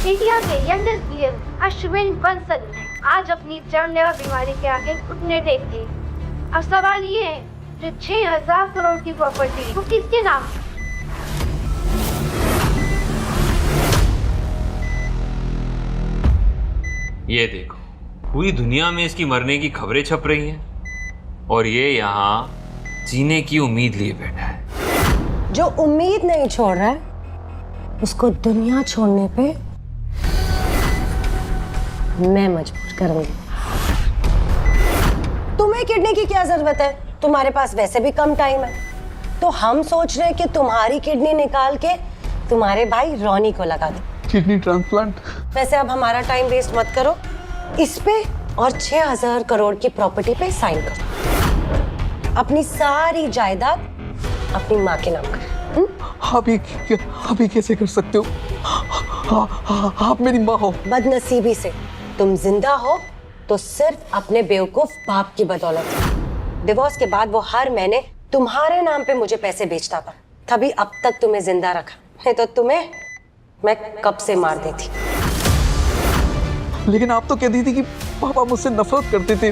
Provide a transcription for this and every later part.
India के youngest PM Ashwin Bansal ने आज अपनी जानलेवा बीमारी के आगे घुटने टेक दिए। अब सवाल ये है, जो 6,000 करोड़ की प्रॉपर्टी वो किसके नाम? ये देखो, पूरी दुनिया में इसकी मरने की खबरें छप रही हैं और ये यहाँ जीने की उम्मीद लिए बैठा है। जो उम्मीद नहीं छोड़ रहा है उसको दुनिया छोड़ने पे मैं मजबूर करूंगी। तुम्हें किडनी की क्या जरूरत है? तुम्हारे पास वैसे भी कम टाइम है। तो हम सोच रहे हैं कि तुम्हारी किडनी निकाल के तुम्हारे भाई रॉनी को लगा दो। Kidney transplant? वैसे अब हमारा टाइम वेस्ट मत करो, इस पे और 6,000 करोड़ की प्रॉपर्टी पे साइन करो। अपनी सारी जायदाद अपनी माँ के नाम करो। आप ही कैसे कर सकते हो? आप मेरी माँ हो। बदनसीबी से तुम जिंदा हो तो सिर्फ अपने बेवकूफ बाप की बदौलत। डिवोर्स के बाद वो हर महीने तुम्हारे नाम पे मुझे पैसे बेचता था, तभी अब तक तुम्हें जिंदा रखा, नहीं तो तुम्हें मैं कब से मार देती। लेकिन आप तो कहती थी कि पापा मुझसे नफरत करते थे,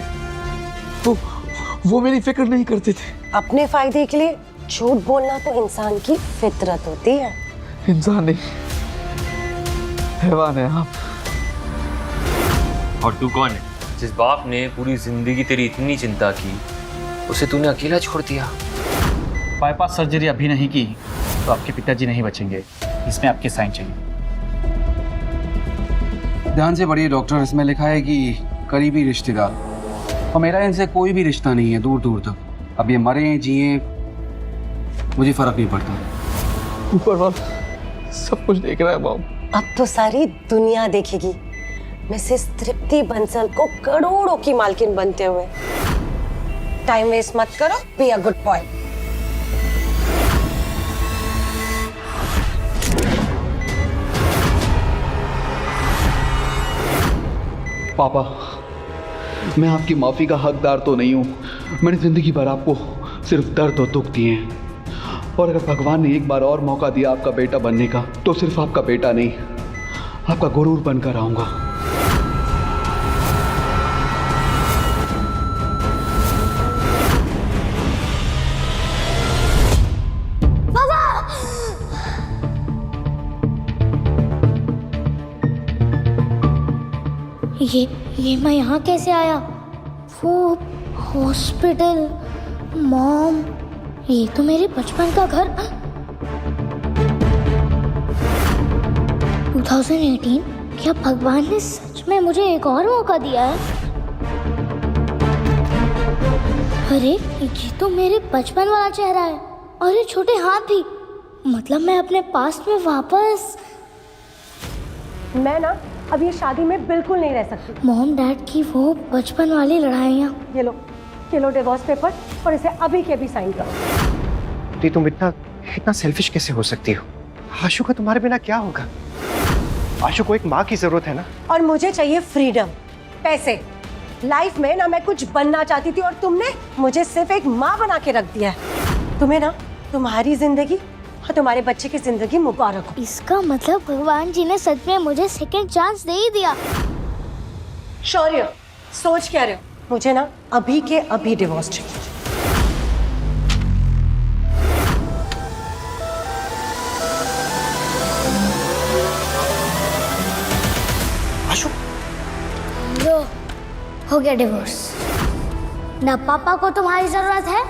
वो मेरी फिक्र नहीं करते थे। अपने फायदे के लिए झूठ बोलना तो इंसान की फितरत होती है। इंसान नहीं, हैवान है आप। और तू कौन है? जिस बाप ने पूरी जिंदगी तेरी इतनी चिंता की, उसे तूने अकेला छोड़ दिया। बाईपास सर्जरी अभी नहीं की तो आपके पिताजी नहीं बचेंगे, इसमें आपके साइन चाहिए। ध्यान से पढ़िए डॉक्टर, इसमें लिखा है कि करीबी रिश्तेदार, और मेरा इनसे कोई भी रिश्ता नहीं है दूर दूर तक। अब ये मरे जिए मुझे फर्क नहीं पड़ता। ऊपर वाला सब कुछ देख रहा है बाप। अब तो सारी दुनिया देखेगी मिसेस तृप्ति बंसल को करोड़ों की मालकिन बनते हुए। टाइम वेस्ट मत करो, बी अ गुड बॉय। पापा, मैं आपकी माफी का हकदार तो नहीं हूँ। मैंने जिंदगी भर आपको सिर्फ दर्द और दुख दिए हैं, और अगर भगवान ने एक बार और मौका दिया आपका बेटा बनने का, तो सिर्फ आपका बेटा नहीं, आपका गुरूर बनकर आऊंगा। ये मैं यहाँ कैसे आया? वो हॉस्पिटल, मॉम, ये तो मेरे बचपन का घर। 2018? क्या भगवान ने सच में मुझे एक और मौका दिया है? अरे ये तो मेरे बचपन वाला चेहरा है, और ये छोटे हाथ भी। मतलब मैं अपने पास्ट में वापस। मैं ना अब ये शादी में बिल्कुल नहीं रह सकती। मॉम डैड की वो बचपन वाली लड़ाइयाँ। ये लो डिवोर्स पेपर, और इसे अभी के अभी साइन करो। तुम इतना सेल्फिश कैसे हो सकती हो? आशु का तुम्हारे बिना क्या होगा? आशु को एक माँ की जरूरत है ना। और मुझे चाहिए फ्रीडम, पैसे। लाइफ में ना मैं कुछ बनना चाहती थी, और तुमने मुझे सिर्फ एक माँ बना के रख दिया है। तुम्हें ना तुम्हारी जिंदगी और तुम्हारे बच्चे की जिंदगी मुबारक हो। इसका मतलब भगवान जी ने सच में मुझे सेकंड चांस दे ही दिया। शौर्य, सोच क्या रहे हो? मुझे ना अभी के अभी डिवोर्स चाहिए। आशु, लो, हो गया डिवोर्स। ना पापा को तुम्हारी जरूरत है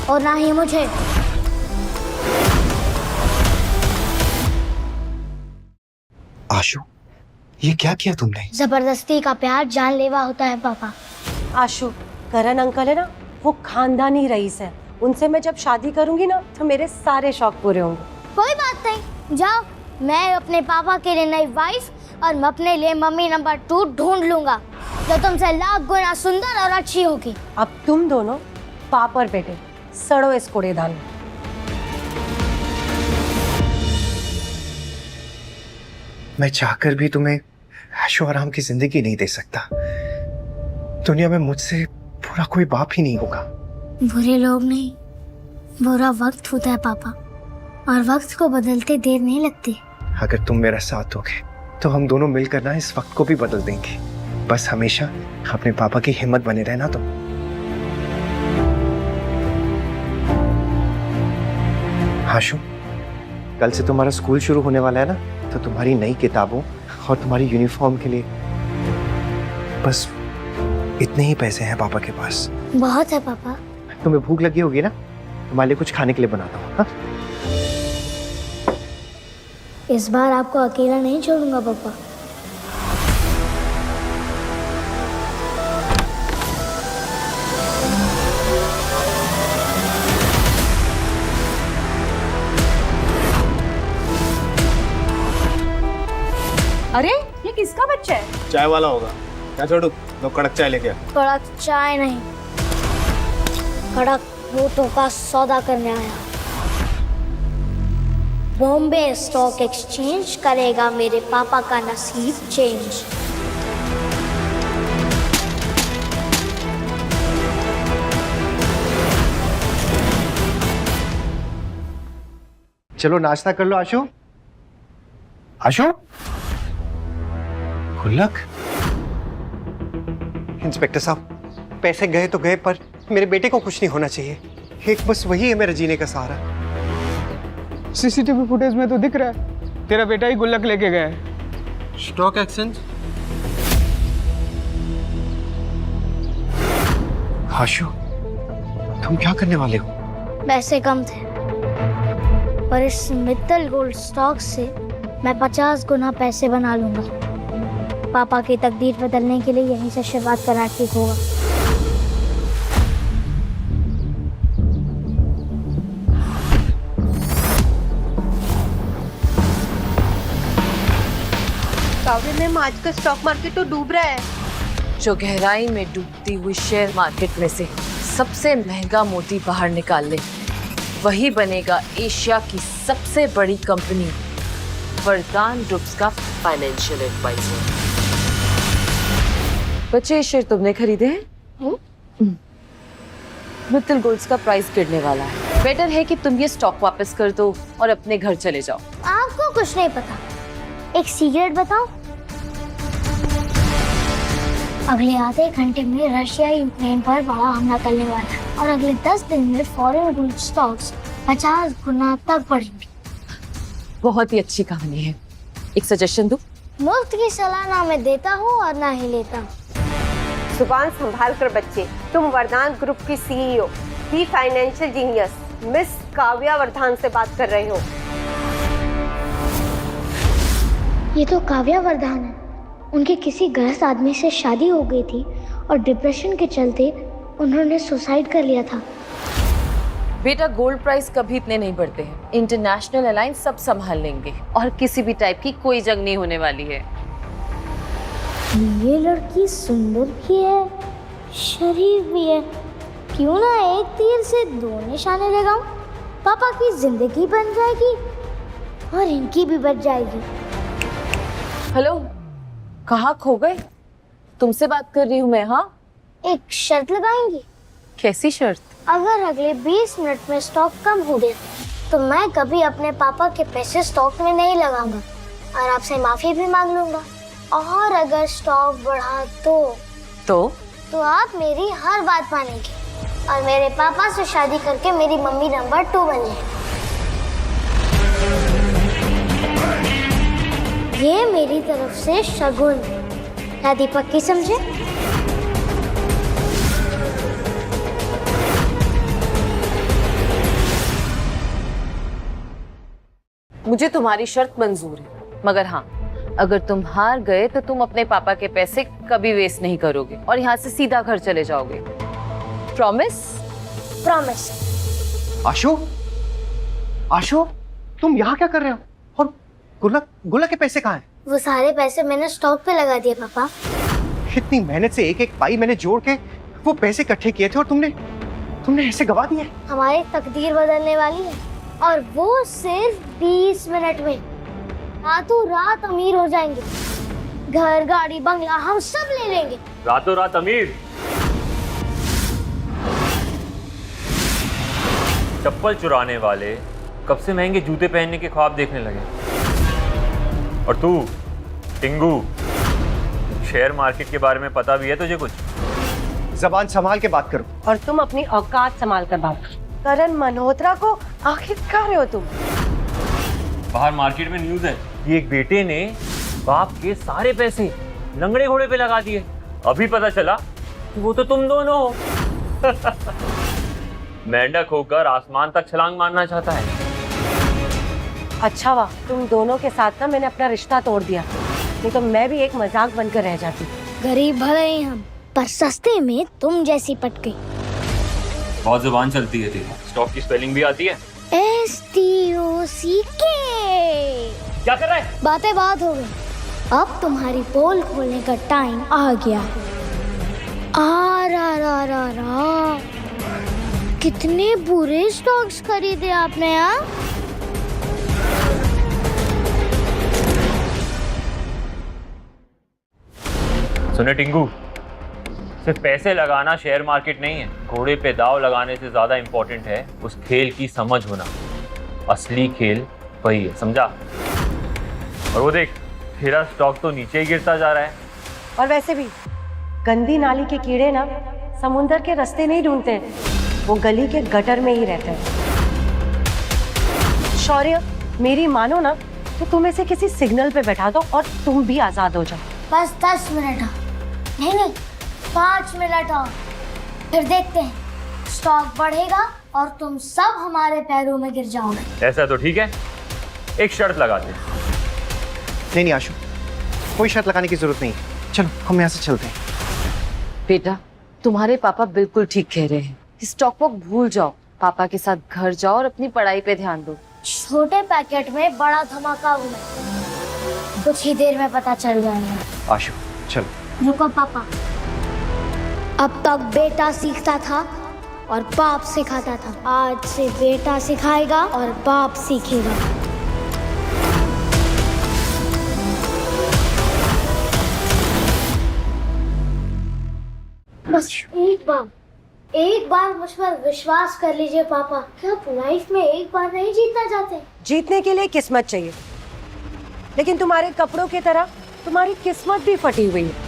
और ना ही मुझे। आशु, ये क्या किया तुमने? जबरदस्ती का प्यार जानलेवा होता है पापा। आशु, करण अंकल है ना, वो खानदानी रईस है। उनसे मैं जब शादी करूंगी ना, तो मेरे सारे शौक पूरे होंगे। कोई बात नहीं, जाओ, मैं अपने पापा के लिए नई वाइफ और मैं अपने लिए मम्मी नंबर 2 ढूंढ लूंगा, जो तुमसे लाख गुना सुंदर और अच्छी होगी। अब तुम दोनों बाप और बेटे सड़ो इस कूड़ेदान में। मैं चाहकर भी तुम्हें ऐशो आराम की जिंदगी नहीं दे सकता। दुनिया में मुझसे बुरा कोई बाप ही नहीं होगा। बुरे लोग नहीं, बुरा वक्त होता है पापा, और वक्त को बदलते देर नहीं लगती। अगर तुम मेरा साथ दोगे तो हम दोनों मिलकर ना इस वक्त को भी बदल देंगे। बस हमेशा अपने पापा की हिम्मत बने रहना तुम। आशु, कल से तुम्हारा स्कूल शुरू होने वाला है ना, तो तुम्हारी नई किताबों और तुम्हारी यूनिफॉर्म के लिए बस इतने ही पैसे हैं पापा के पास। बहुत है पापा। तुम्हें भूख लगी होगी ना, तुम्हारे लिए कुछ खाने के लिए बनाता हूँ। हाँ? इस बार आपको अकेला नहीं छोड़ूंगा पापा। अरे ये किसका बच्चा है? चाय वाला होगा। क्या छोड़ू, दो कड़क चाय लेके आ। कड़क चाय नहीं, कड़क नोटों का सौदा करने आया। बॉम्बे स्टॉक एक्सचेंज करेगा मेरे पापा का नसीब चेंज। चलो नाश्ता कर लो आशु। आशु, गुल्लक। इंस्पेक्टर साहब, पैसे गए तो गए, पर मेरे बेटे को कुछ नहीं होना चाहिए। एक बस वही है मेरा जीने का सहारा। सीसीटीवी फुटेज में तो दिख रहा है तेरा बेटा ही गुल्लक लेके गया है। Stock exchange? आशु, तुम क्या करने वाले हो? पैसे कम थे और इस मित्तल गोल्ड स्टॉक से मैं 50 गुना पैसे बना लूंगा। पापा की तकदीर बदलने के लिए यहीं से शुरुआत करना ठीक होगा। काव्य मैम, आज का स्टॉक मार्केट तो डूब रहा है। जो गहराई में डूबती हुई शेयर मार्केट में से सबसे महंगा मोती बाहर निकाल ले, वही बनेगा एशिया की सबसे बड़ी कंपनी वरदान ग्रुप्स का फाइनेंशियल एडवाइजर। बच्चे, शेयर तुमने खरीदे हैं? मित्तल गोल्ड्स का प्राइस गिरने वाला है। बेटर है कि तुम ये स्टॉक वापस कर दो और अपने घर चले जाओ। आपको कुछ नहीं पता। एक सीक्रेट बताओ, अगले आधे घंटे में रशिया यूक्रेन पर बड़ा हमला करने वाला है और अगले 10 दिन में फॉरेन गोल्ड स्टॉक्स 50 गुना तक बढ़ेंगे। बहुत ही अच्छी कहानी है। एक सजेशन दूं? मुफ्त की सलाह ना मैं देता हूँ और ना ही लेता हूँ। जुबान संभाल कर बच्चे, तुम वरदान ग्रुप की CEO, the financial genius miss Kavya Vardhan से बात कर रहे हो। ये तो काव्या वर्धान है। उनके किसी गलत आदमी से शादी हो गई थी और डिप्रेशन के चलते उन्होंने सुसाइड कर लिया था। बेटा, गोल्ड प्राइस कभी इतने नहीं बढ़ते हैं। इंटरनेशनल अलायंस सब संभाल लेंगे और किसी भी टाइप की कोई जंग नहीं होने वाली है। ये लड़की सुंदर भी है, शरीफ भी है। क्यों ना एक तीर से 2 निशाने लगाऊं? पापा की जिंदगी बन जाएगी और इनकी भी बच जाएगी। हेलो, कहाँ खो गए? तुमसे बात कर रही हूँ मैं। हाँ, एक शर्त लगाएंगी? कैसी शर्त? अगर अगले 20 मिनट में स्टॉक कम हो गया तो मैं कभी अपने पापा के पैसे स्टॉक में नहीं लगाऊंगा और आपसे माफी भी मांग लूंगा। और अगर स्टॉक बढ़ा तो आप मेरी हर बात मानेंगे और मेरे पापा से शादी करके मेरी मम्मी नंबर 2 बन जाएगी। ये मेरी तरफ से शगुन है। दीपक की समझे? मुझे तुम्हारी शर्त मंजूर है, मगर हाँ, अगर तुम हार गए तो तुम अपने पापा के पैसे कभी वेस्ट नहीं करोगे और यहाँ से सीधा घर चले जाओगे। प्रॉमिस? प्रॉमिस। आशु, आशु, तुम यहाँ क्या कर रहे हो? और गुल्लक के पैसे कहाँ हैं? वो सारे पैसे मैंने स्टॉक पे लगा दिए पापा। इतनी मेहनत से एक एक पाई मैंने जोड़ के वो पैसे इकट्ठे किए थे और तुमने ऐसे गवा दिए। हमारी तकदीर बदलने वाली है और वो सिर्फ 20 मिनट में। रातों रात अमीर हो जाएंगे। घर, गाड़ी, बंगला हम सब ले लेंगे। रातों रात अमीर? चप्पल चुराने वाले कब से महंगे जूते पहनने के ख्वाब देखने लगे, और टिंगू, शेयर मार्केट के बारे में पता भी है तुझे कुछ? जबान संभाल के बात करो। और तुम अपनी औकात संभाल कर बात करो। करण मल्होत्रा को आखिर क्या रहे हो तुम? बाहर मार्केट में न्यूज है कि एक बेटे ने बाप के सारे पैसे लंगड़े घोड़े पे लगा दिए। अभी पता चला कि वो तो तुम दोनों हो। मेंढक होकर आसमान तक छलांग मारना चाहता है। अच्छा वाह, तुम दोनों के साथ ना मैंने अपना रिश्ता तोड़ दिया, नहीं तो मैं भी एक मजाक बनकर रह जाती। गरीब भले ही हम, पर सस्ते में तुम जैसी पट गई। बहुत जुबान चलती है तेरी। स्टॉक की स्पेलिंग भी आती है? STOCK। क्या कर रहा है? बातें बात हो गई, अब तुम्हारी पोल खोलने का टाइम आ गया। आ कितने बुरे स्टॉक्स खरीदे आपने यहाँ। सुने टिंगू, सिर्फ पैसे लगाना शेयर मार्केट नहीं है। घोड़े पे दाव लगाने से ज्यादा इंपॉर्टेंट है उस खेल की समझ होना। असली खेल वही है, समझा? और वो देख, तेरा स्टॉक तो नीचे ही गिरता जा रहा है। और वैसे भी गंदी नाली के कीड़े ना समुंदर के रास्ते नहीं ढूंढते हैं, वो गली के गटर में ही रहते हैं। शौर्य, मेरी मानो ना तो तुम इसे किसी सिग्नल पे बैठा दो और तुम भी आजाद हो जाओ। बस 10 मिनट नहीं 5 मिनट और, फिर देखते हैं स्टॉक बढ़ेगा और तुम सब हमारे पैरों में गिर जाओगे। ऐसा तो ठीक है, एक शर्त लगाते हैं। नहीं आशु, कोई शर्त लगाने की जरूरत नहीं। चलो हम यहाँ से चलते हैं। बेटा, तुम्हारे पापा बिल्कुल ठीक कह रहे हैं। स्टॉक वॉक भूल जाओ, पापा के साथ घर जाओ और अपनी पढ़ाई पे ध्यान दो। छोटे पैकेट में बड़ा धमाका हुआ, कुछ ही देर में पता चल जाएगा। आशु चलो। रुको पापा, अब तक बेटा सीखता था और बाप सिखाता था, आज से बेटा सिखाएगा और बाप सीखेगा। बस एक बार मुझ पर विश्वास कर लीजिए पापा। क्या आप लाइफ में एक बार नहीं जीतना चाहते? जीतने के लिए किस्मत चाहिए, लेकिन तुम्हारे कपड़ों की तरह तुम्हारी किस्मत भी फटी हुई है।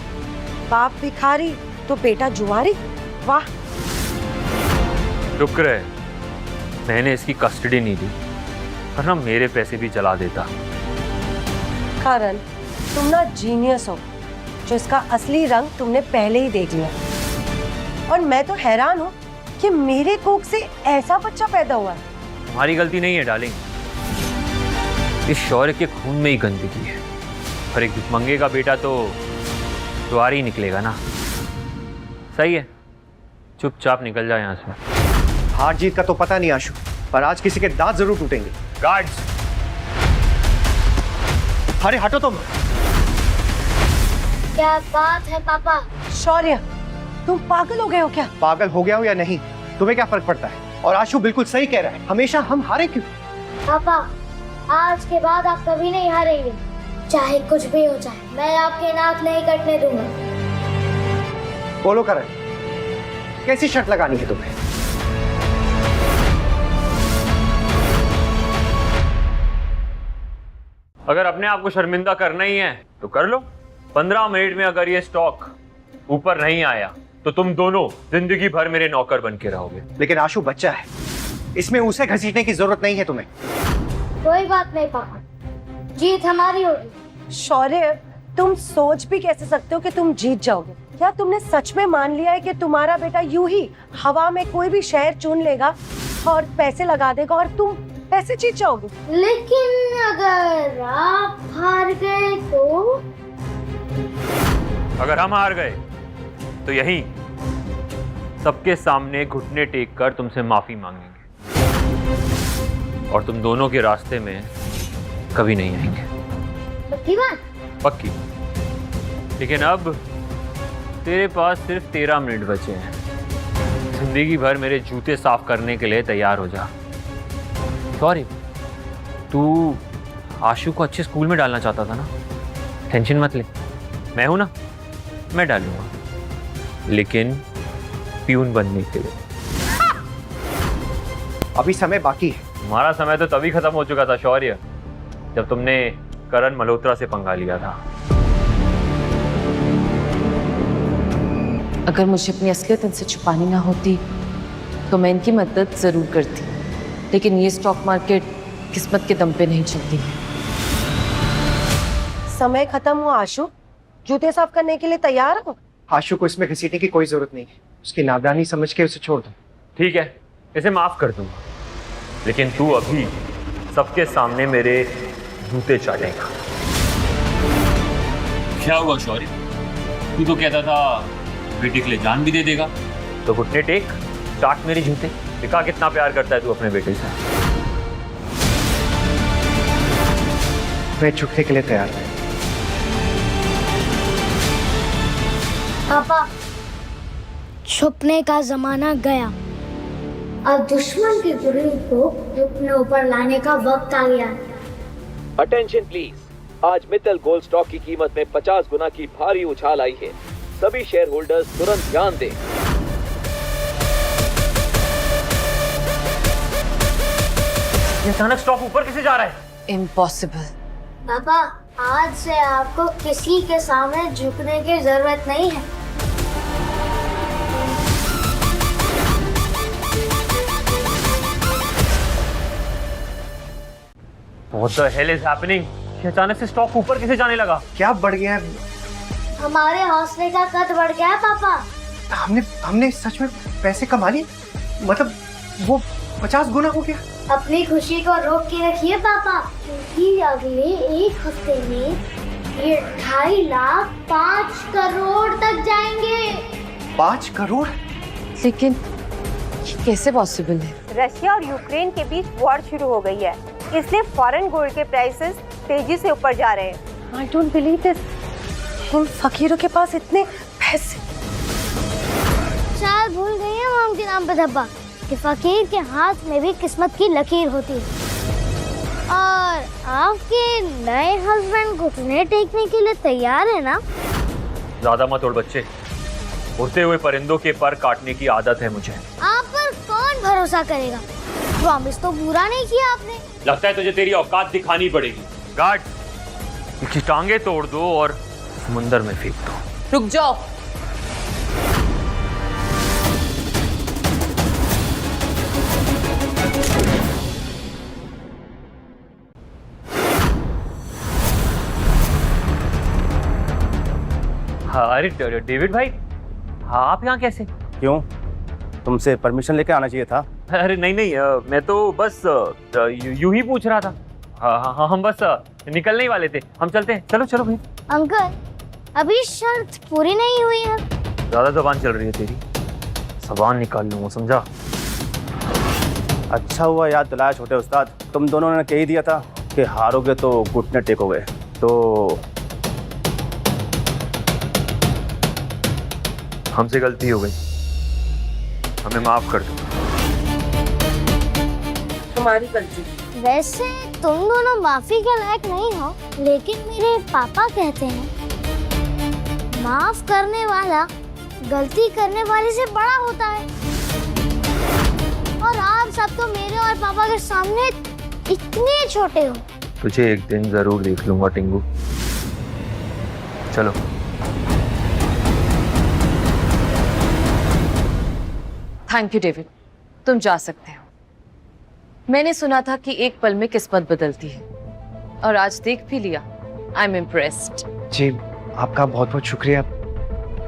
बाप भिखारी तो बेटा जुआरी। वाह। शुक्र है मैंने इसकी कस्टडी नहीं दी, वरना मेरे पैसे भी जला देता। करण, तुम ना जीनियस हो, जो इसका असली रंग तुमने पहले ही देख लिया। और मैं तो हैरान हूँ कि मेरे कोख से ऐसा बच्चा पैदा हुआ है। तुम्हारी गलती नहीं है डार्लिंग, इस शौर्य के खून में ही गंदगी है। और एक भिखमंगे का बेटा तो द्वार ही निकलेगा ना। सही है, चुपचाप निकल जाए यहाँ से। हार जीत का तो पता नहीं आशु, पर आज किसी के दांत जरूर टूटेंगे। गार्ड्स! अरे हटो तुम। क्या बात है पापा? शौर्य, तुम पागल हो गए हो क्या? पागल हो गया हो या नहीं, तुम्हें क्या फर्क पड़ता है? और आशु बिल्कुल सही कह रहा है, हमेशा हम हारे क्यों? पापा, आज के बाद आप कभी नहीं हारेंगे, चाहे कुछ भी हो जाए। मैं आपके नाक नहीं कटने दूंगा। बोलो करण, कैसी शर्त लगानी है तुम्हें? अगर अपने आप को शर्मिंदा करना ही है तो कर लो। 15 मिनट में अगर ये स्टॉक ऊपर नहीं आया तो तुम दोनों जिंदगी भर मेरे नौकर बन के रहोगे। लेकिन आशु बच्चा है, इसमें उसे घसीटने की जरूरत नहीं है तुम्हें। कोई बात नहीं पापा, जीत हमारी होगी। शौर्य, तुम सोच भी कैसे सकते हो कि तुम जीत जाओगे? क्या तुमने सच में मान लिया है कि तुम्हारा बेटा यूं ही हवा में कोई भी शहर चुन लेगा और पैसे लगा देगा और तुम पैसे जीत जाओगे? लेकिन अगर आप हार गए तो? अगर हम हार गए तो यहीं सबके सामने घुटने टेक कर तुमसे माफी मांगेंगे और तुम दोनों के रास्ते में कभी नहीं आएंगे। पक्की बात? पक्की। लेकिन अब तेरे पास सिर्फ 13 मिनट बचे हैं। जिंदगी भर मेरे जूते साफ करने के लिए तैयार हो जा। सॉरी, तू आशु को अच्छे स्कूल में डालना चाहता था ना? टेंशन मत ले, मैं हूं ना, मैं डालूंगा, लेकिन प्यून बनने के लिए। अभी समय बाकी है। तुम्हारा समय तो तभी खत्म हो चुका था शौर्य, जब तुमने करण मल्होत्रा से पंगा लिया था। अगर मुझे अपनी असलियत इनसे छुपानी ना होती तो मैं इनकी मदद ज़रूर करती, लेकिन ये स्टॉक मार्केट किस्मत के दम पे नहीं चलती। समय खत्म हुआ आशु, जूते साफ करने के लिए तैयार हो? आशु को इसमें घसीटने की कोई जरूरत नहीं है, उसकी नादानी समझ के उसे छोड़ दो। ठीक है, इसे माफ कर दूंगा, लेकिन तू अभी सबके सामने मेरे जूते चाटेगा। क्या हुआ शौर्य, तू तो कहता था बेटे के लिए जान भी दे देगा, तो घुटने टेक, चाट मेरे जूते, दिखा कितना प्यार करता है तू अपने बेटे से। मैं झुकने के लिए तैयार हूँ। पापा, छुपने का जमाना गया, अब दुश्मन के गुरूर को अपने ऊपर लाने का वक्त आ गया। अटेंशन प्लीज, आज मित्तल गोल्ड स्टॉक की कीमत में 50 गुना की भारी उछाल आई है। सभी शेयर होल्डर्स तुरंत ध्यान दें। ये अचानक स्टॉक ऊपर कैसे जा रहा है? इम्पॉसिबल। पापा, आज से आपको किसी के सामने झुकने की जरूरत नहीं है। What the hell is happening? ये अचानक से स्टॉक ऊपर कैसे जाने लगा? क्या बढ़ गया है? हमारे हौसले का कद बढ़ गया है पापा। हमने सच में पैसे कमा लिए, मतलब वो 50 गुना हो गया। अपनी खुशी को रोक के रखिए पापा, क्योंकि अगले एक हफ्ते में ये 2.5 लाख 5 करोड़ तक जाएंगे। 5 करोड़? लेकिन ये कैसे पॉसिबल है? रशिया और यूक्रेन के बीच वॉर शुरू हो गई है, इसलिए फॉरेन गोल्ड के प्राइसेस तेजी से ऊपर जा रहे हैं। आई डोंट बिलीव दिस, इन फकीरों के पास इतने पैसे। शायद भूल गई है मॉम के नाम पे धब्बा कि फकीर के हाथ में भी किस्मत की लकीर होती है। और आपके नए हस्बैंड घुटने टेकने के लिए तैयार है ना? ज्यादा मत उड़ बच्चे, उड़ते हुए परिंदों के पर काटने की आदत है मुझे। आप पर कौन भरोसा करेगा? प्रॉमिस तो पूरा नहीं किया आपने। लगता है तुझे तेरी औकात दिखानी पड़ेगी। गार्ड, इसकी टांगे तोड़ दो और समुंदर में फेंक दो। रुक जाओ। हाँ, अरे डेविड भाई, हाँ आप यहाँ कैसे? क्यों, तुमसे परमिशन लेके आना चाहिए था? अरे नहीं, मैं तो बस यूं ही पूछ रहा था। हाँ, हम बस निकलने ही वाले थे, हम चलते हैं। चलो भाई। अंकल, अभी शर्त पूरी नहीं हुई है। ज्यादा जुबान चल रही है तेरी, जुबान निकाल लूंगा, समझा? अच्छा हुआ याद दिलाया छोटे उस्ताद, तुम दोनों ने कह ही दिया था कि हारोगे तो घुटने टेकोगे, तो हमसे गलती हो गई, हमें माफ कर दो। तुम्हारी गलती। वैसे तुम दोनों माफी के लायक नहीं हो, लेकिन मेरे पापा कहते हैं माफ करने वाला गलती करने वाले से बड़ा होता है। और आप सब तो मेरे और पापा के सामने इतने छोटे हो। तुझे एक दिन जरूर देख लूंगा टिंगू। चलो। थैंक यू डेविड, तुम जा सकते हो। मैंने सुना था कि एक पल में किस्मत बदलती है, और आज देख भी लिया। I am impressed. जी, आपका बहुत बहुत शुक्रिया,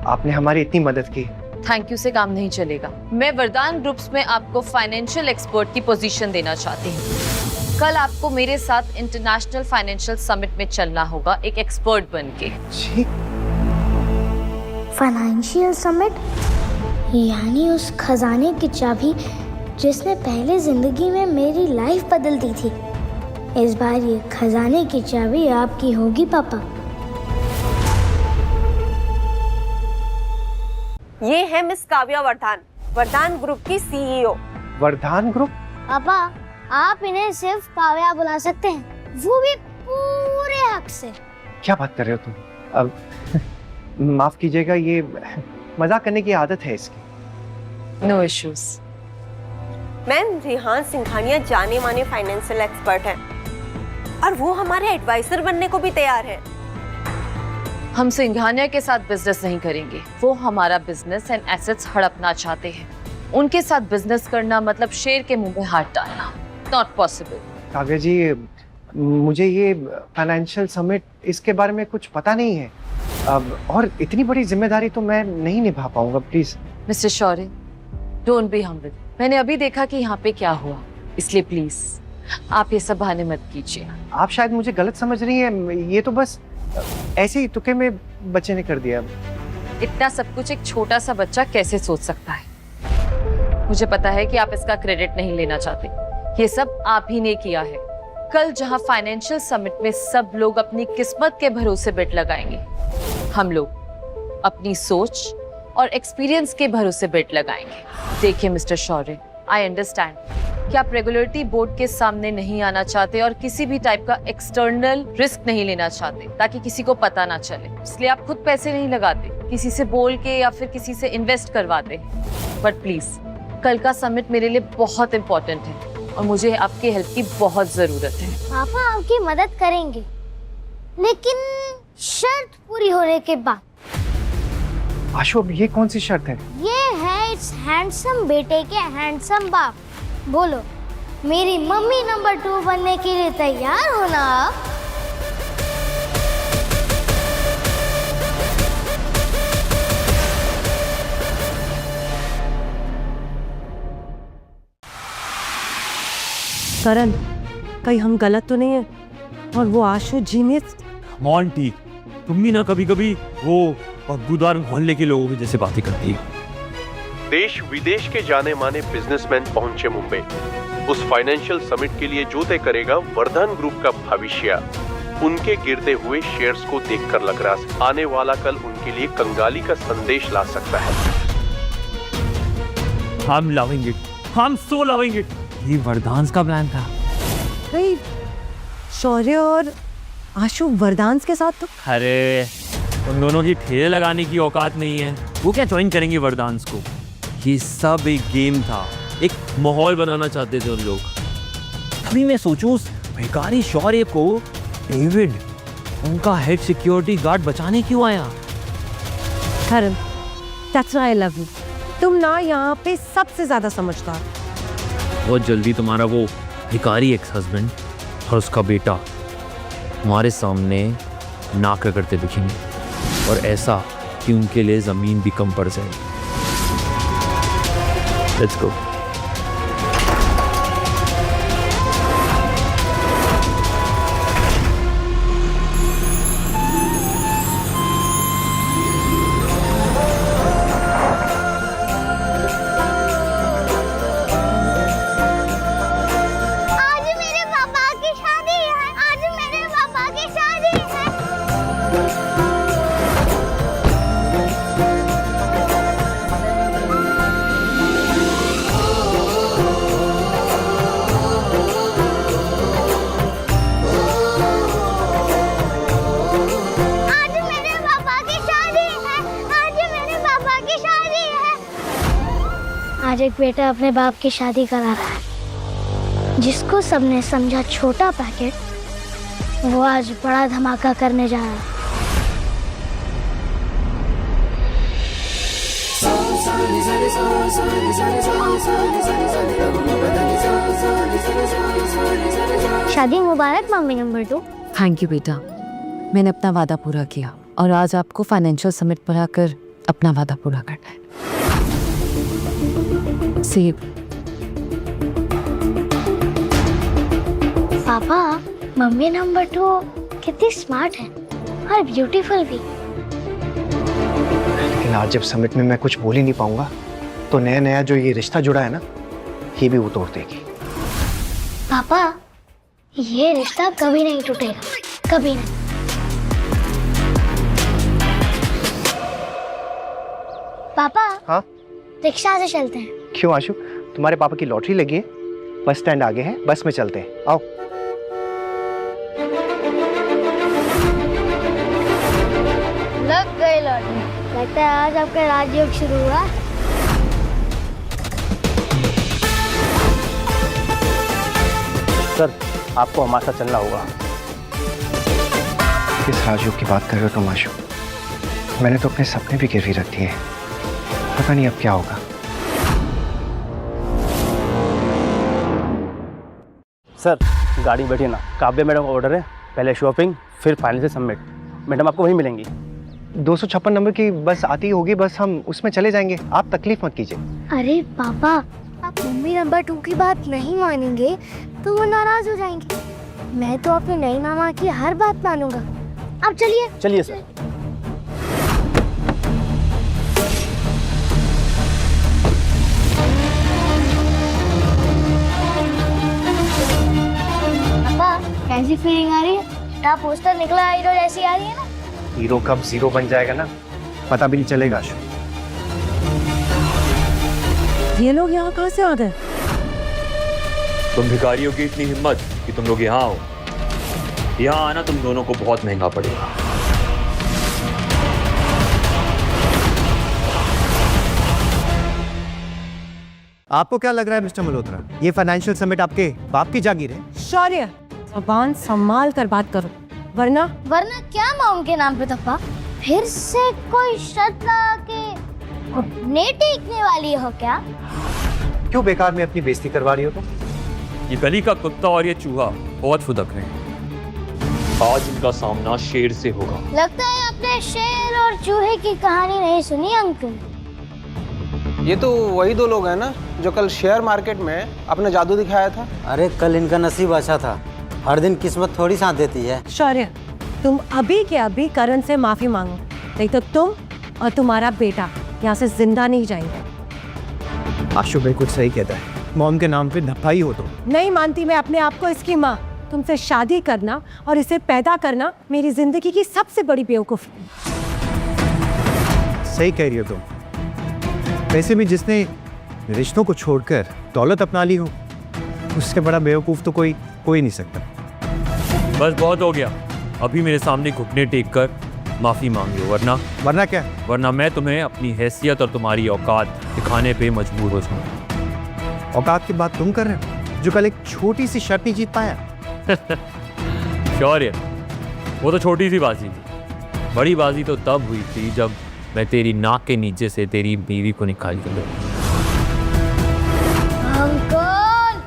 आपने हमारी इतनी मदद की। थैंक यू से काम नहीं चलेगा। मैं वरदान ग्रुप्स में आपको फाइनेंशियल एक्सपर्ट की पोजीशन देना चाहती हूँ। कल आपको मेरे साथ इंटरनेशनल फाइनेंशियल समिट में चलना होगा, एक एक्सपर्ट बन के। जी, फाइनेंशियल समिट, यानी उस खजाने की चाबी जिसने पहले जिंदगी में मेरी लाइफ बदल दी थी। इस बार ये खजाने की चाबी आपकी होगी पापा। ये है मिस काव्या वर्धान, वर्धान ग्रुप की सीईओ। वर्धान ग्रुप? पापा, आप इन्हें सिर्फ काव्या बुला सकते हैं, वो भी पूरे हक से। क्या बात कर रहे हो तुम? अब माफ कीजिएगा, ये मजाक करने की आदत है इसकी। No issues. Ma'am, Rihan Singhania जाने माने फाइनेंशियल एक्सपर्ट हैं, और वो हमारे एडवाइजर बनने को भी तैयार है। हम सिंघानिया के साथ बिजनेस नहीं करेंगे। वो हमारा बिजनेस एंड एसेट्स हड़पना चाहते हैं। उनके साथ बिजनेस करना मतलब शेर के मुंह में हाथ डालना। Not possible. काव्या जी, मुझे ये फाइनेंशियल समिट इसके बारे में कुछ पता नहीं है। अब और इतनी बड़ी जिम्मेदारी तो मैं नहीं निभा पाऊंगा। Please mister Shaurya, don't be humble. मैंने अभी देखा कि यहाँ पे क्या हुआ, इसलिए प्लीज आप ये सब बहाने मत कीजिए। आप शायद मुझे गलत समझ रही हैं। ये तो बस ऐसे ही तुक्के में बच्चे ने कर दिया। इतना सब कुछ एक छोटा सा बच्चा कैसे सोच सकता है? मुझे पता है कि आप इसका क्रेडिट नहीं लेना चाहते। ये सब आप ही ने किया है। कल जहां फाइनेंशियल समिट में सब लोग अपनी किस्मत के भरोसे बेट लगाएंगे, हम लोग अपनी सोच और एक्सपीरियंस के भरोसे बेट लगाएंगे। देखिए मिस्टर शौर्य, आई अंडरस्टैंड कि आप रेगुलेटरी बोर्ड के सामने नहीं आना चाहते और किसी भी टाइप का एक्सटर्नल रिस्क नहीं लेना चाहते ताकि किसी को पता ना चले। इसलिए आप खुद पैसे नहीं लगाते, किसी से बोल के या फिर किसी से इन्वेस्ट करवाते। बट प्लीज, कल का समिट मेरे लिए बहुत इंपॉर्टेंट है और मुझे आपकी हेल्प की बहुत जरूरत है। पापा आपकी मदद करेंगे, लेकिन शर्त पूरी होने के बाद। आशु, अब ये कौन सी शर्त है? ये है इस हैंडसम बेटे के हैंडसम बाप। बोलो, मेरी मम्मी नंबर 2 बनने के लिए तैयार हो ना आप? करण, कहीं हम गलत तो नहीं है? और वो आशु जीनियस। मोंटी, तुम भी ना कभी कभी वो बदबूदार मोहल्ले के लोगों की जैसे बातें करती है। देश विदेश के जाने माने बिजनेसमैन पहुंचे मुंबई। उस फाइनेंशियल समिट के लिए जो तय करेगा वर्धन ग्रुप का भविष्य। उनके गिरते हुए शेयर्स को देखकर लग रहा है आने वाला कल उनके लिए कंगाली का संदेश ला सकता है। हम लविंग इट, हम सो लविंग इट। ये वरदांस का प्लान था। भाई, शौर्य और आशु वरदांस के साथ तो। अरे उन दोनों की ठेले लगाने की औकात नहीं है। वो क्या ज्वाइन करेंगे वरदांस को? ये सब एक गेम था, एक माहौल बनाना चाहते थे उन लोग। अभी मैं सोचूं, उस भिखारी शौर्य को डेविड, उनका हेड सिक्योरिटी गार्ड, बचाने क्यों आया? करण, that's why I love you। तुम ना यहाँ पे सबसे ज्यादा समझदार। बहुत जल्दी तुम्हारा वो भिखारी एक्स हस्बैंड और उसका बेटा हमारे सामने नाक रगड़ते दिखेंगे, और ऐसा कि उनके लिए जमीन भी कम पड़ जाएगी। Let's go. आज एक बेटा अपने बाप की शादी करा रहा है। जिसको सबने समझा छोटा पैकेट, वो आज बड़ा धमाका करने जा रहा है। शादी मुबारक मम्मी नंबर 2। थैंक यू बेटा, मैंने अपना वादा पूरा किया और आज आपको फाइनेंशियल समिट पर आकर अपना वादा पूरा करना है। सेब। पापा, मम्मी नंबर 2 कितनी स्मार्ट है और ब्यूटीफुल भी। लेकिन आज जब समिट में मैं कुछ बोल ही नहीं पाऊंगा तो नया नया जो ये रिश्ता जुड़ा है ना, ये भी वो तोड़ देगी। पापा, ये रिश्ता कभी नहीं टूटेगा, कभी नहीं। पापा, हाँ? रिक्शा से चलते हैं। क्यों आशु, तुम्हारे पापा की लॉटरी लगी है? बस स्टैंड आगे है, बस में चलते हैं, आओ। लग गई लॉटरी। लगता है आज आपका राजयोग शुरू हुआ। सर, आपको हमारे साथ चलना होगा। किस राजयोग की बात कर रहे हो तुम आशु? मैंने तो अपने सपने भी गिरवी रख दिए, पता नहीं अब क्या होगा। सर गाड़ी बैठिए ना, काव्या मैडम का ऑर्डर है, पहले शॉपिंग फिर फाइनल से सबमिट। मैडम आपको वहीं मिलेंगी। 256 नंबर की बस आती होगी, बस हम उसमें चले जाएंगे, आप तकलीफ मत कीजिए। अरे पापा, आप मम्मी नंबर 2 की बात नहीं मानेंगे तो वो नाराज हो जाएंगे। मैं तो अपने नई मामा की हर बात मानूंगा। अब चलिए। चलिए सर। पापा कैसी फीलिंग आ रही है? क्या पोस्टर निकला हीरो जैसी आ रही है ना? हीरो कब जीरो बन जाएगा ना, पता भी नहीं चलेगा। आशु, ये लोग यहाँ कहाँ से आ गए? तुम भिखारियों की इतनी हिम्मत कि तुम लोग यहाँ आओ। यहाँ आना तुम दोनों को बहुत महंगा पड़ेगा। आपको क्या लग रहा है मिस्टर मल्होत्रा, ये फाइनेंशियल समिट आपके बाप की जागीर है? शौर्य, जबान संभाल कर बात करो, वरना क्या माउंट के नाम पे धप्पा? फिर से कोई शर्त लगा के घुटने टेकने वाली हो क्या? क्यों बेकार में अपनी बेइज्जती करवा रही हो तुम? ये गली का कुत्ता और ये चूहा बहुत फुदक रहे हैं। आज इनका सामना शेर से होगा। लगता है आपने शेर और चूहे की कहानी नहीं सुनी अंकल। ये तो वही दो लोग हैं ना जो कल शेयर मार्केट में अपना जादू दिखाया था। अरे कल इनका नसीब अच्छा था, हर दिन किस्मत थोड़ी साथ देती है। शौर्य, तुम अभी के अभी करण से माफी मांगो, नहीं तो तुम और तुम्हारा बेटा यहाँ से जिंदा नहीं जाएंगे। आशु बिल्कुल सही कहता है, मॉम के नाम पे धप्पा ही हो तो। नहीं मानती मैं अपने आप को इसकी माँ। तुमसे शादी करना और इसे पैदा करना मेरी जिंदगी की सबसे बड़ी बेवकूफ़ी। सही कह रही हो तुम। वैसे भी जिसने रिश्तों को छोड़कर दौलत अपना ली हो, उससे बड़ा बेवकूफ़ तो कोई नहीं सकता। बस बहुत हो गया, अभी मेरे सामने घुटने टेक कर माफी मांग लो, वरना क्या? वरना मैं तुम्हें अपनी हैसियत और तुम्हारी औकात दिखाने पे मजबूर हो जाऊंगा। औकात की बात तुम कर रहे हो, जो कल एक छोटी सी शर्त नहीं जीत पाया। शौर्य, वो तो छोटी सी बाजी थी, बड़ी बाजी तो तब हुई थी जब मैं तेरी नाक के नीचे से तेरी बीवी को निकाल कर गया। अंकल,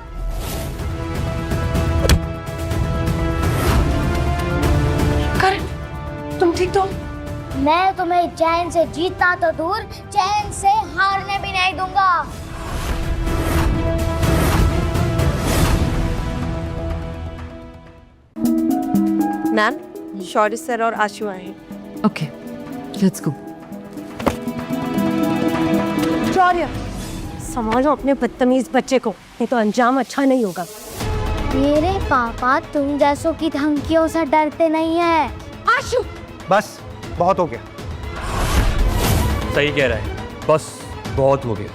करण, तुम ठीक तो? मैं तुम्हें चैन से जीतना तो दूर, चैन से हारने भी नहीं दूंगा। मैम, शौर्य सर और आशु आए हैं। Okay, let's go. शौर्य, संभालो अपने बदतमीज बच्चे को, नहीं तो अंजाम अच्छा नहीं होगा। मेरे पापा तुम जैसों की धमकियों से डरते नहीं है। आशु, बस बहुत हो गया। सही कह रहा है, बस बहुत हो गया,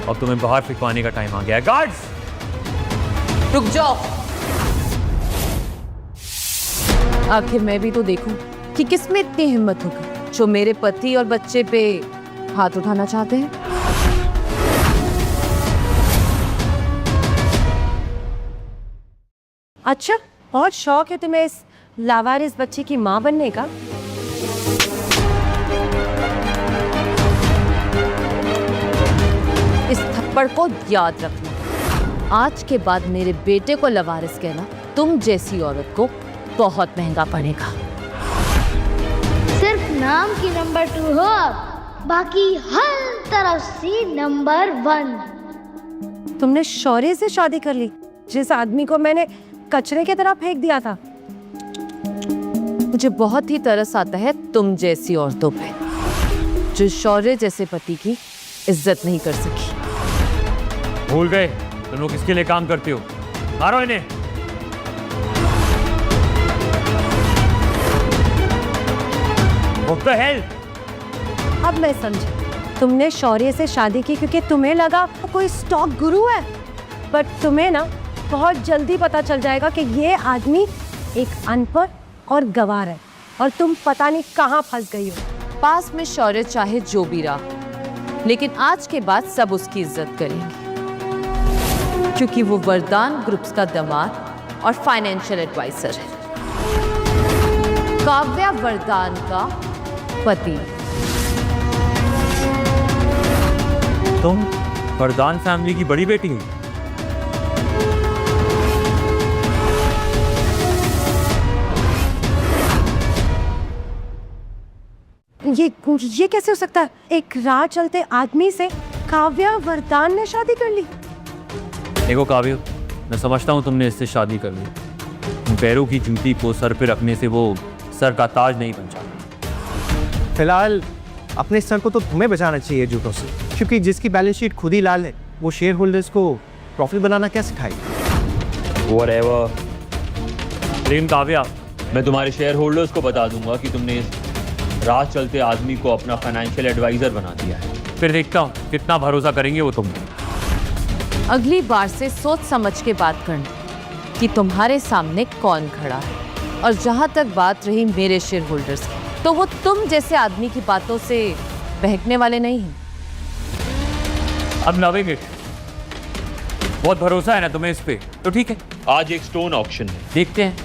अब तुम्हें बाहर फेंकवाने का टाइम आ गया है। गार्ड्स, रुक जाओ। आखिर मैं भी तो देखूं कि किसमें इतनी हिम्मत होगी जो मेरे पति और बच्चे पे हाथ उठाना चाहते हैं। अच्छा, बहुत शौक है तुम्हें इस लावारिस बच्चे की माँ बनने का? इस थप्पड़ को याद रखना, आज के बाद मेरे बेटे को लवारिस कहना तुम जैसी औरत को बहुत महंगा पड़ेगा। सिर्फ नाम की नंबर 2 हो, बाकी हर तरफ से नंबर 1। तुमने शौर्य से शादी कर ली, जिस आदमी को मैंने कचरे की तरह फेंक दिया था। मुझे बहुत ही तरस आता है तुम जैसी औरतों पे, जो शौर्य जैसे पति की इज्जत नहीं कर सकी। भूल गए तुम लोग किसके लिए काम करते हो? मारो इन्हें। What the hell? अब मैं समझी, तुमने शौर्य से शादी की क्योंकि तुम्हें लगा वो कोई स्टॉक गुरु है, बट तुम्हें ना बहुत जल्दी पता चल जाएगा कि ये आदमी एक अनपढ़ और गंवार है और तुम पता नहीं कहाँ फंस गई हो। पास में शौर्य चाहे जो भी रहा, लेकिन आज के बाद सब उसकी इज्जत करेंगे, क्योंकि वो वरदान ग्रुप्स का दामाद और फाइनेंशियल एडवाइजर है, काव्या वरदान का पति। तुम वरदान फैमिली की बड़ी बेटी हो? ये कैसे हो सकता है? एक राह चलते आदमी से काव्या वरदान ने शादी कर ली? देखो काव्य, मैं समझता हूँ तुमने इससे शादी कर ली। पैरों की जूती को सर पे रखने से वो सर का ताज नहीं बन जाता। फिलहाल अपने सर को तो तुम्हें बचाना चाहिए जूतों से, क्योंकि जिसकी बैलेंस शीट खुद ही लाल है वो शेयर होल्डर्स को प्रॉफिट बनाना क्या सिखाएगी? Whatever। प्रेम काव्या, मैं तुम्हारे शेयर होल्डर्स को बता दूंगा कि तुमने इस राह चलते आदमी को अपना फाइनेंशियल एडवाइजर बना दिया है। फिर देखता हूँ कितना भरोसा करेंगे वो तुम। अगली बार से सोच समझ के बात करना कि तुम्हारे सामने कौन खड़ा है। और जहाँ तक बात रही मेरे शेयर होल्डर्स की, तो वो तुम जैसे आदमी की बातों से बहकने वाले नहीं हैं। अब लविंग इट। बहुत भरोसा है ना तुम्हें इस पे, तो ठीक है, आज एक स्टोन ऑक्शन है, देखते हैं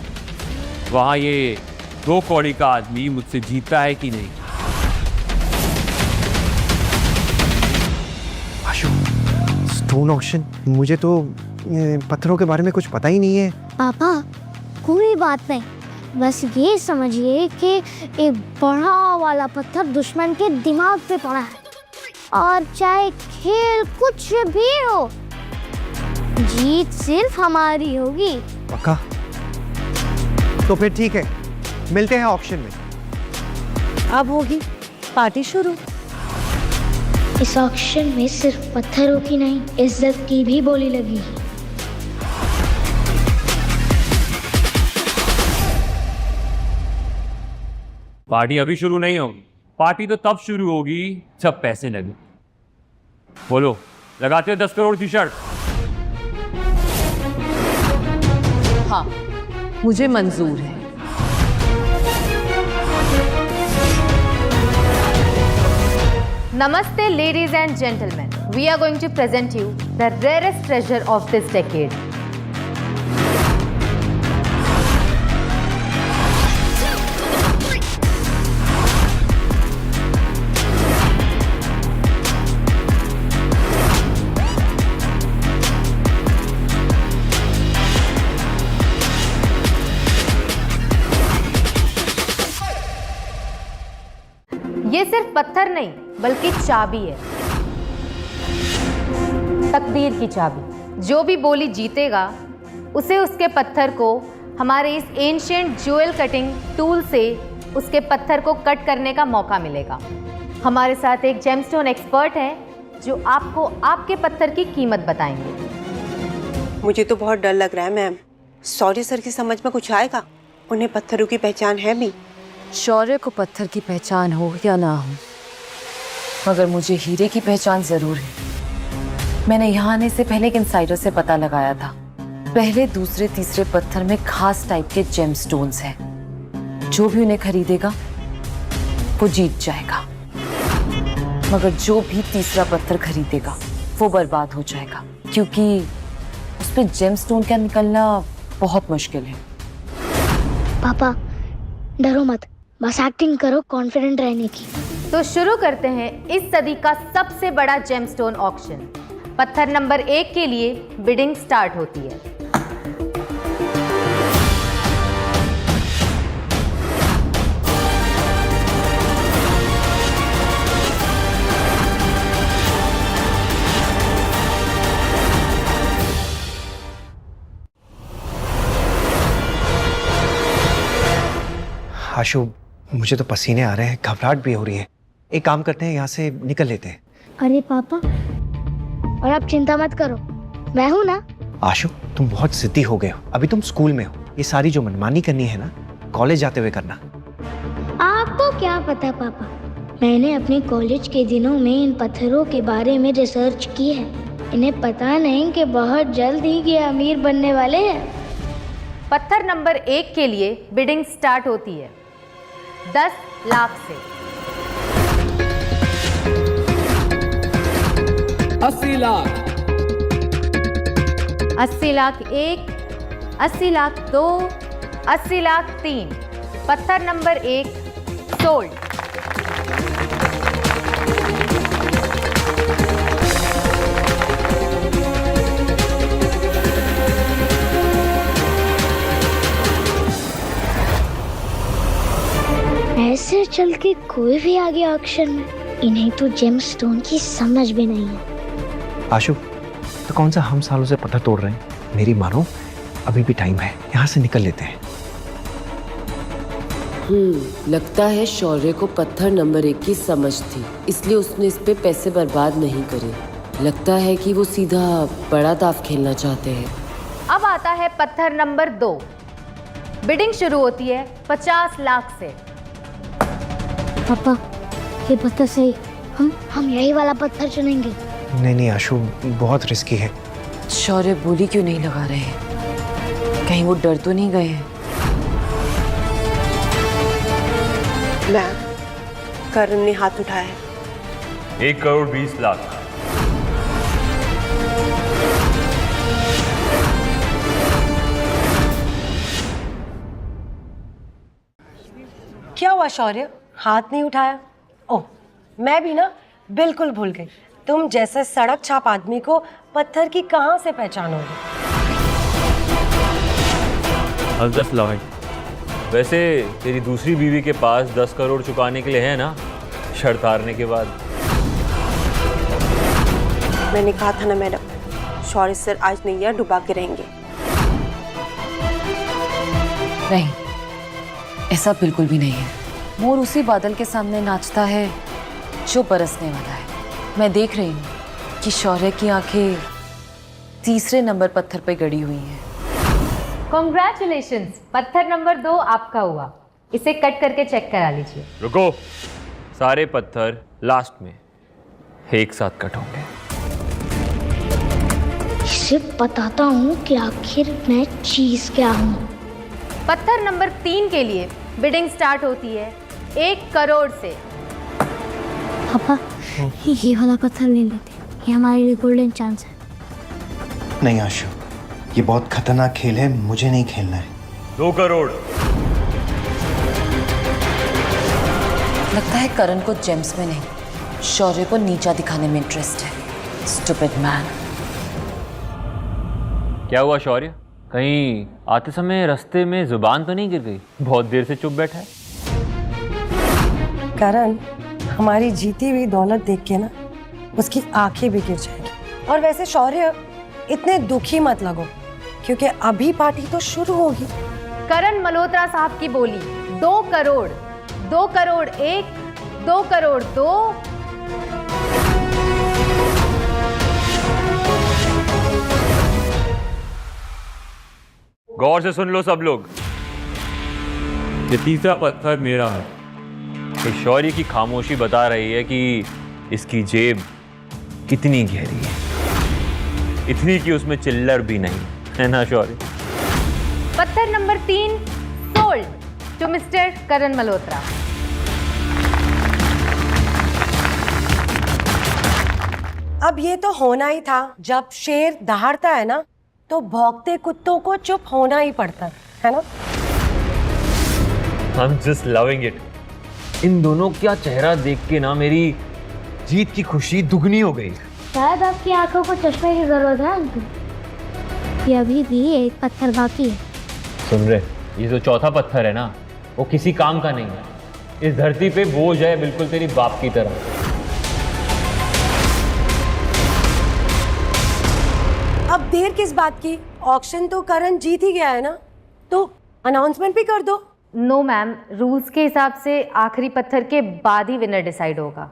वहाँ ये 2 कौड़ी का आदमी मुझसे जीतता है कि नहीं। आशु, स्टोन ऑक्शन? मुझे तो पत्थरों के बारे में कुछ पता ही नहीं है। पापा कोई बात नहीं, बस ये समझिए कि एक बड़ा वाला पत्थर दुश्मन के दिमाग पे पड़ा है, और चाहे खेल कुछ भी हो, जीत सिर्फ हमारी होगी। पक्का? तो फिर ठीक है, मिलते हैं ऑक्शन में। अब होगी पार्टी शुरू। इस ऑक्शन में सिर्फ पत्थरों की नहीं, इज्जत की भी बोली लगी। पार्टी अभी शुरू नहीं होगी, पार्टी तो तब शुरू होगी जब पैसे लगे। बोलो, लगाते हो 10 करोड़ की शर्त? हाँ, मुझे मंजूर है। Namaste, ladies and gentlemen. We are going to present you the rarest treasure of this decade. ये सिर्फ पत्थर नहीं बल्कि चाबी है, तकदीर की चाबी। जो भी बोली जीतेगा उसे उसके पत्थर को हमारे इस एंशिएंट ज्वेल कटिंग टूल से उसके पत्थर को कट करने का मौका मिलेगा। हमारे साथ एक जेमस्टोन एक्सपर्ट है जो आपको आपके पत्थर की कीमत बताएंगे। मुझे तो बहुत डर लग रहा है मैम। शौर्य सर की समझ में कुछ आएगा? उन्हें पत्थरों की पहचान है भी। शौर्य को पत्थर की पहचान हो या ना हो, मगर मुझे हीरे की पहचान जरूर है। मैंने यहाँ आने से पहले एक इनसाइडर से पता लगाया था। पहले, दूसरे, तीसरे पत्थर में खास टाइप के जेमस्टोन्स हैं। जो भी उन्हें खरीदेगा वो जीत जाएगा, मगर जो भी तीसरा पत्थर खरीदेगा वो बर्बाद हो जाएगा, क्योंकि उस पे जेमस्टोन का निकलना बहुत मुश्किल है। पापा डरो मत, बस एक्टिंग करो कॉन्फिडेंट रहने की। तो शुरू करते हैं इस सदी का सबसे बड़ा जेमस्टोन ऑक्शन। पत्थर नंबर 1 के लिए बिडिंग स्टार्ट होती है। आशु, मुझे तो पसीने आ रहे हैं, घबराहट भी हो रही है। एक काम करते हैं, यहाँ से निकल लेते हैं। अरे पापा, और आप चिंता मत करो, मैं हूं ना। आशु, तुम बहुत जिद्दी हो गए हो। अभी तुम स्कूल में हो, ये सारी जो मनमानी करनी है ना, कॉलेज जाते हुए करना। आपको क्या पता पापा, मैंने अपने कॉलेज के दिनों में इन पत्थरों के बारे में रिसर्च की है। इन्हें पता नहीं कि बहुत जल्द ही ये अमीर बनने वाले हैं। पत्थर नंबर 1 के लिए बिडिंग स्टार्ट होती है 10 लाख से। 80 लाख, 80 लाख 1, 80 लाख 2, 80 लाख 3। पत्थर नंबर 1 सोल्ड। ऐसे चल के कोई भी आ गया ऑक्शन में, इन्हें तो जेमस्टोन की समझ भी नहीं है। आशु, तो कौन सा हम सालों से पत्थर तोड़ रहे हैं? मेरी मानो, अभी भी टाइम है, यहाँ से निकल लेते हैं। लगता है शौर्य को पत्थर नंबर 1 की समझ थी, इसलिए उसने इस पे पैसे बर्बाद नहीं करे। लगता है कि वो सीधा बड़ा दाव खेलना चाहते हैं। अब आता है पत्थर नंबर 2। बिडिंग शुरू होती है 50 लाख से। पापा, ये पत्थर सही, हम यही वाला पत्थर चुनेंगे। नहीं आशु, बहुत रिस्की है। शौर्य बोली क्यों नहीं लगा रहे हैं? कहीं वो डर तो नहीं गए हैं? मैम, करण ने हाथ उठाया है। 1 करोड़ 20 लाख। क्या हुआ शौर्य, हाथ नहीं उठाया? ओह, मैं भी ना बिल्कुल भूल गई। तुम जैसे सड़क छाप आदमी को पत्थर की कहां से पहचानोगे? वैसे तेरी दूसरी बीवी के पास 10 करोड़ चुकाने के लिए है ना, शर्त हारने के बाद। मैंने कहा था ना मैडम, शौर्य सर आज नैया डुबा के रहेंगे। नहीं, ऐसा बिल्कुल भी नहीं है। मोर उसी बादल के सामने नाचता है जो बरसने वाला है। मैं देख रही हूँ कि शौर्य की आंखें तीसरे नंबर पत्थर पे गड़ी हुई हैं। कॉन्ग्रेचुलेशंस, पत्थर नंबर 2 आपका हुआ। इसे कट करके चेक करा लीजिए। रुको, सारे पत्थर लास्ट में एक साथ कट होंगे। इसे बताता हूँ कि आखिर मैं चीज क्या हूँ। पत्थर नंबर 3 के लिए बिडिंग स्टार्ट होती है 1 करोड़ से। पापा, ये वाला पत्थर ले लेते, ये हमारे लिए गोल्डन चांस है। नहीं आशु, ये बहुत खतरनाक खेल है, मुझे नहीं खेलना है। 2 करोड़। लगता है करण को जेम्स में नहीं, शौर्य को नीचा दिखाने में इंटरेस्ट है। Stupid man. क्या हुआ शौर्य, कहीं आते समय रास्ते में जुबान तो नहीं गिर गई? बहुत देर से चुप बैठा है। करण, हमारी जीती हुई दौलत देख के ना उसकी आंखें भी गिर जाएंगी। और वैसे शौर्य, इतने दुखी मत लगो, क्योंकि अभी पार्टी तो शुरू होगी। करण मल्होत्रा साहब की बोली 2 करोड़, 2 करोड़ 1, 2 करोड़ 2। गौर से सुन लो सब लोग, ये तीसरा पत्थर मेरा है। ये शौर्य की खामोशी बता रही है कि इसकी जेब कितनी गहरी है, इतनी कि उसमें चिल्लर भी नहीं है ना शौर्य? पत्थर नंबर 3 सोल्ड टू मिस्टर करण मल्होत्रा। अब ये तो होना ही था, जब शेर दहाड़ता है ना तो भौंकते कुत्तों को चुप होना ही पड़ता है ना? I'm just loving it। इन दोनों का चेहरा देख के ना मेरी जीत की खुशी दुगनी हो गई। शायद आपकी आंखों को चश्मे की जरूरत है अंकल। ये अभी भी एक पत्थर बाकी है। सुन रहे, ये जो चौथा पत्थर है ना, वो किसी काम का नहीं है। इस धरती पे बोझ है, बिल्कुल तेरी बाप की तरह। अब देर किस बात की? ऑक्शन तो करण जीत ही गया है ना, तो अनाउंसमेंट भी कर दो। नो मैम, रूल्स के हिसाब से आखिरी पत्थर के बाद ही विनर डिसाइड होगा।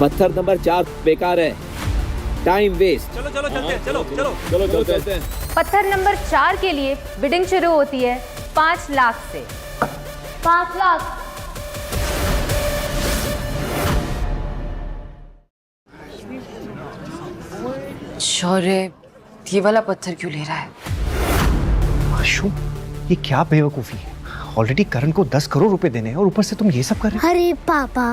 पत्थर नंबर 4 बेकार है, टाइम वेस्ट। चलो चलो चलते हैं, चलो चलो चलो चलते हैं। पत्थर नंबर 4 के लिए बिडिंग शुरू होती है 5 लाख से। 5 लाख। शौर्य ये वाला पत्थर क्यों ले रहा है? आशु, ये क्या बेवकूफ़ी है? ऑलरेडी करण को 10 करोड़ रुपए देने हैं और ऊपर से तुम ये सब कर रहे हो। अरे पापा,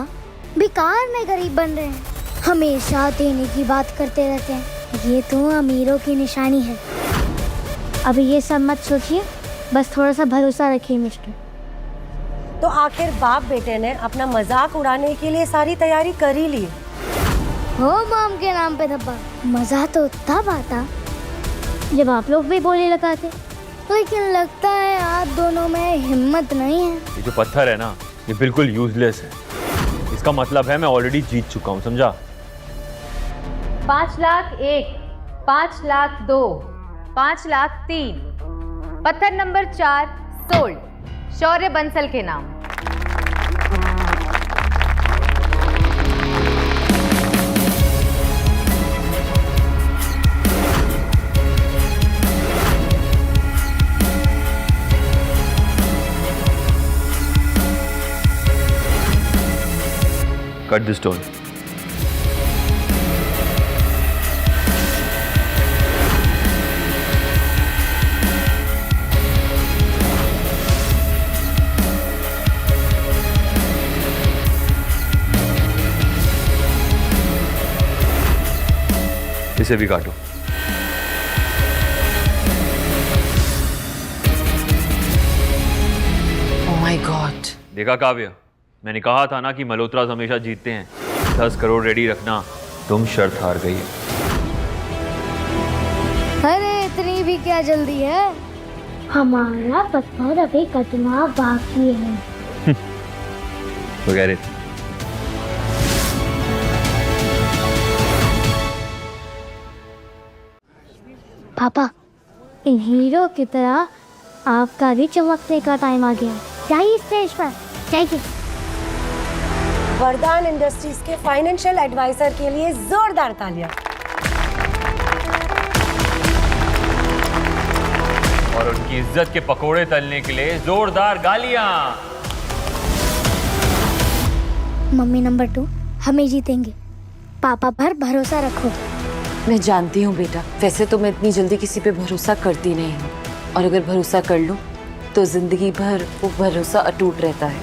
बेकार में गरीब बन रहे हैं, हमेशा देने की बात करते रहते हैं। ये तो अमीरों की निशानी है। अभी ये सब मत सोचिए, बस थोड़ा सा भरोसा रखिए मिस्टर। तो आखिर बाप बेटे ने अपना मजाक उड़ाने के लिए सारी तैयारी कर ही ली। हो मॉम के नाम पे धब्बा। मजा तो तब आता जब आप लोग भी बोले लगाते, लेकिन लगता है आप दोनों में हिम्मत नहीं है। ये जो पत्थर है ना, ये बिल्कुल यूजलेस है। इसका मतलब है मैं ऑलरेडी जीत चुका हूँ, समझा? 5,01,000, 5,02,000, 5,03,000। पत्थर नंबर 4 सोल्ड, शौर्य बंसल के नाम। Cut the stone. इसे भी काटो। Oh my God. देखा काव्य, मैंने कहा था ना कि मल्होत्रास हमेशा जीतते हैं। 10 करोड़ रेडी रखना, तुम शर्त हार गई। अरे इतनी भी क्या जल्दी है, हमारा पत्थर अभी कटना बाकी है। वगैरह। पापा, इन हीरो की तरह आपका भी चमकने का टाइम आ गया। जाइए स्टेज पर, जाइए। वरदान इंडस्ट्रीज के फाइनेंशियल एडवाइजर के लिए जोरदार तालियां। और उनकी इज्जत के पकोड़े तलने के लिए जोरदार गालियां। मम्मी नंबर 2, हमें जीतेंगे। पापा पर भरोसा रखो। मैं जानती हूँ बेटा, वैसे तो मैं इतनी जल्दी किसी पे भरोसा करती नहीं हूँ, और अगर भरोसा कर लूँ तो जिंदगी भर वो भरोसा अटूट रहता है।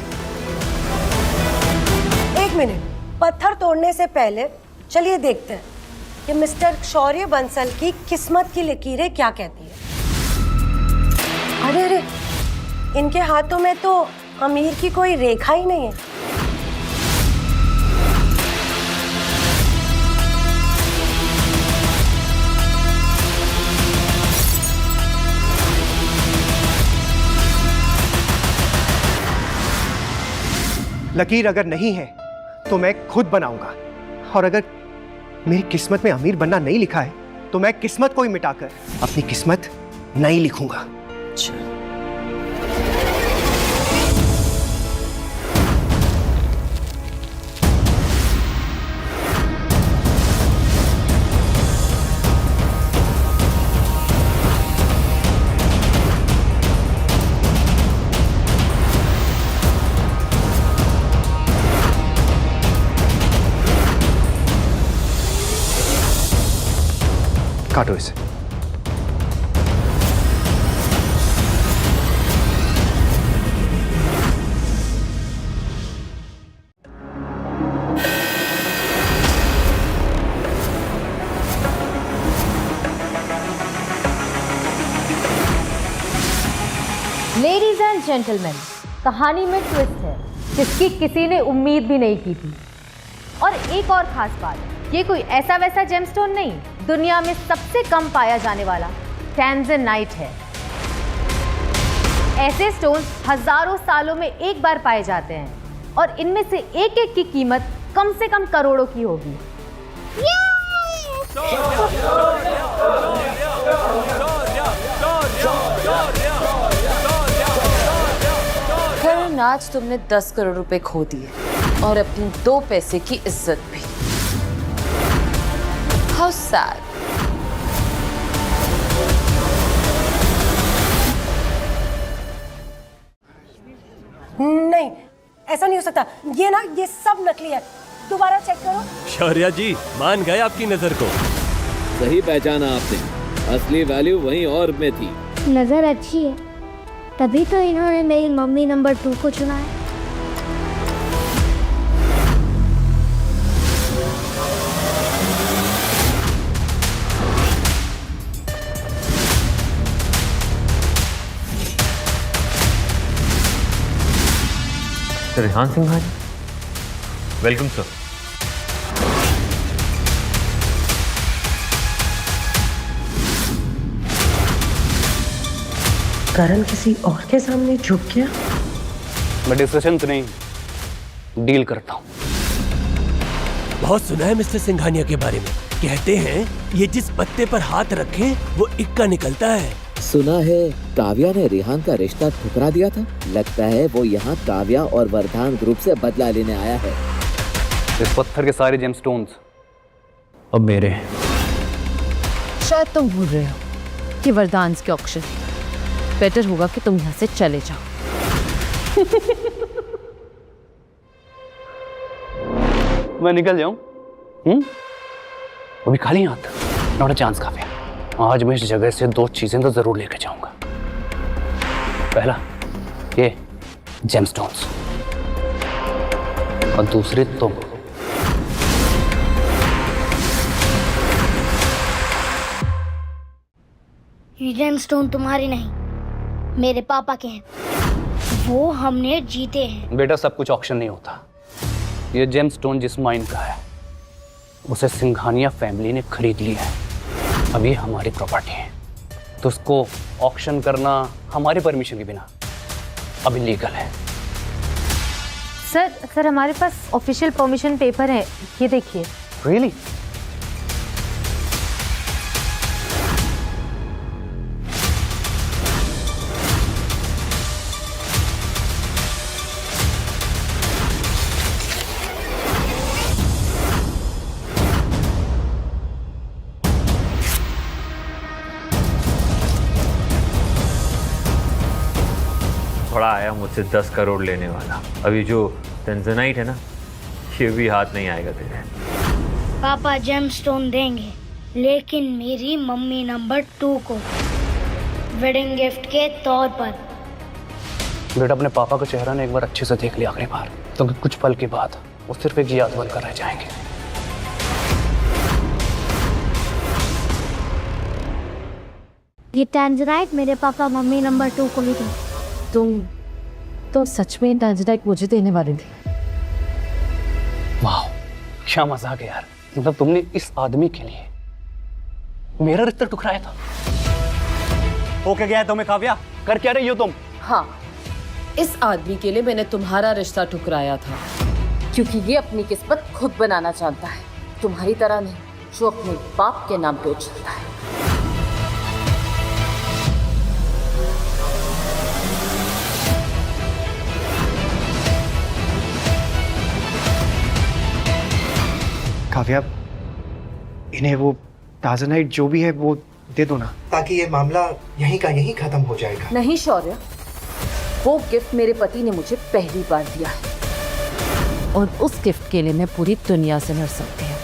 एक मिनट, पत्थर तोड़ने से पहले चलिए देखते हैं कि मिस्टर शौर्य बंसल की किस्मत की लकीरें क्या कहती है। अरे अरे, इनके हाथों में तो अमीर की कोई रेखा ही नहीं है। लकीर अगर नहीं है तो मैं खुद बनाऊंगा, और अगर मेरी किस्मत में अमीर बनना नहीं लिखा है तो मैं किस्मत को ही मिटाकर अपनी किस्मत नहीं लिखूंगा। काटो इसे। लेडीज एंड जेंटलमैन, कहानी में ट्विस्ट है जिसकी किसी ने उम्मीद भी नहीं की थी। और एक और खास बात, ये कोई ऐसा वैसा जेमस्टोन नहीं, दुनिया में सबसे कम पाया जाने वाला टैंजनाइट है। ऐसे स्टोन्स हजारों सालों में एक बार पाए जाते हैं, और इनमें से एक एक की कीमत कम से कम करोड़ों की होगी। करण, आज तुमने 10 करोड़ रुपए खो दिए और अपनी 2 पैसे की इज्जत भी। How sad. नहीं, ऐसा नहीं हो सकता। ये ना, ये सब नकली है। दोबारा चेक करो। शौर्या जी, मान गए आपकी नजर को। सही पहचाना आपने, असली वैल्यू वहीं और में थी। नजर अच्छी है, तभी तो इन्होंने मेरी मम्मी नंबर 2 को चुना है। रेहान सिंह भाई, वेलकम सर। करण किसी और के सामने झुक गया। मैं डिस्कशन तो नहीं, डील करता हूँ। बहुत सुना है मिस्टर सिंघानिया के बारे में। कहते हैं ये जिस पत्ते पर हाथ रखे वो इक्का निकलता है। सुना है काव्या ने रिहान का रिश्ता ठुकरा दिया था। लगता है वो यहाँ काव्या और वरदान ग्रुप से बदला लेने आया है। इस पत्थर के सारे जेमस्टोन्स अब मेरे हैं। शायद तुम भूल रहे हो कि वरदान के ऑक्शन। बेटर होगा कि तुम यहाँ से चले जाओ। मैं निकल जाऊं? वो भी खाली हाथ? Not a chance Kavya. आज मैं इस जगह से 2 चीजें तो जरूर लेकर जाऊंगा। पहला ये जेमस्टोन्स और दूसरी तुम। ये जेमस्टोन तुम्हारे नहीं, मेरे पापा के हैं। वो हमने जीते हैं। बेटा सब कुछ ऑक्शन नहीं होता। ये जेमस्टोन जिस माइन का है उसे सिंघानिया फैमिली ने खरीद लिया है। अब ये हमारी प्रॉपर्टी है, तो उसको ऑक्शन करना हमारे परमिशन के बिना अब इलीगल है। सर हमारे पास ऑफिशियल परमिशन पेपर है, ये देखिए। रियली? थोड़ा आया मुझसे 10 करोड़ लेने वाला। अभी जो टेंजनाइट है ना, ये भी हाथ नहीं आएगा तेरे। पापा जेमस्टोन देंगे, लेकिन मेरी मम्मी नंबर 2 को वेडिंग गिफ्ट के तौर पर। बेटा अपने पापा का चेहरा ने एक बार अच्छे से देख लिया आखिरी बार, तो कुछ पल के बाद वो सिर्फ एक याद बनकर रह जाएंगे। ये टेंजनाइट मेरे पापा मम्मी नंबर 2 को भी दो। तुम सच में टेंजनाइट मुझे देने वाले थे? वाह क्या मजाक है यार। मतलब तुमने इस आदमी के लिए मेरा रिश्ता ठुकराया था। हो क्या गया है तुम्हें काव्या? कर क्या रही हो तुम? हाँ, इस आदमी के लिए मैंने तुम्हारा रिश्ता ठुकराया था, क्योंकि ये अपनी किस्मत खुद बनाना चाहता है, तुम्हारी तरह नहीं जो अपने बाप के नाम पे उछलता है। काव्या, इन्हें वो ताज़नाइट जो भी है वो दे दो ना, ताकि ये मामला यहीं का यहीं खत्म हो जाएगा। नहीं शौर्य, वो गिफ्ट मेरे पति ने मुझे पहली बार दिया है, और उस गिफ्ट के लिए मैं पूरी दुनिया से लड़ सकती हूँ।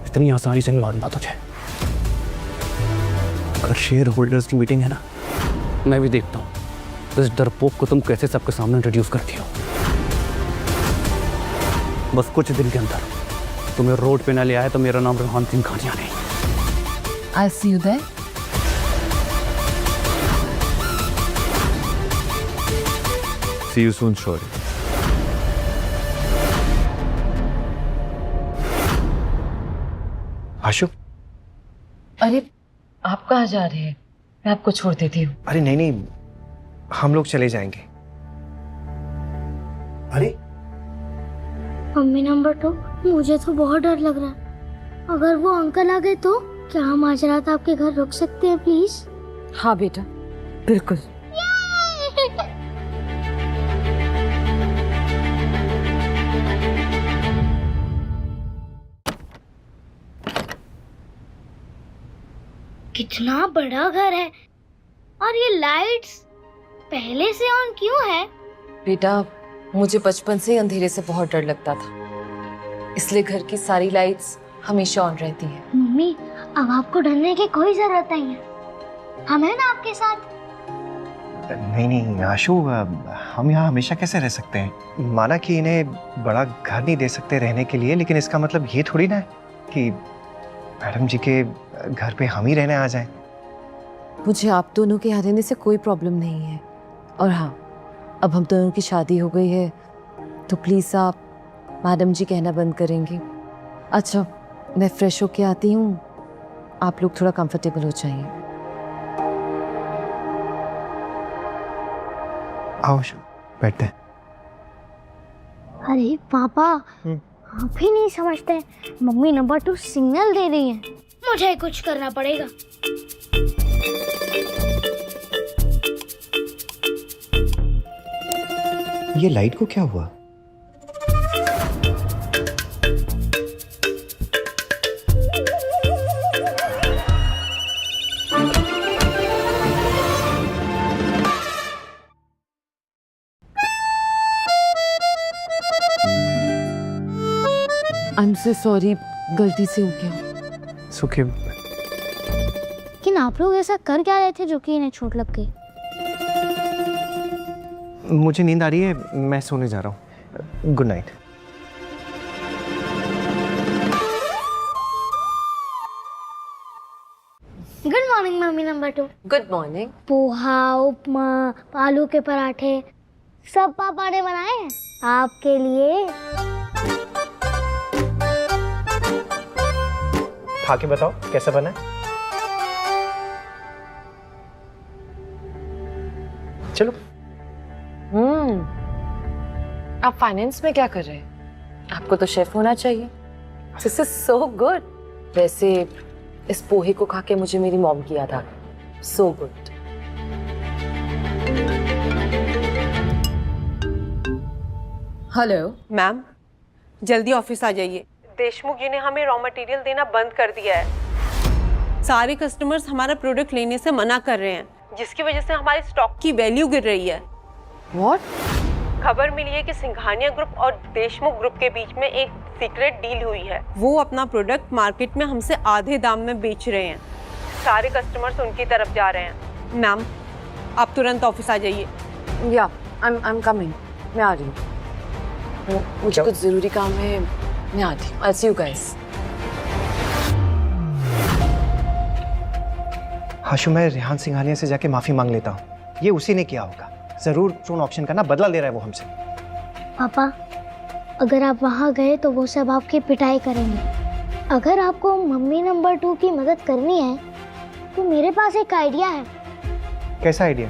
इतनी आसानी से नहीं मानना तुझे। अगर शेयर होल्डर्स की मीटिंग है ना, मैं भी देखता हूँ इस डरपोक को तुम कैसे सबके सामने इंट्रोड्यूस करती हो। बस कुछ दिन के अंदर तुम्हें रोड पे ना ले आया तो मेरा नाम रिहान सिंघानिया नहीं। I'll see you there. See you soon, शौर्य। आशु, अरे आप कहाँ जा रहे हैं? मैं आपको छोड़ देती हूँ। अरे नहीं नहीं, हम लोग चले जाएंगे। अरे मम्मी नंबर 2, मुझे तो बहुत डर लग रहा है। अगर वो अंकल आ गए तो क्या हम आज रात आपके घर रुक सकते हैं प्लीज? हाँ बेटा, बिल्कुल। कितना बड़ा घर है, और ये लाइट्स पहले से ऑन क्यों है? बेटा मुझे बचपन से अंधेरे से बहुत डर लगता था, इसलिए घर की सारी लाइट्स हमेशा ऑन रहती हैं। मम्मी अब आपको डरने की कोई जरूरत नहीं है, हम हैं ना आपके साथ। नहीं नहीं आशु, हम यहाँ हमेशा कैसे रह सकते हैं? माना कि इन्हें बड़ा घर नहीं दे सकते रहने के लिए, लेकिन इसका मतलब ये थोड़ी ना है कि मैडम जी के घर पे हम ही रहने आ जाएं। मुझे आप दोनों के यहाँ रहने से कोई प्रॉब्लम नहीं है, और हाँ अब हम दोनों की शादी हो गई है तो प्लीज़ आप मैडम जी कहना बंद करेंगे। अच्छा मैं फ्रेश होके आती हूँ, आप लोग थोड़ा कंफर्टेबल हो जाइए। आओ आशु, बैठते हैं। अरे पापा, आप ही नहीं समझते, मम्मी नंबर 2 सिग्नल दे रही है। मुझे कुछ करना पड़ेगा। ये लाइट को क्या हुआ? आई एम सो सॉरी, गलती से हो गया। सुखी, लेकिन आप लोग ऐसा कर क्या रहे थे जो कि इन्हें चोट लग गई? मुझे नींद आ रही है, मैं सोने जा रहा हूँ। Good night. Good morning mummy number 2। Good morning. Poha, upma, आलू के पराठे सब पापा ने बनाए हैं आपके लिए। खा के बताओ कैसा बना है। चलो। आप फाइनेंस में क्या कर रहे हैं? आपको तो शेफ होना चाहिए। This is so good. वैसे इस पोहे को खा के मुझे मेरी मॉम की याद आ गई। So good. हेलो मैम, जल्दी ऑफिस आ जाइए। देशमुख जी ने हमें रॉ मटेरियल देना बंद कर दिया है। सारे कस्टमर्स हमारा प्रोडक्ट लेने से मना कर रहे हैं, जिसकी वजह से हमारे स्टॉक की वैल्यू गिर रही है। व्हाट? खबर मिली है कि सिंघानिया ग्रुप और देशमुख ग्रुप के बीच में एक सीक्रेट डील हुई है। वो अपना प्रोडक्ट मार्केट में हमसे आधे दाम में बेच रहे हैं। सारे कस्टमर्स उनकी तरफ जा रहे हैं। मैम, आप तुरंत ऑफिस आ जाइए। या आई एम कमिंग। मैं आ रही हूँ। मुझे कुछ जरूरी काम है, मैं आती हूँ। आई सी यू गाइस। आशु, मैं रेहान सिंघानिया से जाके माफी मांग लेता हूँ। ये उसी ने किया होगा। जरूर स्टोन ऑक्शन का ना बदला ले रहा है वो हमसे। पापा, अगर आप वहाँ गए तो वो सब आपकी पिटाई करेंगे। अगर आपको मम्मी नंबर 2 की मदद करनी है तो मेरे पास एक आइडिया है। कैसा आइडिया?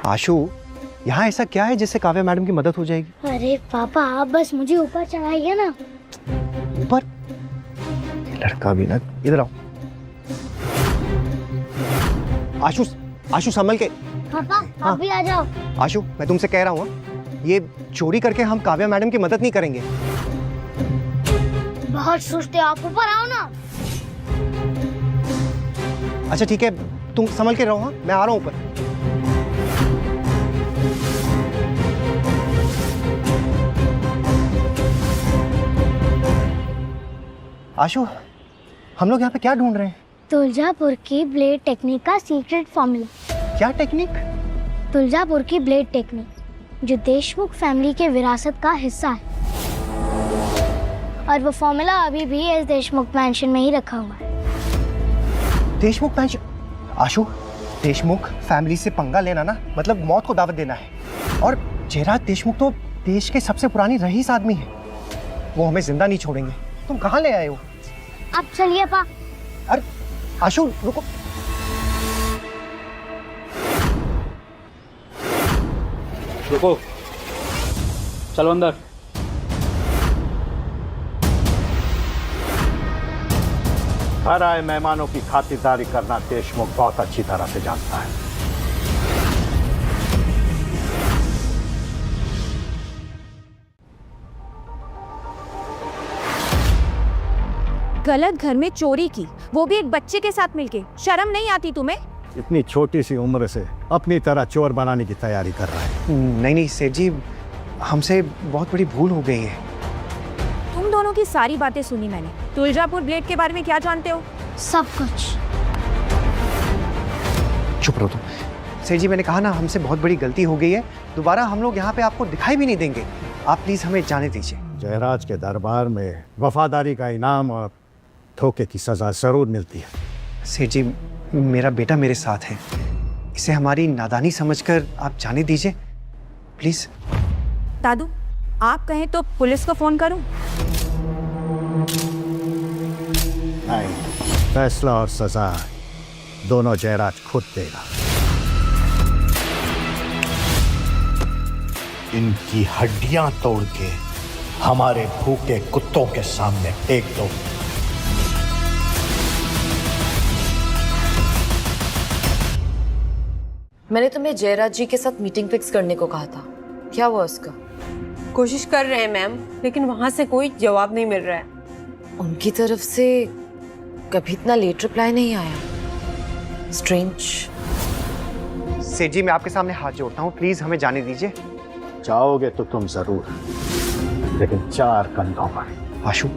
आशु, यहाँ ऐसा क्या है जिससे काव्या मैडम की मदद हो जाएगी? अरे पापा, आप बस मुझे ऊपर चढ़ाइए ना। ऊपर? लड़का भी ना। इधर आओ। आशु, आशु संभल के। पापा, हाँ। आप भी आ जाओ। आशु, मैं तुमसे कह रहा हूँ, ये चोरी करके हम काव्या मैडम की मदद नहीं करेंगे। बहुत सुस्त है आप, ऊपर आओ ना। अच्छा ठीक है, तुम संभल के रहो। हाँ, मैं आ रहा हूँ ऊपर। आशु, हम लोग यहाँ पे क्या ढूंढ रहे हैं? तुलजापुर की ब्लेड टेक्निक का सीक्रेट फॉर्मूला। क्या टेक्निक? तुलजापुर की ब्लेड टेक्निक, जो देशमुख फैमिली के विरासत का हिस्सा है, और वो फॉर्मूला अभी भी इस देशमुख पेंशन में ही रखा हुआ है। देशमुख पेंशन? आशु, देशमुख फैमिली से पंगा लेना ना मतलब मौत को दावत देना है। और जयराज देशमुख तो देश के सबसे पुरानी रईस आदमी है। वो हमें जिंदा नहीं छोड़ेंगे। तुम कहाँ ले आए हो? अब चलिए पा। अरे आशु, रुको। रुको, चलो अंदर। हर आए मेहमानों की खातिरदारी करना देशमुख बहुत अच्छी तरह से जानता है। गलत घर में चोरी की, वो भी एक बच्चे के साथ मिलके। शर्म नहीं आती तुम्हें? इतनी छोटी सी उम्र से अपनी तरह चोर बनाने की तैयारी कर रहा है। नहीं सेठ जी, हमसे बहुत बड़ी भूल हो गई है। तुम दोनों की सारी बातें सुनी मैंने। तुलजापुर ब्लेड के बारे में क्या जानते हो? सब कुछ। चुप रहो तुम। सेठ जी, मैंने कहा ना, हमसे बहुत बड़ी गलती हो गई है। दोबारा हम लोग यहाँ पे आपको दिखाई भी नहीं देंगे। आप प्लीज हमें जाने दीजिए। जयराज के दरबार में वफादारी का इनाम और धोखे की सजा जरूर मिलती है। सेठ जी, मेरा बेटा मेरे साथ है। इसे हमारी नादानी समझकर आप जाने दीजिए प्लीज। दादू, आप कहें तो पुलिस को फोन करूं? नहीं, फैसला और सजा दोनों जयराज खुद देगा। इनकी हड्डियां तोड़ के हमारे भूखे कुत्तों के सामने फेंक दो। मैंने तुम्हें जयराज जी के साथ मीटिंग फिक्स करने को कहा था, क्या हुआ उसका? कोशिश कर रहे हैं मैम, लेकिन वहां से कोई जवाब नहीं मिल रहा है। उनकी तरफ से कभी इतना लेट रिप्लाई नहीं आया। स्ट्रेंज। सेठ जी, मैं आपके सामने हाथ जोड़ता हूँ, प्लीज हमें जाने दीजिए। जाओगे तो तुम जरूर, लेकिन 4 कंधों पर। आशु,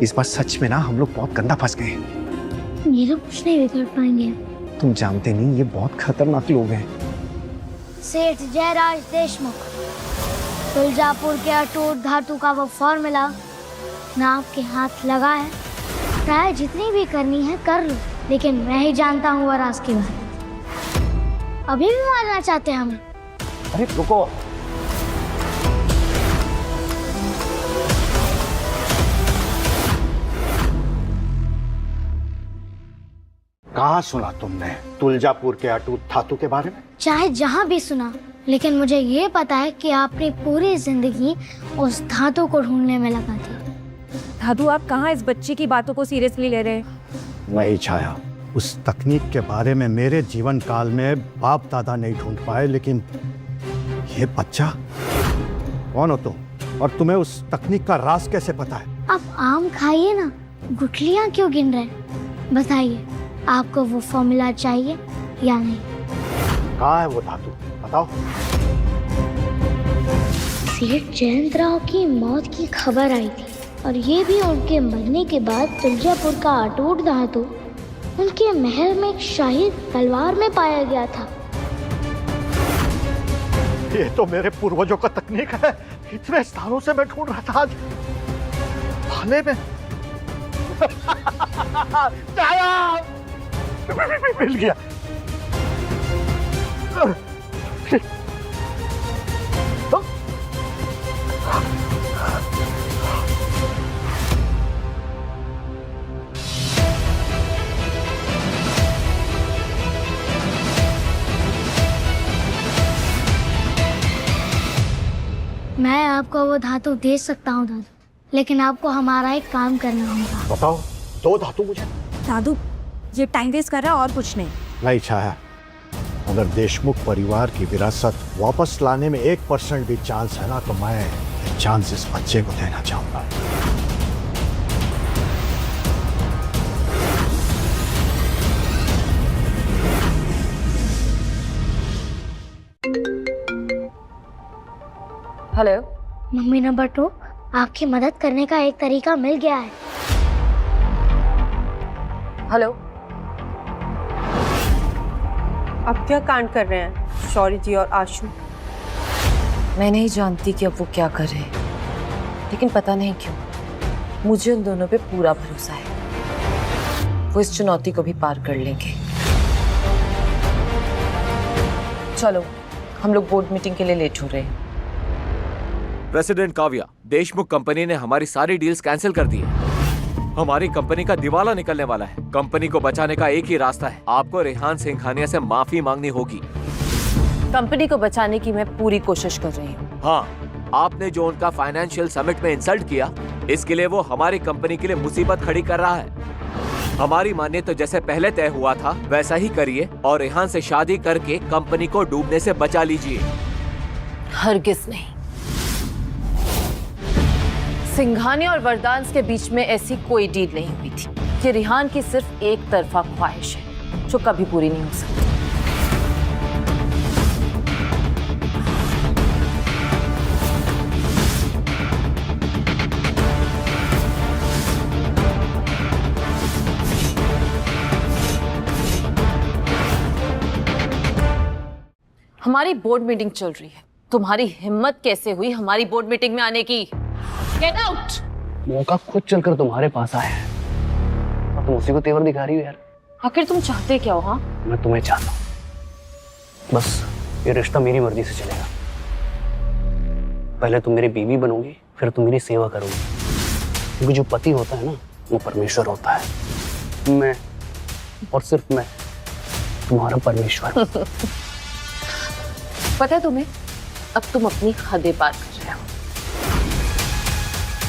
इस बार सच में ना हम लोग बहुत गंदा फंस गए। ये लोग कुछ नहीं बिगड़ पाएंगे। तुम जानते नहीं, ये बहुत खतरनाक लोग हैं। सेठ जयराज देशमुख, तुलजापुर के अटूट धातु का वो फॉर्मूला ना आपके हाथ लगा है। ट्राई जितनी भी करनी है कर लो, लेकिन मैं ही जानता हूँ वराज की बात। अभी भी मारना चाहते हैं हमें? अरे रुको, कहाँ सुना तुमने तुलजापुर के अटूट धातु के बारे में? चाहे जहाँ भी सुना, लेकिन मुझे ये पता है कि आपने पूरी जिंदगी उस धातु को ढूंढने में लगा दी। दादू, आप कहाँ इस बच्चे की बातों को सीरियसली ले रहे हैं? नहीं छाया, उस तकनीक के बारे में मेरे जीवन काल में बाप दादा नहीं ढूंढ पाए, लेकिन ये बच्चा कौन हो तुम, और तुम्हें उस तकनीक का राज कैसे पता है? आप आम खाइए ना, गुठलियाँ क्यों गिन रहे हैं? बताइए, आपको वो फॉर्मूला चाहिए या नहीं? कहाँ है वो धातु, बताओ। सेठ जयंत राव की मौत की खबर आई थी, और ये भी उनके मरने के बाद तुलजापुर का अटूट धातु उनके महल में एक शाही तलवार में पाया गया था। ये तो मेरे पूर्वजों का तकनीक है। इतने स्थानों से मैं ढूंढ रहा था, आज भाले में मिल गया। मैं आपको वो धातु दे सकता हूँ दादू, लेकिन आपको हमारा एक काम करना होगा। बताओ, 2 धातु मुझे। दादू, ये टाइम वेस्ट कर रहा है और कुछ नहीं। नहीं छाया, अगर देशमुख परिवार की विरासत वापस लाने में 1% भी चांस है ना, तो मैं चांस इस बच्चे को देना चाहूंगा। हेलो मम्मी नंबर 2, आपकी मदद करने का एक तरीका मिल गया है। हेलो, अब क्या कांड कर रहे हैं शौर्य जी और आशु? मैं नहीं जानती कि अब वो क्या कर रहे हैं, लेकिन पता नहीं क्यों मुझे उन दोनों पे पूरा भरोसा है। वो इस चुनौती को भी पार कर लेंगे। चलो, हम लोग बोर्ड मीटिंग के लिए लेट हो रहे हैं। प्रेसिडेंट काव्या, देशमुख कंपनी ने हमारी सारी डील्स कैंसिल कर दी है। हमारी कंपनी का दिवाला निकलने वाला है। कंपनी को बचाने का एक ही रास्ता है, आपको रेहान सिंघानिया से माफी मांगनी होगी। कंपनी को बचाने की मैं पूरी कोशिश कर रही हूँ। हाँ, आपने जो उनका फाइनेंशियल समिट में इंसल्ट किया, इसके लिए वो हमारी कंपनी के लिए मुसीबत खड़ी कर रहा है। हमारी मानिए तो जैसे पहले तय हुआ था वैसा ही करिए और रेहान से शादी करके कंपनी को डूबने से बचा लीजिए। हरगिज नहीं। सिंघानिया और वरदान के बीच में ऐसी कोई डील नहीं हुई थी। ये रेहान की सिर्फ एक तरफा ख्वाहिश है जो कभी पूरी नहीं हो सकती। हमारी बोर्ड मीटिंग चल रही है। तुम्हारी हिम्मत कैसे हुई हमारी बोर्ड मीटिंग में आने की? Get out. मौका खुद चलकर तुम्हारे पास आया है और तुम उसी को तेवर दिखा रही हो यार। आखिर तुम चाहते क्या हो? हाँ, मैं तुम्हें चाहता हूँ, बस ये रिश्ता मेरी मर्जी से चलेगा। पहले तुम मेरी बीवी बनोगी, फिर तुम मेरी सेवा करोगी, क्योंकि जो पति होता है ना वो परमेश्वर होता है। मैं और सिर्फ मैं तुम्हारा परमेश्वर। पता है तुम्हें, अब तुम अपनी हदें पार कर रहे हो।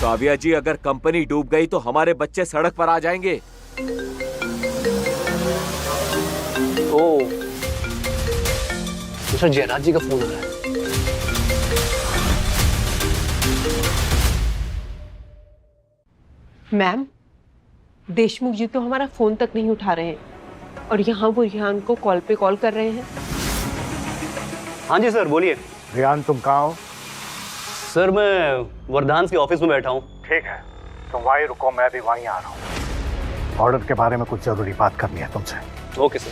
काव्या जी, अगर कंपनी डूब गई तो हमारे बच्चे सड़क पर आ जाएंगे। ओ, मिस्टर जयराज जी का फोन आ रहा है। मैम, देशमुख जी तो हमारा फोन तक नहीं उठा रहे हैं और यहाँ वो रिहान को कॉल पे कॉल कर रहे हैं। हाँ जी सर, बोलिए। रियान, तुम कहाँ हो? सर, मैं वरदान के ऑफिस में बैठा हूँ। ठीक है, तुम वहीं रुको, मैं भी वहीं आ रहा हूँ। ऑर्डर के बारे में कुछ जरूरी बात करनी है तुमसे। Okay sir.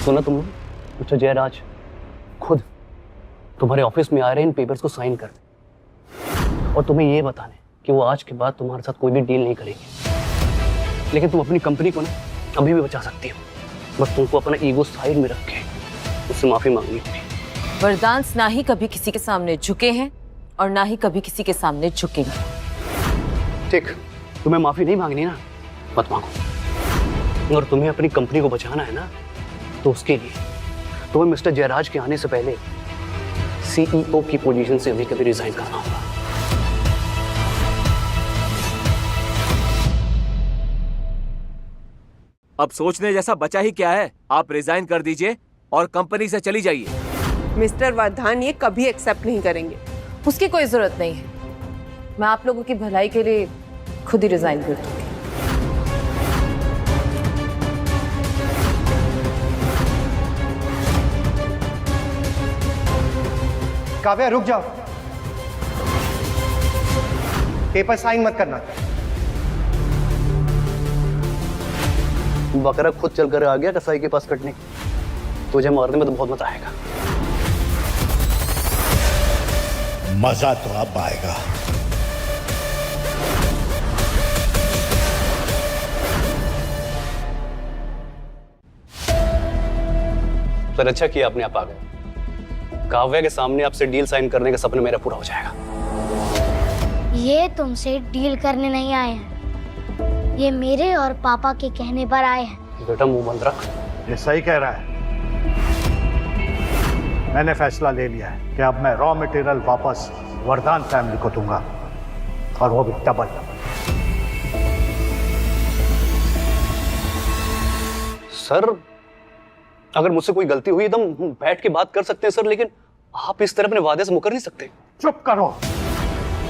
सुना तुम लोग, मिस्टर जयराज खुद तुम्हारे ऑफिस में आ रहे हैं इन पेपर्स को साइन करने और तुम्हें ये बताने कि वो आज के बाद तुम्हारे साथ कोई भी डील नहीं करेंगे। लेकिन तुम अपनी कंपनी को ना अभी भी बचा सकती हो, बस तुमको अपना ईगो साइड में रख के उससे माफी मांगनी होगी। वरदान ना ही कभी किसी के सामने झुके हैं और ना ही कभी किसी के सामने झुकेंगे। ठीक, तुम्हें माफी नहीं मांगनी ना, मत मांगो। और तुम्हें अपनी कंपनी को बचाना है ना, तो उसके लिए तुम्हें मिस्टर जयराज के आने से पहले सीईओ की पोजीशन से अभी कभी रिजाइन करना होगा। अब सोचने जैसा बचा ही क्या है? आप रिजाइन कर दीजिए और कंपनी से चली जाइए। मिस्टर वर्धान ये कभी एक्सेप्ट नहीं करेंगे। उसकी कोई जरूरत नहीं है, मैं आप लोगों की भलाई के लिए खुद ही रिजाइन कर दूंगी। काव्या, रुक जाओ, पेपर साइन मत करना। बकरा खुद चल कर आ गया कसाई के पास कटने। तुझे मारने में तो बहुत मजा आएगा। मजा तो अब आएगा। सर, अच्छा किया आपने आप आ गए। काव्या के सामने आपसे डील साइन करने का सपना मेरा पूरा हो जाएगा। ये तुमसे डील करने नहीं आए हैं, ये मेरे और पापा के कहने पर आए हैं। बेटा मुंह बंद रख। ये सही कह रहा है। मैंने फैसला ले लिया है कि अब मैं रॉ मटेरियल वापस वरदान फैमिली को दूंगा, और वो भी डबल। सर, अगर मुझसे कोई गलती हुई तो हम बैठ के बात कर सकते हैं सर, लेकिन आप इस तरह अपने वादे से मुकर नहीं सकते। चुप करो,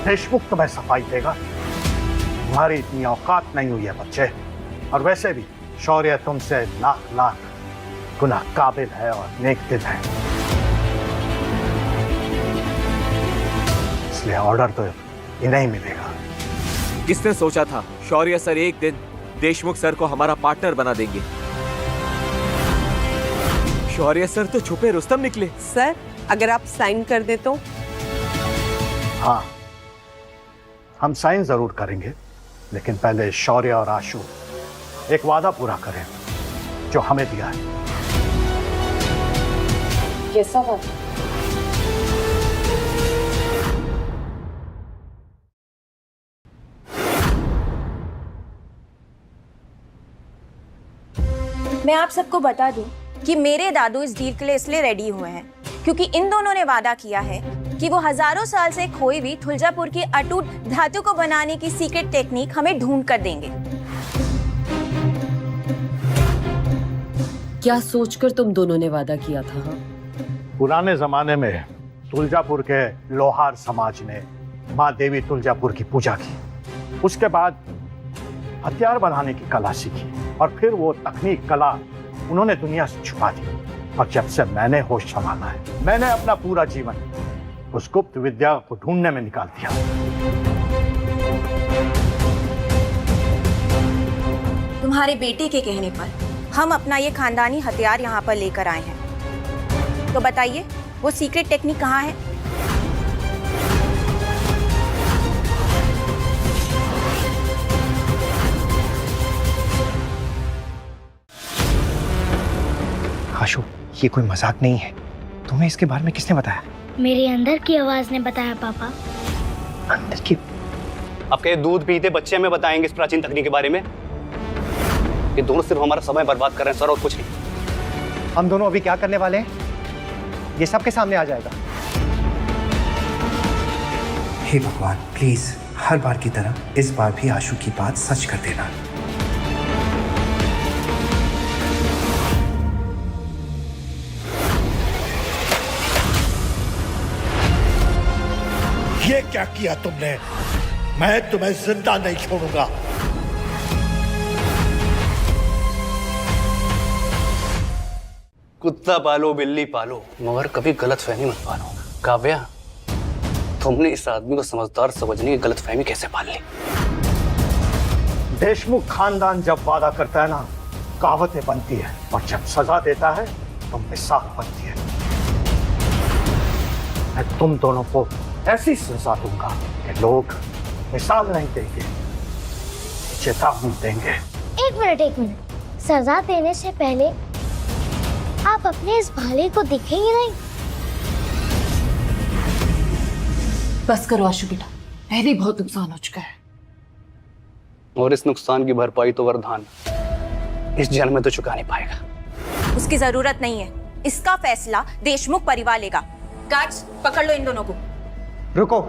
देशमुख तुम्हें सफाई देगा। तुम्हारी इतनी औकात नहीं हुई है बच्चे, और वैसे भी शौर्य तुमसे लाख लाख गुना काबिल है और नेक दिल है, इसलिए ऑर्डर तो इन्हें ही मिलेगा। किसने सोचा था शौर्य सर एक दिन देशमुख सर को हमारा पार्टनर बना देंगे? शौर्य सर तो छुपे रुस्तम निकले। सर, अगर आप साइन कर दे तो? हाँ, हम साइन जरूर करेंगे, लेकिन पहले शौर्य और आशु एक वादा पूरा करें जो हमें दिया है। कैसा वादा? मैं आप सबको बता दूं कि मेरे दादू इस डील के लिए इसलिए रेडी हुए हैं क्योंकि इन दोनों ने वादा किया है कि वो हजारों साल से खोई हुई तुलजापुर की अटूट धातु को बनाने की सीक्रेट टेक्निक हमें ढूंढ कर देंगे। क्या सोचकर तुम दोनों ने वादा किया था? पुराने जमाने में तुलजापुर के लोहार समाज ने माँ देवी तुलजापुर की पूजा की, उसके बाद हथियार बनाने की कला सीखी, और फिर वो तकनीक कला उन्होंने दुनिया से छुपा दी। और जब से मैंने होश संभाला है, मैंने अपना पूरा जीवन उस गुप्त विद्या को ढूंढने में निकाल दिया। तुम्हारे बेटे के कहने पर हम अपना ये खानदानी हथियार यहाँ पर लेकर आए हैं। तो बताइए, वो सीक्रेट टेक्निक कहाँ है? आशु, ये कोई मजाक नहीं है। तुम्हें इसके बारे में किसने बताया? मेरे अंदर की आवाज ने बताया पापा। अंदर की? आपके दूध पीते बच्चे हमें बताएंगे इस प्राचीन तकनीक के बारे में? ये दोनों सिर्फ हमारा समय बर्बाद कर रहे हैं सर, और कुछ नहीं। हम दोनों अभी क्या करने वाले हैं ये सबके सामने आ जाएगा। हे भगवान, प्लीज हर बार की तरह इस बार भी आशु की बात सच कर देना। ये क्या किया तुमने? मैं तुम्हें जिंदा नहीं छोड़ूंगा। कुत्ता पालो बिल्ली पालो, मगर कभी गलतफहमी मत पालो। काव्या, तुमने इस आदमी को समझदार समझने की गलतफहमी कैसे पाल ली? देशमुख खानदान जब वादा करता है ना, कहावतें बनती है, और जब सजा देता है तो मिसाल बनती है। मैं तुम दोनों को ऐसी सजा दूंगा कि लोग मिसाल नहीं देंगे, चेतावनी देंगे। एक मिनट, सजा देने से पहले आप अपने इस भाले को दिखेंगे नहीं? बस करो आशु बेटा, पहले ही बहुत नुकसान हो चुका है। और इस नुकसान की भरपाई तो वरदान इस जन्म में तो चुका नहीं पाएगा। उसकी जरूरत नहीं है, इसका फैसला देशमुख परिवार लेगा। गार्ड्स, पकड़ लो इन दोनों को। रुको,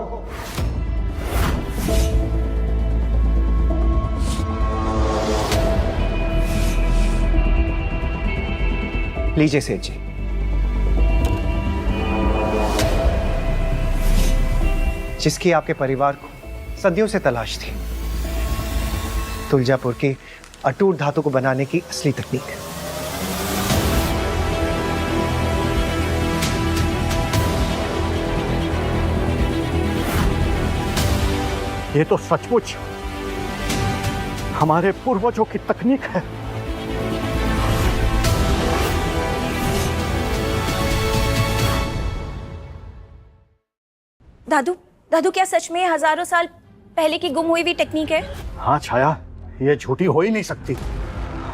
लीजिए सेठ जी। जिसकी आपके परिवार को सदियों से तलाश थी, तुलजापुर की अटूट धातु को बनाने की असली तकनीक। ये तो सचमुच हमारे पूर्वजों की तकनीक है। दादू, क्या सच में हजारों साल पहले की गुम हुई हुई टेक्निक है? हाँ छाया, ये झूठी हो ही नहीं सकती।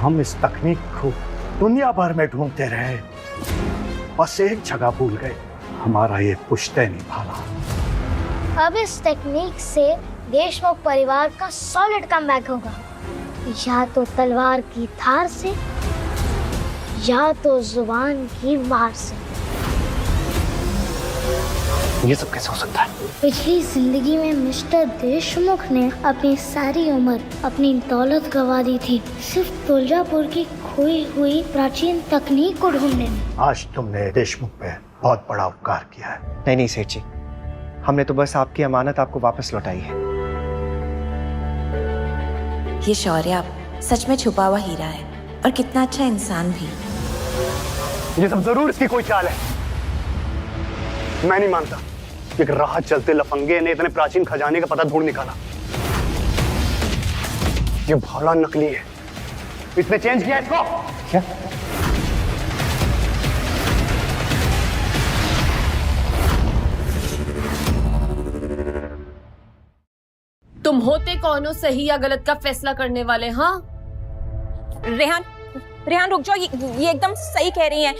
हम इस तकनीक को दुनिया भर में ढूंढते रहे, बस एक जगह भूल गए, हमारा ये पुश्तैनी भाला। अब इस टेक्निक से देशमुख परिवार का सॉलिड कमबैक होगा, या तो तलवार की धार से या तो जुबान की मार से। ये सब कैसे हो सकता है? पिछली जिंदगी में मिस्टर देशमुख ने अपनी सारी उम्र अपनी दौलत गंवा दी थी, सिर्फ तुलजापुर की खोई हुई प्राचीन तकनीक को ढूंढने में। आज तुमने देशमुख पे बहुत बड़ा उपकार किया है। नहीं नहीं सेठ जी, हमने तो बस आपकी अमानत आपको वापस लौटाई है। ये शौर्य सच में छुपा हुआ हीरा है, और कितना अच्छा इंसान भी। ये सब जरूर इसकी कोई चाल है। मैं नहीं मानता एक राह चलते लफंगे ने इतने प्राचीन खजाने का पता ढूंढ निकाला। ये भाला नकली है, इसने चेंज किया इसको। क्या? तुम होते कौन हो सही या गलत का फैसला करने वाले? हाँ रेहान रुक जाओ, ये एकदम सही कह रही हैं।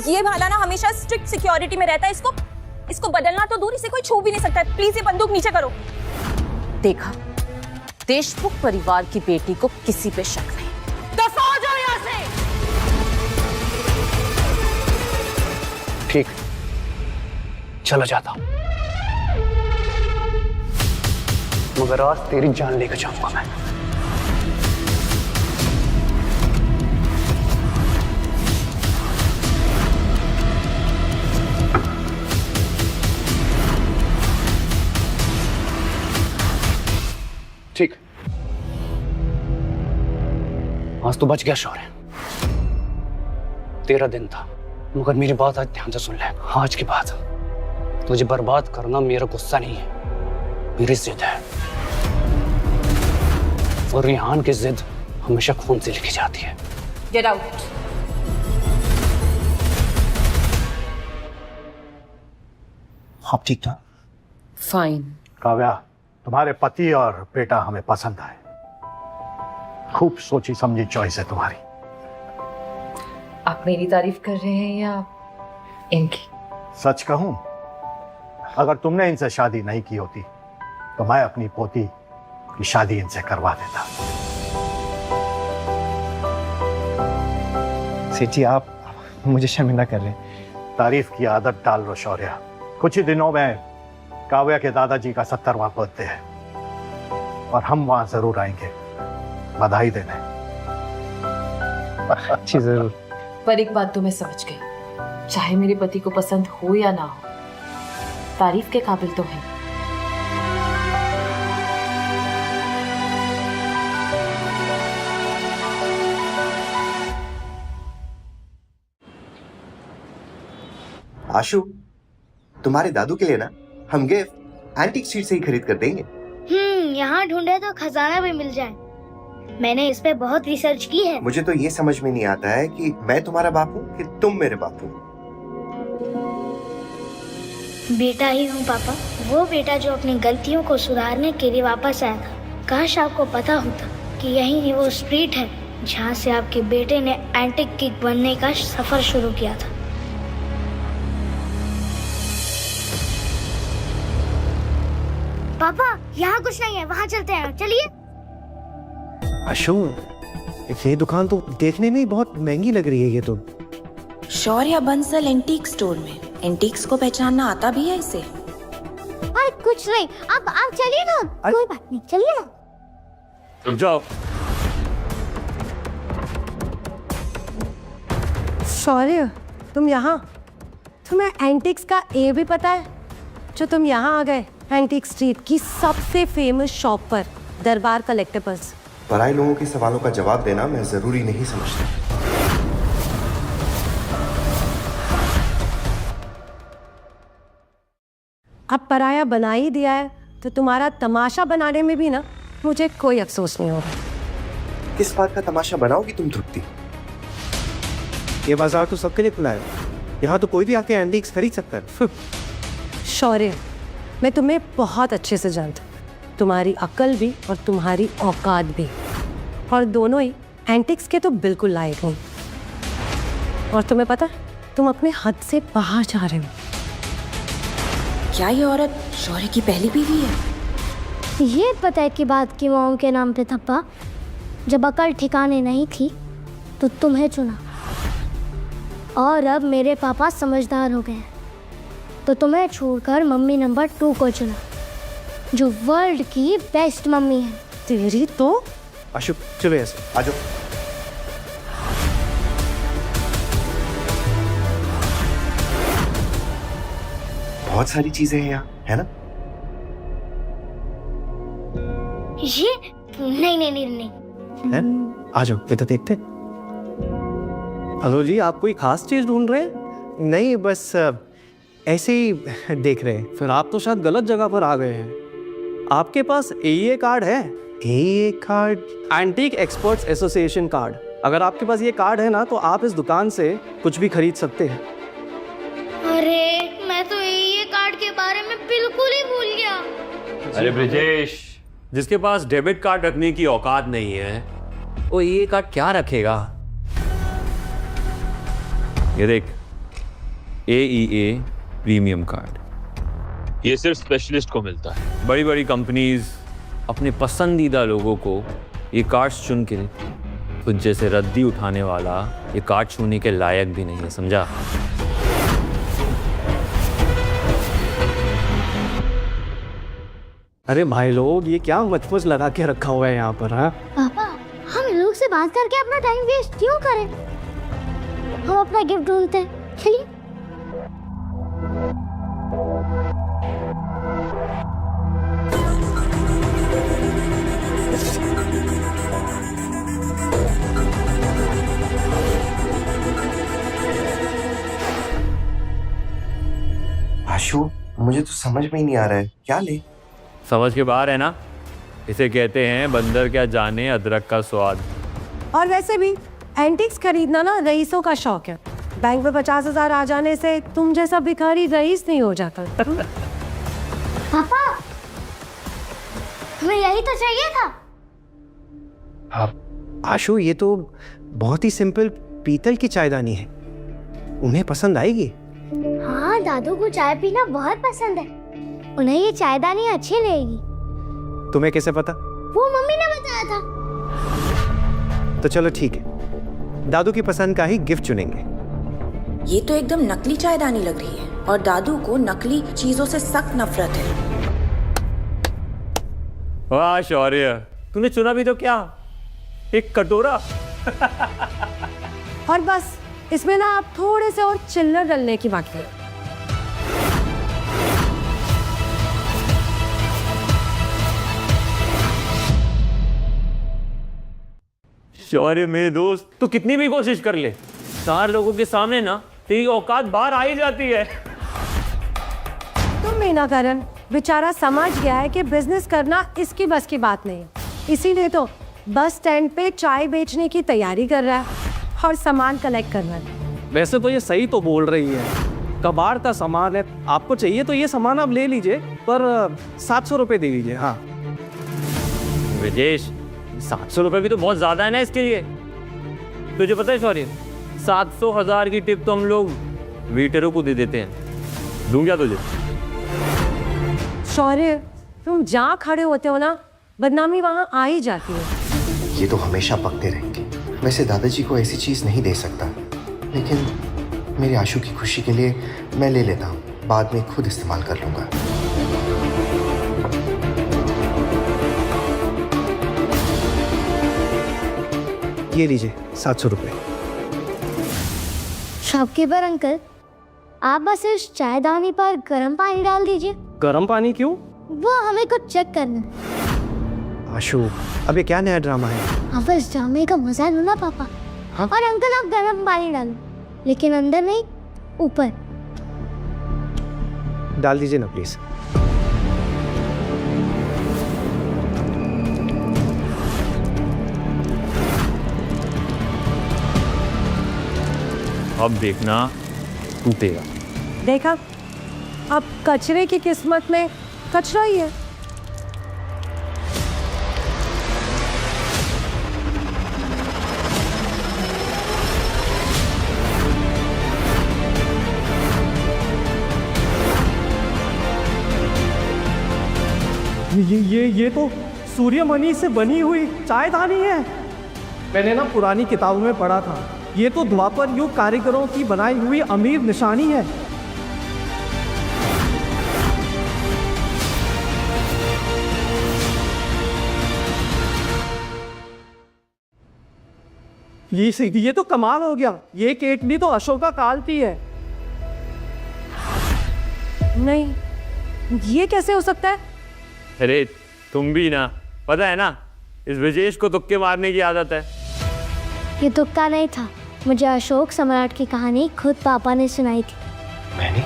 ये भाला ना हमेशा स्ट्रिक्ट सिक्योरिटी में रहता है, इसको बदलना तो दूर, इसे कोई छू भी नहीं सकता। प्लीज ये बंदूक नीचे करो। देखा, देशमुख परिवार की बेटी को किसी पे शक नहीं। दफा हो जाओ यहाँ से। ठीक, चला जाता हूं, मगर आज तेरी जान लेकर जाऊंगा मैं। ठीक, आज तो बच गया शौर्य। तेरा दिन था, मगर मेरी बात आज ध्यान से सुन ले। आज के बाद तुझे बर्बाद करना मेरा गुस्सा नहीं है, मेरी जिद है। और रेहान की जिद हमेशा खून से लिखी जाती है। Get out. आप ठीक था? फाइन। काव्या, तुम्हारे पति और बेटा हमें पसंद आए। खूब सोची समझी चॉइस है तुम्हारी। आप मेरी तारीफ कर रहे हैं या इनकी? सच कहूं, अगर तुमने इनसे शादी नहीं की होती तो मैं अपनी पोती कि शादी इनसे करवा देता। सेठ जी, आप मुझे शर्मिंदा कर रहे हैं। तारीफ की आदत डाल लो शौर्य। कुछ ही दिनों में काव्या के दादाजी का 70वां बर्थडे है और हम वहां जरूर आएंगे बधाई देने। जी जरूर। पर एक बात तो मैं समझ गई, चाहे मेरे पति को पसंद हो या ना हो, तारीफ के काबिल तो है। आशु, तुम्हारे दादू के लिए ना हम गिफ्ट एंटीक स्ट्रीट से ही खरीद कर देंगे। यहाँ ढूंढे तो खजाना भी मिल जाए। मैंने इस पे बहुत रिसर्च की है। मुझे तो ये समझ में नहीं आता है कि मैं तुम्हारा बाप हूँ कि तुम मेरे बाप हो। बेटा ही हूँ पापा, वो बेटा जो अपनी गलतियों को सुधारने के लिए वापस आया था। काश आपको पता होता कि यही वो स्ट्रीट है जहाँ से आपके बेटे ने एंटीक किक बनने का सफर शुरू किया था। पापा, यहाँ कुछ नहीं है, वहाँ चलते हैं, चलिए। आशु, ये दुकान तो देखने में ही बहुत महंगी लग रही है। ये तो शौर्य बंसल एंटीक स्टोर में एंटीक्स को पहचानना आता भी है इसे। अरे कुछ नहीं, आप चलिए ना, कोई बात नहीं, चलिए ना। रुक जाओ। शौर्य, तुम यहाँ? तुम्हें एंटिक्स का ए भी पता है? जो तुम यहाँ आ गए एंटिक स्ट्रीट की सबसे फेमस शॉप पर, दरबार कलेक्टिबल्स। पराये लोगों के सवालों का जवाब देना मैं जरूरी नहीं समझता। अब पराया बना ही दिया है तो तुम्हारा तमाशा बनाने में भी ना मुझे कोई अफसोस नहीं होगा। किस बात का तमाशा बनाओगी तुम तृप्ति? ये बाजार तो सबके लिए खुला है, यहाँ तो कोई भी आके एंटीक्स खरीद सकता है। शौर्य, मैं तुम्हें बहुत अच्छे से जानता हूँ, तुम्हारी अक्ल भी और तुम्हारी औकात भी, और दोनों ही एंटिक्स के तो बिल्कुल लायक नहीं। और तुम्हें पता, तुम अपने हद से बाहर जा रहे हो। क्या ये औरत शौर्य की पहली बीवी है? ये पता है कि बात की मॉम के नाम पे थप्पा। जब अकल ठिकाने नहीं थी तो तुम्हें चुना, और अब मेरे पापा समझदार हो गए हैं तो तुम्हें छोड़कर मम्मी नंबर 2 को चुना, जो वर्ल्ड की बेस्ट मम्मी है। तेरी तो आशु, चलो ऐसे आ जाओ। बहुत सारी चीजें हैं यहाँ, है ना? ये नहीं। है? आ जाओ, ये तो देखते। हेलो जी, आप कोई खास चीज ढूंढ रहे हैं? नहीं, बस ऐसे ही देख रहे हैं। फिर आप तो शायद गलत जगह पर आ गए हैं। आपके पास एईए कार्ड है? AEA card? Antique experts association card. अगर आपके पास ये कार्ड है ना, तो आप इस दुकान से कुछ भी खरीद सकते हैं। अरे, मैं तो एईए कार्ड के बारे में बिल्कुल ही भूल गया। अरे ब्रिजेश, जिसके पास डेबिट कार्ड रखने की औकात नहीं है, वो ये कार्ड क्या रखेगा? ये देख, AEA प्रीमियम कार्ड, ये सिर्फ स्पेशलिस्ट को मिलता है। बड़ी बड़ी कंपनीज अपने पसंदीदा लोगों को ये कार्ड्स चुन के, कुछ जैसे रद्दी उठाने वाला ये कार्ड छूने के लायक भी नहीं है, समझा? अरे भाई लोग, ये क्या मचमच लगा के रखा हुआ है यहाँ पर? हाँ पापा, हम लोग से बात करके अपना टाइम वेस्ट क्यों करें? हम अपना गिफ्ट ढूंढते हैं, चलिए। आशु, मुझे तो समझ में ही नहीं आ रहा है, क्या ले? समझ के बाहर है ना? इसे कहते हैं बंदर क्या जाने अदरक का स्वाद। और वैसे भी एंटिक्स खरीदना ना रईसों का शौक है। बैंक में 50,000 आ जाने से तुम जैसा भिखारी रईस नहीं हो जाता। पापा, हमें यही तो चाहिए था। आशु, ये तो बहुत ही सिंपल पीतल की चायदानी है, उन्हें पसंद आएगी। हाँ, दादू को चाय पीना बहुत पसंद है, उन्हें ये चायदानी अच्छी लगेगी। तुम्हें कैसे पता? वो मम्मी ने बताया था। तो चलो ठीक है, दादू की पसंद का ही गिफ्ट चुनेंगे। ये तो एकदम नकली चायदानी लग रही है और दादू को नकली चीजों से सख्त नफरत है। वाह शौर्य, तूने चुना भी तो क्या, एक कटोरा। और बस इसमें ना आप थोड़े से और चिल्लर डालने की बाकी है। शौर्य मेरे दोस्त, तू कितनी भी कोशिश कर ले, 4 लोगों के सामने ना तेरी औकात बाहर आ ही जाती है। तुम मीना करण बेचारा समझ गया है कि बिजनेस करना इसकी बस की बात नहीं है, इसीलिए तो बस स्टैंड पे चाय बेचने की तैयारी कर रहा है और सामान कलेक्ट कर रहा है। वैसे तो ये सही तो बोल रही है, कबाड़ का सामान है, आपको चाहिए तो ये सामान आप ले लीजिए, पर 700 रुपये दे दीजिए। हाँ विजेश, 700 रुपये भी तो बहुत ज्यादा है ना इसके लिए। तुझे पता है शौर्य, 700,000 की टिप तो हम लोग वेटरों को दे देते हैं। दूं क्या तुझे? शौर्य, तुम जहाँ खड़े होते हो ना, बदनामी वहाँ आ ही जाती है। ये तो हमेशा पकते रहेंगे। वैसे दादाजी को ऐसी चीज़ नहीं दे सकता, लेकिन मेरे आशु की खुशी के लिए मैं ले लेता हूँ, बाद में खुद इस्तेमाल कर लूँगा। ये लीजिए 700 रुपये। शॉपकीपर अंकल, आप बस इस चायदानी पर गर्म पानी डाल दीजिए। गर्म पानी क्यों? वो हमें कुछ चेक करना है। आशु, अब ये क्या नया ड्रामा है? आप इस ड्रामे का मजा लो ना पापा। हाँ? और अंकल आप गर्म पानी डालो, लेकिन अंदर नहीं, ऊपर। डाल दीजिए ना प्लीज। अब देखना टूटेगा। देखा, अब कचरे की किस्मत में कचरा ही है। ये तो सूर्यमणि से बनी हुई चायदानी है। मैंने ना पुरानी किताबों में पढ़ा था, ये तो द्वापर युग कारीगरों की बनाई हुई अमीर निशानी है। ये तो कमाल हो गया। ये केतली तो अशोका काल की है। नहीं, ये कैसे हो सकता है? अरे तुम भी ना, पता है ना, इस विजेश को तुक्के मारने की आदत है। ये तुक्का नहीं था, मुझे अशोक सम्राट की कहानी खुद पापा ने सुनाई थी। मैंने?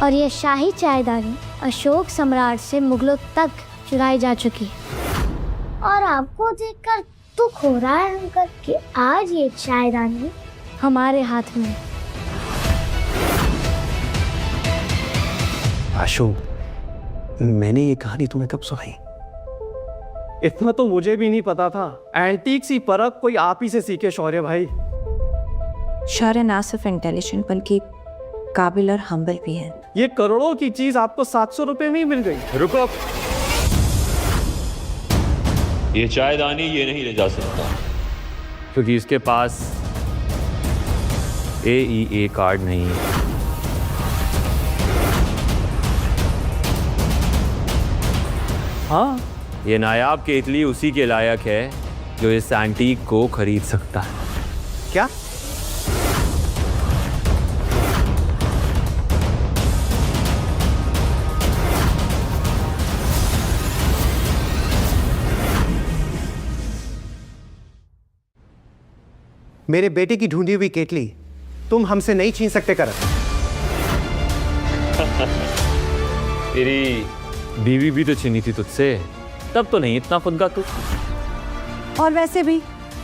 और ये शाही चायदानी अशोक सम्राट से मुगलों तक चुराई जा चुकी है। और आपको देखकर दुख हो रहा है अंकल कि आज ये चायदानी हमारे हाथ में है। आशु, मैंने ये कहानी तुम्हें कब सुनाई? इतना तो मुझे भी नहीं पता था। एंटीक सी परख कोई आप ही से सीखे शौर्य भाई। शौर्य ना सिर्फ इंटेलिजेंट बल्कि काबिल और हम्बल भी है। ये करोड़ों की चीज आपको 700 रुपए में ही मिल गई। रुको, ये चायदानी ये नहीं ले जा सकता क्योंकि इसके पास AEA कार्ड नहीं है। हाँ, ये नायाब केतली उसी के लायक है जो इस एंटीक को खरीद सकता है। क्या? मेरे बेटे की ढूंढी हुई केतली तुम हमसे नहीं छीन सकते करण। तेरी बीवी भी तो छीनी थी तुझसे, तब तो नहीं इतना खुद का तू। और वैसे भी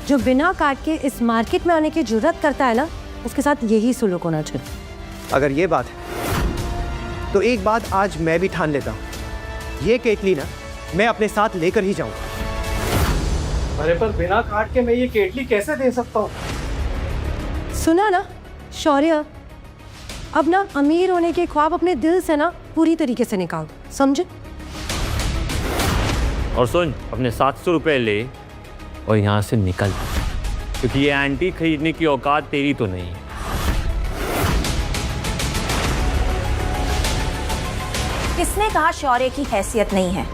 जो बिना काट के इस मार्केट में आने की जरूरत करता है ना, उसके साथ यही सुलूक होना चाहिए। अगर ये बात है तो एक बात आज मैं भी ठान लेता हूँ, ये केतली ना मैं अपने साथ लेकर ही जाऊंगा। अरे पर बिना काट के मैं ये केतली कैसे दे सकता हूँ? सुना ना शौर्य, अब ना अमीर होने के ख्वाब अपने दिल से ना पूरी तरीके से निकाल, समझे? और सुन, अपने 700 रुपये ले और यहाँ से निकल, क्योंकि ये एंटीक खरीदने की औकात तेरी तो नहीं। किसने कहा शौर्य की हैसियत नहीं है?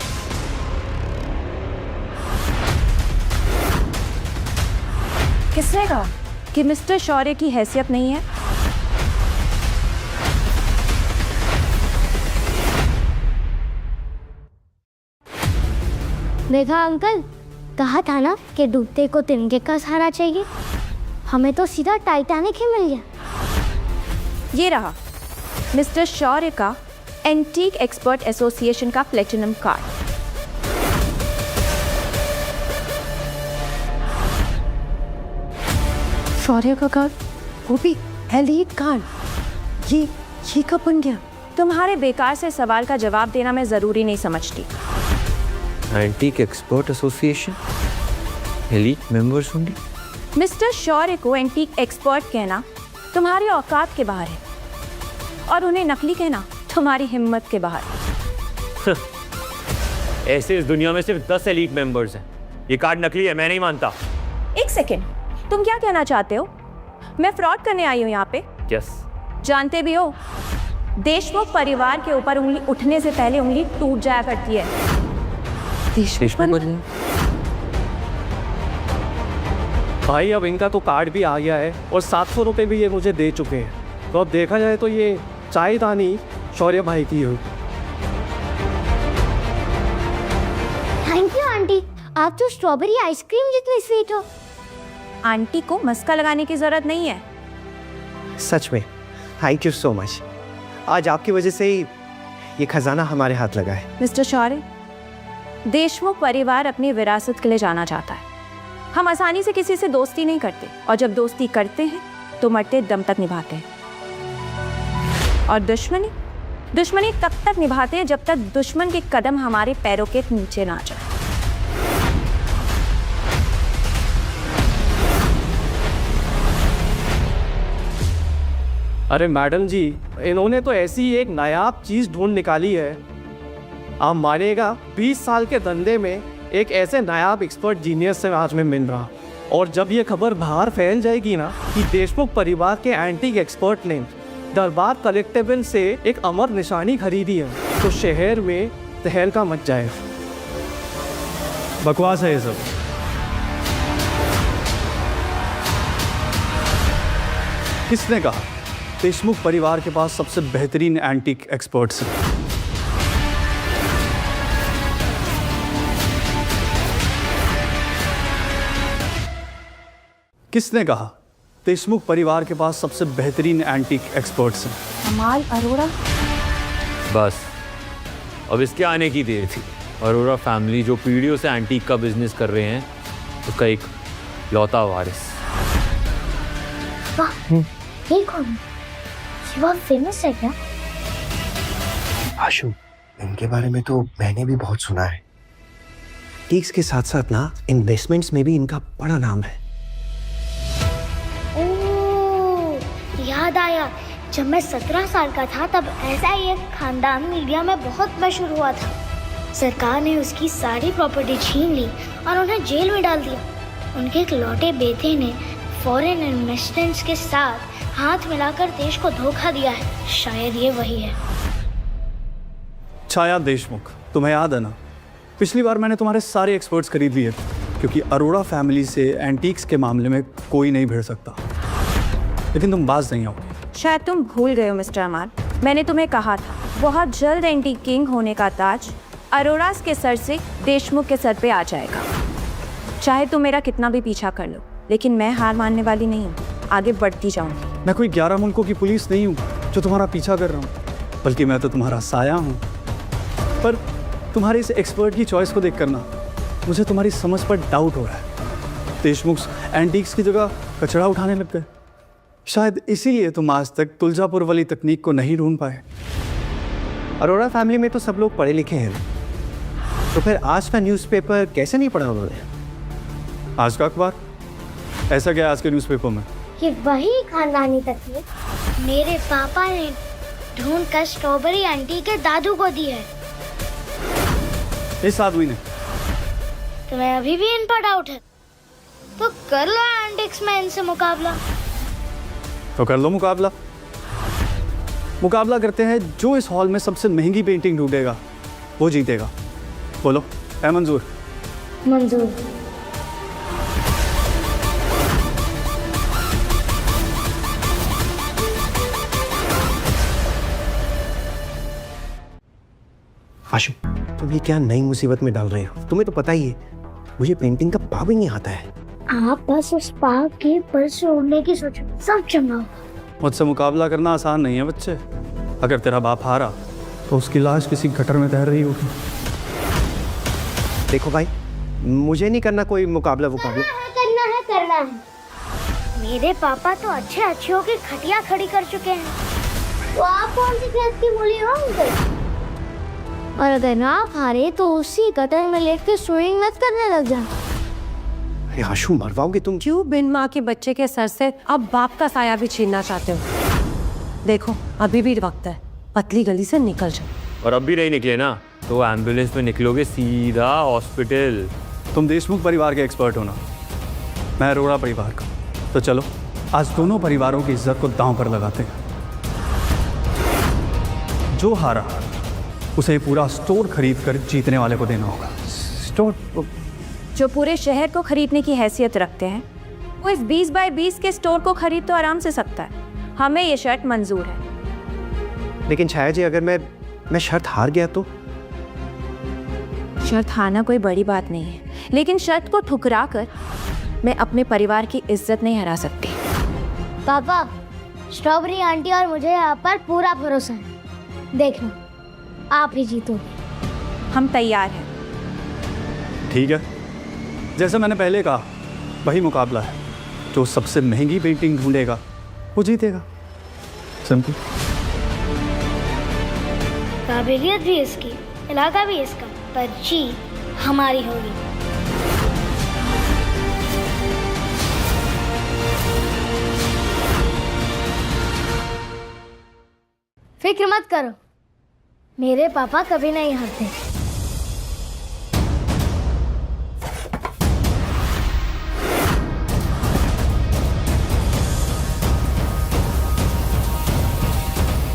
किसने कहा कि मिस्टर शौर्य की हैसियत नहीं है? देखा अंकल, कहा था ना कि डूबते को तिनके का सहारा चाहिए। हमें तो सीधा टाइटैनिक ही मिल गया। ये रहा मिस्टर शौर्य का एंटीक एक्सपर्ट एसोसिएशन का प्लेटिनम कार्ड। शौर्य का कार्ड, वो भी एलीट कार्ड। ये कब बन गया? तुम्हारे बेकार से सवाल का जवाब देना मैं जरूरी नहीं समझती। Antique expert association, elite members होंगे। मिस्टर शौर्य को एंटीक एक्सपर्ट कहना तुम्हारी औकात के बाहर है, और उन्हें नकली कहना तुम्हारी हिम्मत के बाहर। ऐसे इस दुनिया में सिर्फ 10 एलीट मेंबर्स हैं। ये कार्ड नकली है, मैं नहीं मानता। एक सेकेंड, तुम क्या कहना चाहते हो? मैं फ्रॉड करने आई हूँ यहाँ पे? यस। जानते भी हो, देशमुख परिवार के ऊपर उंगली उठने से पहले उंगली टूट जाया करती है। भाई अब इनका तो कार्ड भी आ गया है और 700 रुपये भी ये मुझे दे चुके हैं, तो अब देखा जाए तो ये चायदानी शौर्य भाई की हो। थैंक यू आंटी, आप तो स्ट्रॉबेरी आइसक्रीम जितनी स्वीट हो। आंटी को मस्का लगाने की जरूरत नहीं है। सच में थैंक यू सो मच। आज आपकी वजह से ही ये खजाना हमारे हाथ लगा है। मिस्टर शौर्य, देशमुख परिवार अपनी विरासत के लिए जाना चाहता है। हम आसानी से किसी से दोस्ती नहीं करते, और जब दोस्ती करते हैं तो मरते दम तक निभाते हैं। और दुश्मनी तब तक निभाते हैं जब तक दुश्मन के कदम हमारे पैरों के नीचे ना जाए। अरे मैडम जी, इन्होंने तो ऐसी एक नायाब चीज ढूंढ निकाली है। आप मानेगा, 20 साल के धंधे में एक ऐसे नायाब एक्सपर्ट जीनियस से आज मैं मिल रहा, और जब ये खबर बाहर फैल जाएगी ना कि देशमुख परिवार के एंटीक एक्सपर्ट ने दरबार कलेक्टेबल से एक अमर निशानी खरीदी है, तो शहर में तहलका मच जाएगा। बकवास है ये सब। किसने कहा देशमुख परिवार के पास सबसे बेहतरीन एंटीक एक्सपर्ट्स हैं? किसने कहा देशमुख परिवार के पास सबसे बेहतरीन एंटीक एक्सपर्ट्स हैं? कमाल अरोड़ा। बस अब इसके आने की देर थी। अरोड़ा फैमिली जो पीढ़ियों से एंटीक का बिजनेस कर रहे हैं, उसका एक लौता वारिस। वाह, ये कौन? ये बहुत फेमस है क्या? आशु, इनके बारे में तो मैंने भी बहुत सुना है। टीक्स के साथ साथ ना इन्वेस्टमेंट्स में भी इनका बड़ा नाम है। याद आया, जब मैं 17 साल का था तब ऐसा ही एक खानदान मीडिया में बहुत मशहूर हुआ था। सरकार ने उसकी सारी प्रॉपर्टी छीन ली और उन्हें जेल में डाल दिया। उनके एक लौटे बेटे ने फॉरेन इन्वेस्टमेंट्स के साथ हाथ मिलाकर देश को धोखा दिया है। शायद ये वही है। छाया देशमुख, तुम्हें याद है ना, पिछली बार मैंने तुम्हारे सारे एक्सपर्ट्स खरीद लिए, क्योंकि अरोड़ा फैमिली से एंटीक्स के मामले में कोई नहीं भिड़ सकता। लेकिन तुम बाज नहीं आओगे। शायद तुम भूल गए हो मिस्टर अमान, मैंने तुम्हें कहा था बहुत जल्द एंटीक किंग होने का ताज अरोड़ास के सर से देशमुख के सर पे आ जाएगा। चाहे तुम मेरा कितना भी पीछा कर लो, लेकिन मैं हार मानने वाली नहीं हूँ, आगे बढ़ती जाऊंगी। मैं कोई 11 मुल्कों की पुलिस नहीं हूँ जो तुम्हारा पीछा कर रहा हूँ, बल्कि मैं तो तुम्हारा साया हूँ। पर तुम्हारी इस एक्सपर्ट की चॉइस को देख कर ना मुझे तुम्हारी समझ पर डाउट हो रहा है। देशमुख एंटीक्स की जगह कचरा उठाने लग गए। शायद इसीलिए तुम आज तक तुलजापुर वाली तकनीक को नहीं ढूंढ पाए। अरोड़ा फैमिली में तो सब लोग पढ़े लिखे हैं, तो फिर आज का न्यूज़पेपर कैसे नहीं पढ़ा उन्होंने? आज का अखबार? ऐसा क्या आज के न्यूज़पेपर में? ये वही खानदानी तकनीक मेरे पापा ने ढूंढ कर स्ट्रॉबेरी आंटी के दादू को दी है। इस आदमी ने? तुम्हें अभी भी इन पर डाउट है तो कर लो एंटिक्स में इनसे मुकाबला। तो कर लो मुकाबला। मुकाबला करते हैं, जो इस हॉल में सबसे महंगी पेंटिंग ढूंढेगा वो जीतेगा। बोलो, है मंजूर? मंजूर। आशु, तुम ये क्या नई मुसीबत में डाल रहे हो? तुम्हें तो पता ही है मुझे पेंटिंग का पाव ही नहीं आता है। आप बस उस पाव के पर से उड़ने की सोचो, सब चंगा होगा। मुझसे मुकाबला करना आसान नहीं है बच्चे। अगर तेरा बाप हारा तो उसकी लाश किसी गटर में तैर रही होगी। देखो भाई, मुझे नहीं करना कोई मुकाबला वुकाबला। करना है। मेरे पापा तो अच्छे अच्छियों की खटिया खड़ी कर चुके हैं, तो आप कौन सी खेत की मूली हो उनके? और अगर आप हारे तो उसी गटर में लेट के स्विमिंग मत करने लग जा। अरे आशु, मरवाओगे तुम। क्यों बिन माँ के बच्चे के सर से अब बाप का साया भी छीनना चाहते हो? देखो, अभी भी वक्त है, पतली गली से निकल जाओ। और अब भी नहीं निकले ना तो एम्बुलेंस में निकलोगे सीधा हॉस्पिटल। तुम देशमुख परिवार के एक्सपर्ट हो ना, मैं अरोड़ा परिवार का। तो चलो आज दोनों परिवारों की इज्जत को दांव पर लगाते हैं। जो हारा उसे पूरा स्टोर खरीद कर जीतने वाले को देना होगा। स्टोर जो पूरे शहर को खरीदने की हैसियत रखते हैं वो इस 20 बाय 20 के स्टोर को खरीद तो आराम से सकता है। हमें ये शर्त मंजूर है। लेकिन छाया जी, अगर मैं शर्त हार गया तो? शर्त हारना कोई बड़ी बात नहीं है, लेकिन शर्त को ठुकरा कर मैं अपने परिवार की इज्जत नहीं हरा सकती। पापा, स्ट्रॉबेरी आंटी और मुझे आप पर पूरा भरोसा है। देखना, आप ही जीतोगे। हम तैयार हैं। ठीक है, जैसे मैंने पहले कहा, वही मुकाबला है। जो सबसे महंगी पेंटिंग ढूंढेगा वो जीतेगा। सिंपल। काबिलियत भी इसकी, इलाका भी इसका, पर जीत हमारी होगी। फिक्र मत करो, मेरे पापा कभी नहीं हारते।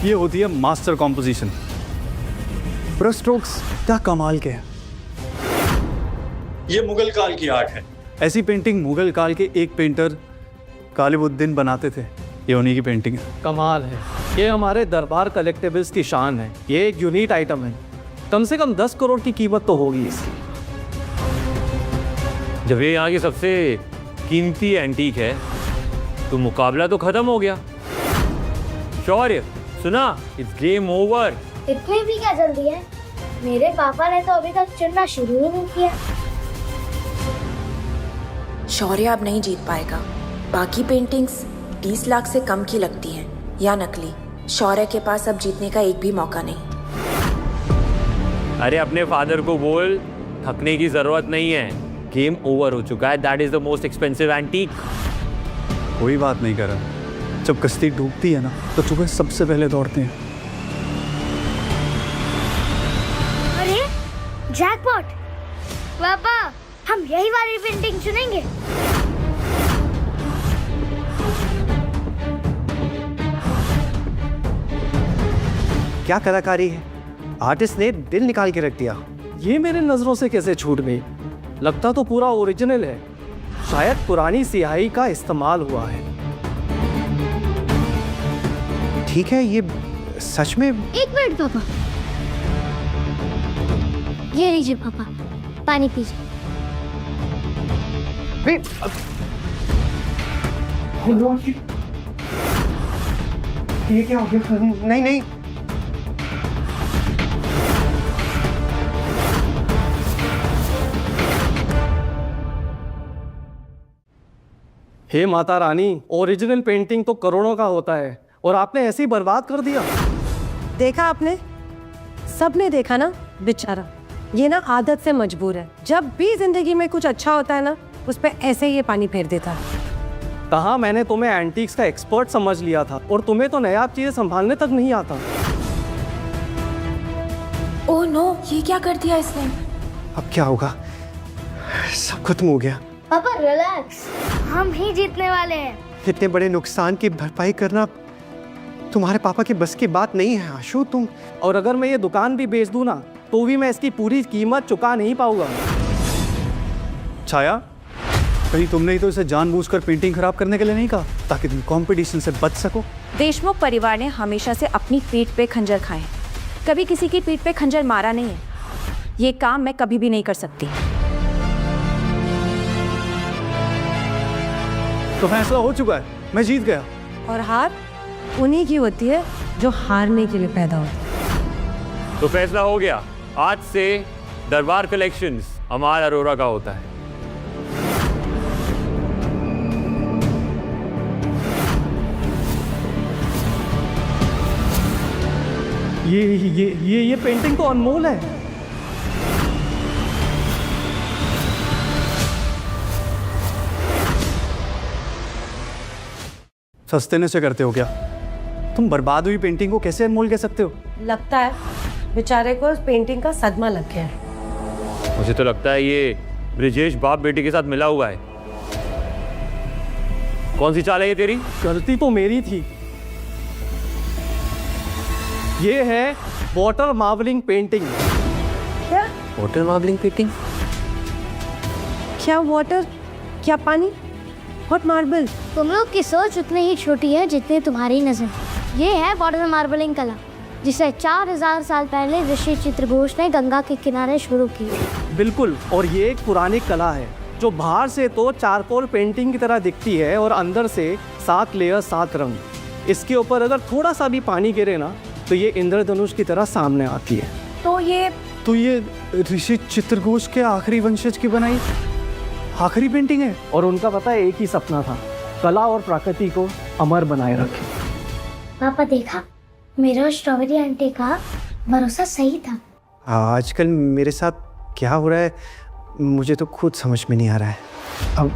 ये होती है मास्टर कॉम्पोजिशन। ब्रश स्ट्रोक्स क्या कमाल के हैं। ये मुगल काल की आर्ट है। ऐसी पेंटिंग मुगल काल के एक पेंटर गालिबुद्दीन बनाते थे। ये उन्हीं की पेंटिंग है। कमाल है। ये हमारे दरबार कलेक्टिबल्स की शान है। ये एक यूनिक आइटम है। कम से कम 10 करोड़ की कीमत तो होगी इसकी। जब ये यहाँ की सबसे कीमती एंटीक है तो मुकाबला तो खत्म हो गया। शौर्य, सुना, इट्स गेम ओवर। इतनी भी क्या जल्दी है? मेरे पापा ने तो अभी तक चुनना शुरू ही नहीं किया। शौर्य अब नहीं जीत पाएगा। बाकी पेंटिंग्स 20 लाख से कम की लगती हैं या नकली। शौर्य के पास अब जीतने का एक भी मौका नहीं। अरे अपने फादर को बोल, थकने की जरूरत नहीं है, गेम ओवर हो चुका है। That is the most expensive antique. कोई बात नहीं कर रहा। जब कश्ती डूबती है ना तो चूहे सबसे पहले दौड़ते हैं। अरे जैकपॉट! पापा, हम यही वाली पेंटिंग चुनेंगे। क्या कलाकारी है, आर्टिस्ट ने दिल निकाल के रख दिया। ये मेरे नजरों से कैसे छूट गई? लगता तो पूरा ओरिजिनल है। शायद पुरानी स्याही का इस्तेमाल हुआ है। ठीक है, ये सच में। एक मिनट पापा, ये लीजिए पापा, पानी पीजिए। ये क्या हो गया? नहीं नहीं, हे माता रानी, ओरिजिनल पेंटिंग तो करोड़ों का होता है और आपने ऐसे ही बर्बाद कर दिया। देखा आपने? सबने देखा ना, बेचारा ये ना आदत से मजबूर है। जब भी जिंदगी में कुछ अच्छा होता है ना, उस पर ऐसे ही ये पानी फेर देता है। कहा मैंने तुम्हें एंटीक्स का एक्सपर्ट समझ लिया था और तुम्हें तो नया चीजें संभालने तक नहीं आता। ओह नो, ये क्या कर दिया इसने? अब क्या होगा? सब खत्म हो गया। पापा रिलैक्स, हम ही जीतने वाले हैं। इतने बड़े नुकसान की भरपाई करना तुम्हारे पापा की बस की बात नहीं है आशु। तुम और अगर मैं ये दुकान भी बेच दूं ना तो भी मैं इसकी पूरी कीमत चुका नहीं पाऊंगा। छाया, कहीं तुमने ही तो इसे जानबूझकर पेंटिंग खराब करने के लिए नहीं कहा ताकि तुम कंपटीशन से बच सको? देशमुख परिवार ने हमेशा से अपनी पीठ पे खंजर खाए, कभी किसी की पीठ पे खंजर मारा नहीं है। ये काम मैं कभी भी नहीं कर सकती। तो फैसला हो चुका है, मैं जीत गया। और हार उन्हीं की होती है जो हारने के लिए पैदा होते हैं। तो फैसला हो गया, आज से दरबार कलेक्शंस अमाल अरोरा का होता है। ये पेंटिंग तो अनमोल है। सस्ते से करते हो क्या? तुम बर्बाद हुई पेंटिंग को कैसे अनमोल कह सकते हो? लगता है बेचारे को उस पेंटिंग का सदमा लग गया है। मुझे तो लगता है ये ब्रिजेश बाप बेटी के साथ मिला हुआ है। कौन सी चाल है ये तेरी? गलती तो मेरी थी। ये है वाटर मार्बलिंग पेंटिंग। क्या वाटर मार्बलिंग पेंटिंग? क्या वाटर, क्या पानी, व्हाट मार्बल? तुम लोग की सोच उतनी ही छोटी है जितनी तुम्हारी नजर। ये है वाटर मार्बलिंग कला, जिसे 4000 साल पहले ऋषि चित्रघोष ने गंगा के किनारे शुरू की। बिल्कुल, और ये एक पुरानी कला है जो बाहर से तो चारकोल पेंटिंग की तरह दिखती है और अंदर से 7 लेयर 7 रंग। इसके ऊपर अगर थोड़ा सा भी पानी गिरे ना तो ये इंद्रधनुष की तरह सामने आती है। तो ये ऋषि चित्रघोष के आखिरी वंशज की बनाई आखिरी पेंटिंग है। और उनका पता है एक ही सपना था, कला और प्रकृति को अमर बनाए रखे। पापा देखा, मेरा स्ट्रॉबेरी आंटी का भरोसा सही था। आजकल मेरे साथ क्या हो रहा है मुझे तो खुद समझ में नहीं आ रहा है। अब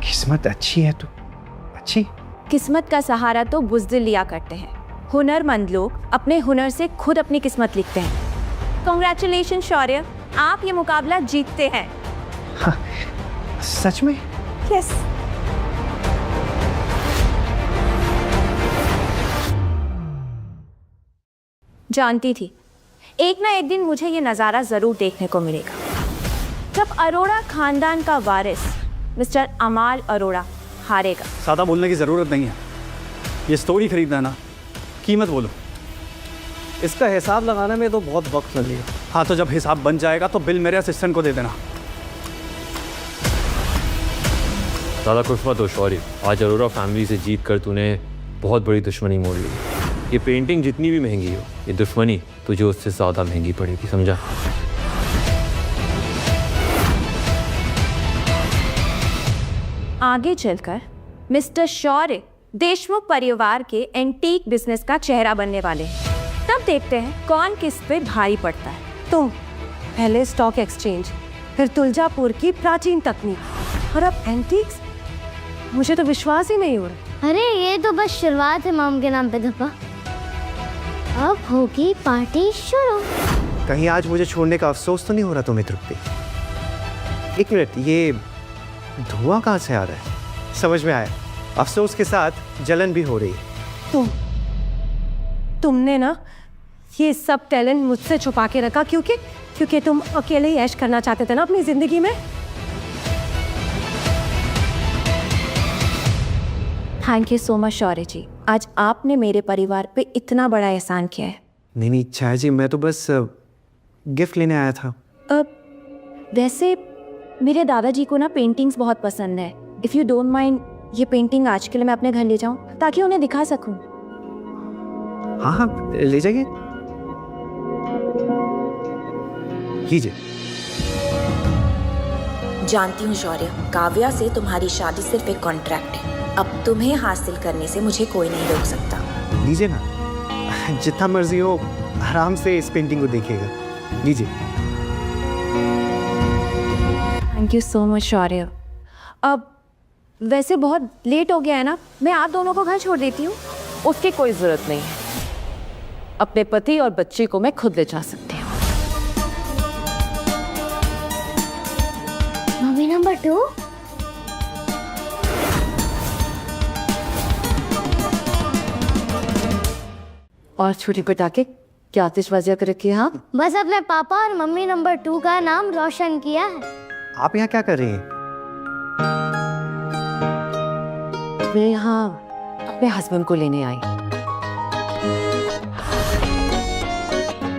किस्मत अच्छी है तो अच्छी। किस्मत का सहारा तो बुज़दिल लिया करते हैं। हुनरमंद लोग अपने हुनर से खुद अपनी किस्मत लिखते हैं। कांग्रेचुलेशन शौर्य, आप ये मुकाबला जीतते हैं। हाँ, सच में? यस। जानती थी एक ना एक दिन मुझे ये नज़ारा ज़रूर देखने को मिलेगा, जब अरोड़ा खानदान का वारिस मिस्टर अमाल अरोड़ा हारेगा। ज़्यादा बोलने की ज़रूरत नहीं है। ये स्टोरी खरीदना ना, कीमत बोलो। इसका हिसाब लगाने में तो बहुत वक्त लगेगा। हाँ, तो जब हिसाब बन जाएगा तो बिल मेरे असिस्टेंट को दे देना। ज़्यादा खुश मत हो शौर्य, आज अरोरा फैमिली से जीत कर तूने बहुत बड़ी दुश्मनी मोड़ ली। ये पेंटिंग जितनी भी महंगी हो, ये दुश्मनी तुझे उससे ज़्यादा महंगी पड़ेगी, समझा? आगे चलकर मिस्टर शौर्य देशमुख परिवार के एंटीक बिजनेस का चेहरा बनने वाले हैं। तब देखते हैं कौन किस पे भारी पड़ता है। तुम पहले स्टॉक एक्सचेंज, फिर तुलजापुर की प्राचीन तकनीक और अब एंटीक्स। मुझे तो विश्वास ही नहीं हो रहा। अरे ये तो बस शुरुआत है मॉम के नाम पे धप्पा। अब होगी पार्टी शुरू। कहीं आज मुझे छोड़ने का अफसोस तो नहीं हो रहा तुम्हें तृप्ति? एक मिनट, ये धुआं कहाँ से आ रहा है? समझ में आया, अफसोस के साथ जलन भी हो रही है। तुमने ना ये सब टैलेंट मुझसे छुपा के रखा क्योंकि तुम अकेले ही ऐश करना चाहते थे ना अपनी जिंदगी में। थैंक यू सो मच शौर्य जी, आज आपने मेरे परिवार पे इतना बड़ा एहसान किया है। नहीं छाया जी, मैं तो बस गिफ्ट लेने आया था। वैसे मेरे दादाजी को ना पेंटिंग्स बहुत पसंद है। इफ़ यू डोंट माइंड, ये पेंटिंग आज के लिए मैं अपने घर ले जाऊं ताकि उन्हें दिखा सकूं। हाँ हाँ, ले जाइए, कीजिए। जानती हूँ शौर्य, काव्या से तुम्हारी शादी सिर्फ एक कॉन्ट्रैक्ट है। अब तुम्हें हासिल करने से मुझे कोई नहीं रोक सकता। लीजिए ना, जितना मर्जी हो आराम से इस पेंटिंग को देखिएगा। लीजिए। थैंक यू सो मच शौर्य। अब वैसे बहुत लेट हो गया है ना, मैं आप दोनों को घर छोड़ देती हूँ। उसकी कोई ज़रूरत नहीं है, अपने पति और बच्चे को मैं खुद ले जा सकती हूँ। 2। और छोटे पटाखे क्या आतिशबाजी कर रखी है? हाँ, बस अपने पापा और मम्मी नंबर 2 का नाम रोशन किया है। आप यहाँ क्या कर रही हैं? मैं यहाँ अपने हस्बैंड को लेने आई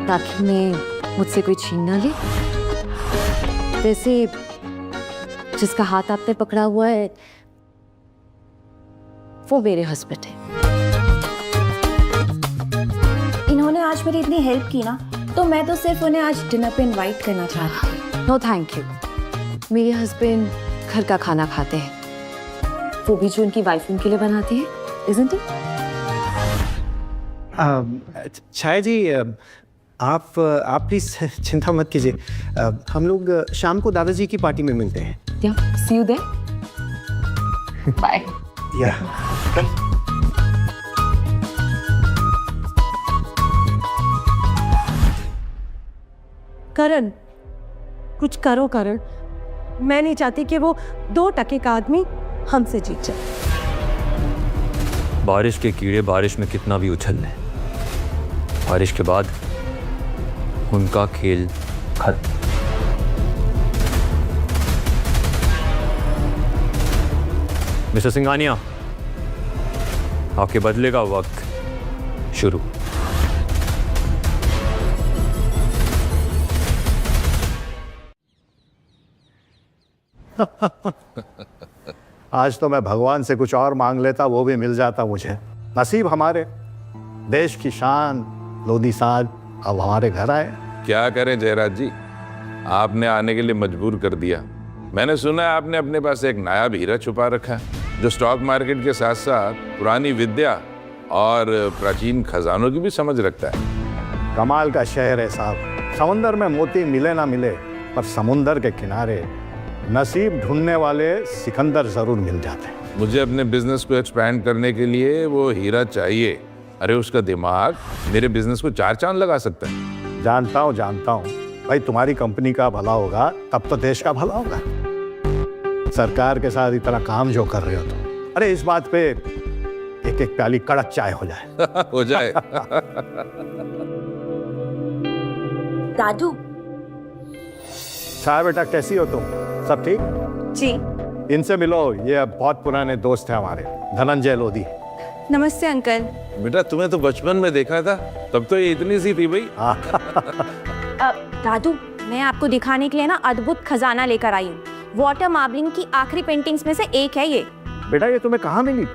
ताकि मैं मुझसे कोई छीन ना ले। वैसे जिसका हाथ आपने पकड़ा हुआ है वो मेरे हस्बैंड है। इन्होंने आज मेरी इतनी हेल्प की ना, तो मैं तो सिर्फ उन्हें आज डिनर पे इनवाइट करना चाहती थी। No thank you. मेरे हस्बैंड घर का खाना खाते हैं, वो भी जो उनकी वाइफ उनके लिए बनाती है, isn't it? छाया जी, आप प्लीज चिंता मत कीजिए। हम लोग शाम को दादाजी की पार्टी में मिलते हैं। Yeah, see you there. Bye. Yeah. करण, कुछ करो करण। मैं नहीं चाहती कि वो 2 टके का आदमी हमसे जीत जाए। बारिश के कीड़े बारिश में कितना भी उछल लें, बारिश के बाद उनका खेल खत्म। मिस्टर सिंघानिया, आपके बदले का वक्त शुरू। आज तो मैं भगवान से कुछ और मांग लेता, वो भी मिल जाता मुझे। नसीब हमारे देश की शान लोधी साहब अब हमारे घर आए। क्या करें जयराज जी, आपने आने के लिए मजबूर कर दिया। मैंने सुना है आपने अपने पास एक नायाब हीरा छुपा रखा है जो स्टॉक मार्केट के साथ साथ पुरानी विद्या और प्राचीन खजानों की भी समझ रखता है। कमाल का शहर है साहब। समुंदर में मोती मिले ना मिले, पर समुंदर के किनारे नसीब ढूंढने वाले सिकंदर जरूर मिल जाते हैं। मुझे अपने बिजनेस को एक्सपैंड करने के लिए वो हीरा चाहिए। अरे उसका दिमाग मेरे बिजनेस को 4 चांद लगा सकता है। जानता हूँ भाई, तुम्हारी कंपनी का भला होगा तब तो देश का भला होगा। सरकार के साथ इतना काम जो कर रहे हो तो, अरे इस बात पे एक एक प्याली कड़क चाय हो जाए। हो जाए। दादू। छाया बेटा, कैसी हो तुम? सब ठीक? जी। इनसे मिलो, ये बहुत पुराने दोस्त हैं हमारे, धनंजय लोधी। नमस्ते अंकल। बेटा तुम्हें तो बचपन में देखा था, तब तो ये इतनी सी थी भाई। दादू, मैं आपको दिखाने के लिए ना अद्भुत खजाना लेकर आई हूँ। वाटर मार्बलिंग की आखिरी पेंटिंग्स में से एक है ये। बेटा ये तुम्हें कहाँ मिली?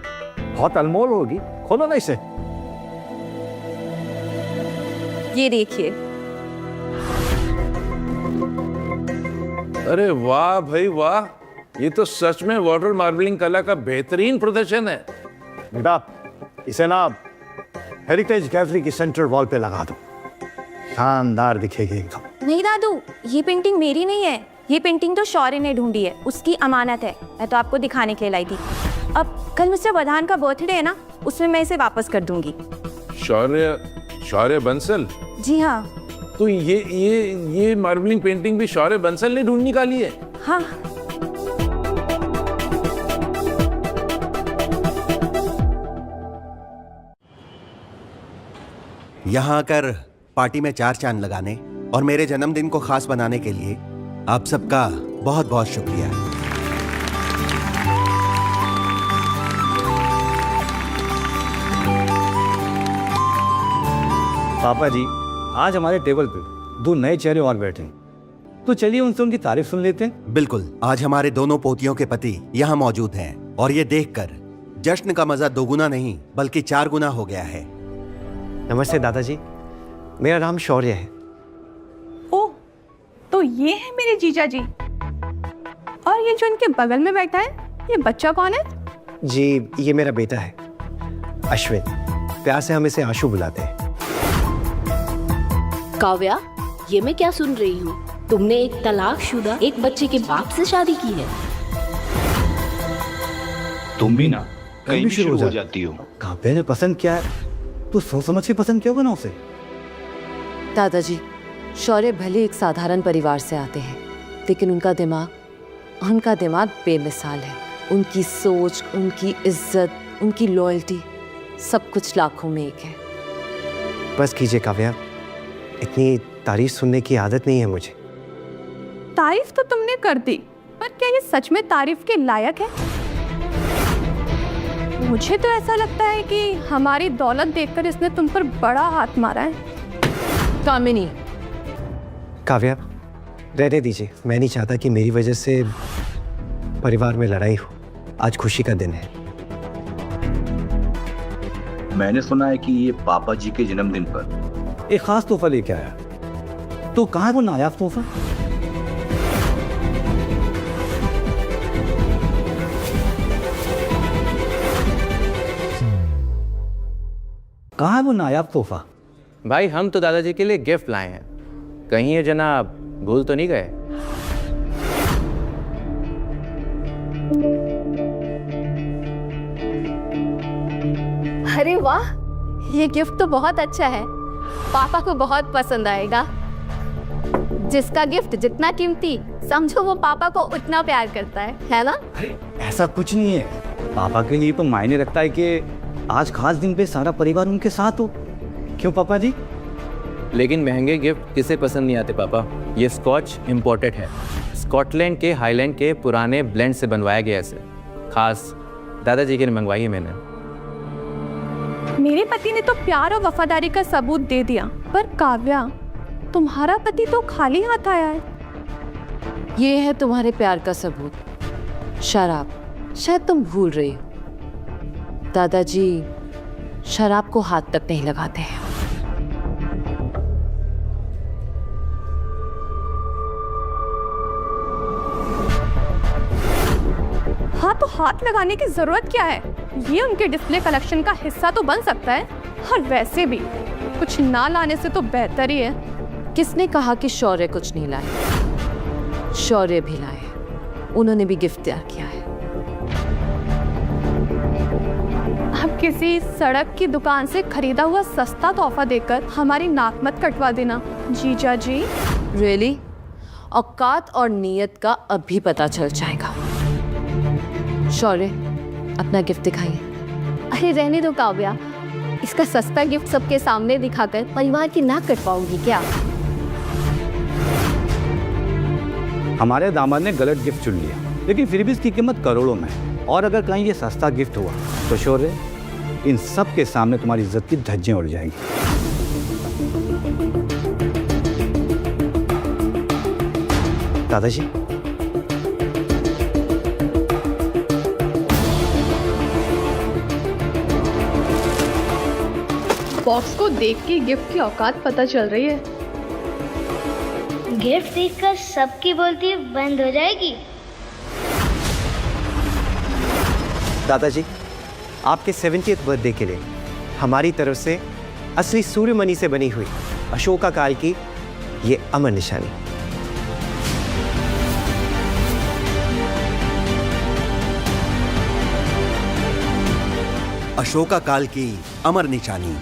बहुत अनमोल होगी, खोलो ना इसे। ये देखिए। अरे वाह भाई वाह, ये तो सच में वाटर मार्बलिंग कला का बेहतरीन प्रदर्शन है। बेटा इसे ना हेरिटेज गैलरी की सेंट्रल वॉल पे लगा दो, शानदार दिखेगी एकदम। नहीं दादू, ये पेंटिंग मेरी नहीं है। ये पेंटिंग तो शौर्य ने ढूंढी है, उसकी अमानत है। मैं तो आपको दिखाने के लिए लाई थी। अब कल मिस्टर वधान का बर्थडे है ना, उसमें मैं इसे वापस कर दूंगी। शौर्य बंसल? जी हाँ। तो ये मार्बलिंग पेंटिंग भी शौर्य बंसल ने ढूंढ निकाली है? हाँ। यहाँ आकर पार्टी में 4 चांद लगाने और मेरे जन्मदिन को खास बनाने के लिए आप सबका बहुत बहुत शुक्रिया। पापा जी, आज हमारे टेबल पे 2 नए चेहरे और बैठे हैं, तो चलिए उनसे उनकी तारीफ सुन लेते हैं। बिल्कुल, आज हमारे दोनों पोतियों के पति यहाँ मौजूद हैं और ये देखकर जश्न का मजा 2 गुना नहीं बल्कि 4 गुना हो गया है। नमस्ते दादाजी, मेरा नाम शौर्य है। ओह, तो ये है मेरे जीजा जी। और ये जो इनके बगल में बैठा है, ये बच्चा कौन है? जी, ये मेरा बेटा है अश्विन, प्यार से हम इसे आशु बुलाते हैं। काव्या, ये मैं क्या सुन रही हूँ? तुमने एक तलाकशुदा एक बच्चे के बाप से शादी की है? तुम भी ना कहीं भी शुरू हो जाती हो। काव्या ने पसंद किया है तो सोच समझ के पसंद क्यों बना उसे? दादाजी, शौर्य भले एक साधारण परिवार से आते हैं, लेकिन उनका दिमाग उनका दिमाग बेमिसाल है। उनकी सोच, उनकी इज्जत, उनकी लॉयल्टी, सब कुछ लाखों में एक है। बस कीजिए काव्या, इतनी तारीफ सुनने की आदत नहीं है मुझे। तारीफ तो तुमने कर दी, पर क्या ये सच में तारीफ के लायक है? मुझे तो ऐसा लगता है कि हमारी दौलत देखकर इसने तुम पर बड़ा हाथ मारा है। कामिनी, काव्या रहने दीजिए, मैं नहीं चाहता कि मेरी वजह से परिवार में लड़ाई हो। आज खुशी का दिन है। मैंने सुना है कि ये पापा जी के जन्मदिन पर एक खास तोहफा लेके आया, तो कहाँ है वो नायाब तोहफा? कहाँ है वो नायाब तोहफा? भाई हम तो दादाजी के लिए गिफ्ट लाए हैं, कहीं ये जनाब भूल तो नहीं गए? अरे वाह, ये गिफ्ट तो बहुत अच्छा है, पापा को बहुत पसंद आएगा। जिसका गिफ्ट जितना कीमती, समझो वो पापा को उतना प्यार करता है ना? ऐसा कुछ नहीं है, पापा के लिए तो मायने रखता है कि आज खास दिन पे सारा परिवार उनके साथ हो। क्यों पापा जी? लेकिन महंगे गिफ्ट किसे पसंद नहीं आते पापा। ये स्कॉच इम्पोर्टेड है, स्कॉटलैंड के हाईलैंड के पुराने ब्लेंड से बनवाया गया है। खास दादाजी के लिए मंगवाई है मैंने। मेरे पति ने तो प्यार और वफादारी का सबूत दे दिया, पर काव्या तुम्हारा पति तो खाली हाथ आया है। ये है तुम्हारे प्यार का सबूत, शराब। शायद तुम भूल रही हो, दादाजी शराब को हाथ तक नहीं लगाते हैं। हाँ तो हाथ लगाने की जरूरत क्या है? ये उनके डिस्प्ले कलेक्शन का हिस्सा तो बन सकता है, और वैसे भी कुछ ना लाने से तो बेहतर ही है। किसने कहा कि शौर्य कुछ नहीं लाए? शौर्य भी लाए, उन्होंने भी गिफ्ट तैयार किया है। अब किसी सड़क की दुकान से खरीदा हुआ सस्ता तोहफा देकर हमारी नाक मत कटवा देना जीजा जी। रियली? औकात और नीयत का अभी पता चल जाएगा। शौर्य, अपना गिफ्ट दिखाइए। अरे रहने दो काव्या, इसका सस्ता गिफ्ट सबके सामने दिखाकर परिवार की नाक कटवाओगी क्या? हमारे दामाद ने गलत गिफ्ट चुन लिया, लेकिन फिर भी इसकी कीमत करोड़ों में है। और अगर कहीं ये सस्ता गिफ्ट हुआ तो शौर्य, इन सब के सामने तुम्हारी इज्जत की धज्जियां उड़ जाएंगी। दादाजी, बॉक्स को देख के गिफ्ट की औकात पता चल रही है। गिफ्ट देखकर सबकी बोलती बंद हो जाएगी। दादाजी, आपके 70th बर्थडे के लिए हमारी तरफ से असली सूर्यमणि से बनी हुई अशोका काल की ये अमर निशानी। अशोका काल की अमर निशानी।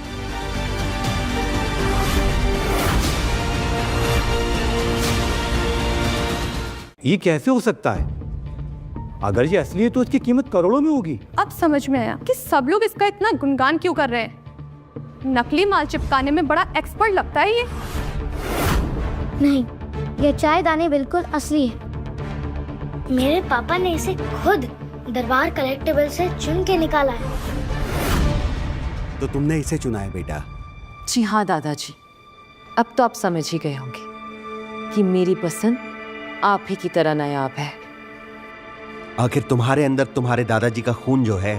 ये कैसे हो सकता है? अगर ये असली है तो इसकी कीमत करोड़ों में होगी। अब समझ में आया कि सब लोग इसका इतना गुणगान क्यों कर रहे हैं। नकली माल चिपकाने में बड़ा एक्सपर्ट लगता है ये। नहीं, ये चाय दाने बिल्कुल असली है। मेरे पापा ने इसे खुद दरबार कलेक्टिबल से चुन के निकाला है। तो तुमने इसे चुना है बेटा? जी हाँ दादाजी, अब तो आप समझ ही गए होंगे कि मेरी पसंद आप ही की तरह नायाब है। आखिर तुम्हारे अंदर तुम्हारे दादाजी का खून जो है।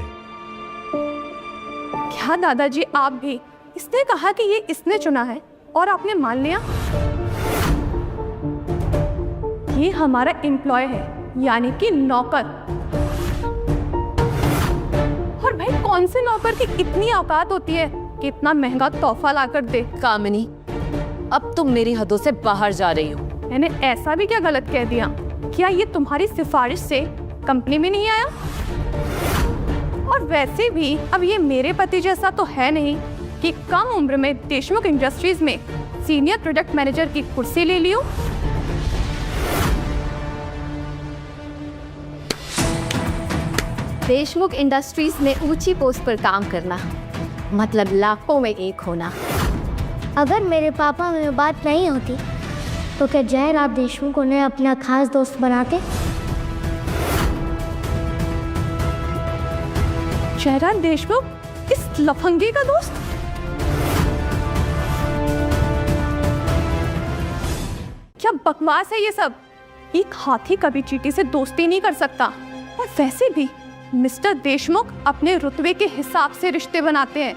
क्या दादाजी आप भी? इसने कहा कि ये इसने चुना है और आपने मान लिया? ये हमारा एम्प्लॉय है, यानी कि नौकर। और भाई कौन से नौकर की इतनी औकात होती है कि इतना महंगा तोहफा लाकर दे? कामिनी, अब तुम मेरी हदों से बाहर जा रही हो। मैंने ऐसा भी क्या गलत कह दिया? क्या ये तुम्हारी सिफारिश से कंपनी में नहीं आया? और वैसे भी अब ये मेरे पति जैसा तो है नहीं कि कम उम्र में देशमुख इंडस्ट्रीज में सीनियर प्रोडक्ट मैनेजर की कुर्सी ले लियो। देशमुख इंडस्ट्रीज में ऊंची पोस्ट पर काम करना मतलब लाखों में एक होना। अगर मेरे पापा में बात नहीं होती तो क्या जयराम देशमुख उन्हें अपना खास दोस्त बनाते? जयराम देशमुख इस लफंगे का दोस्त? क्या बकवास है ये सब। एक हाथी कभी चींटी से दोस्ती नहीं कर सकता। और वैसे भी मिस्टर देशमुख अपने रुतबे के हिसाब से रिश्ते बनाते हैं।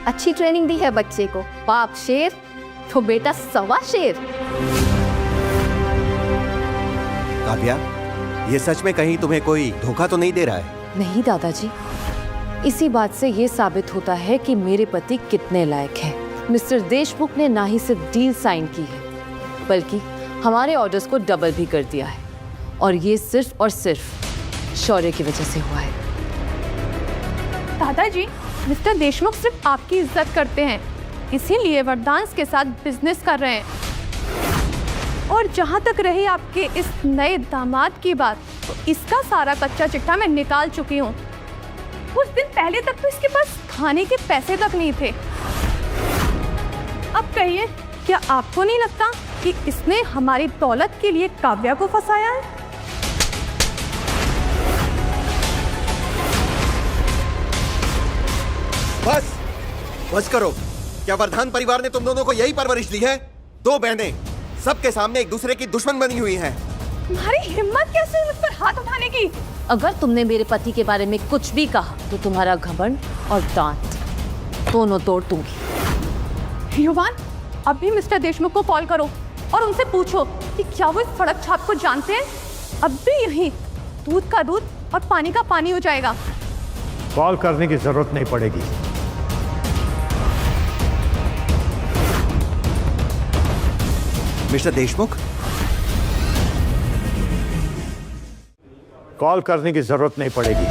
अच्छी ट्रेनिंग दी है बच्चे को। बाप शेर तो बेटा सवा शेर। काव्या, ये सच में कहीं तुम्हें कोई धोखा तो नहीं दे रहा है? नहीं दादाजी, इसी बात से ये साबित होता है कि मेरे पति कितने लायक हैं। मिस्टर देशमुख ने ना ही सिर्फ डील साइन की है बल्कि हमारे ऑर्डर्स को डबल भी कर दिया है, और ये सिर्फ और सिर्फ शौर्य की वजह से हुआ है। दादाजी, मिस्टर देशमुख सिर्फ आपकी इज्जत करते हैं, इसीलिए वरदांस के साथ बिजनेस कर रहे हैं। और जहाँ तक रही आपके इस नए दामाद की बात, तो इसका सारा कच्चा चिट्ठा मैं निकाल चुकी हूँ। कुछ दिन पहले तक तो इसके पास खाने के पैसे तक नहीं थे। अब कहिए, क्या आपको नहीं लगता कि इसने हमारी दौलत के लिए काव्या को फंसाया है? बस करो। क्या वरदान परिवार ने तुम दोनों को यही परवरिश दी है? दो बहनें सबके सामने एक दूसरे की दुश्मन बनी हुई हैं। तुम्हारी हिम्मत कैसे मुझ पर हाथ उठाने की? अगर तुमने मेरे पति के बारे में कुछ भी कहा तो तुम्हारा घमंड और दांत दोनों तोड़ दूंगी। युवान, अभी मिस्टर देशमुख को कॉल करो और उनसे पूछो कि क्या वो इस फड़क छाप को जानते हैं। अब भी यही दूध का दूध और पानी का पानी हो जाएगा। कॉल करने की जरूरत नहीं पड़ेगी। मिस्टर देशमुख, कॉल करने की जरूरत नहीं पड़ेगी।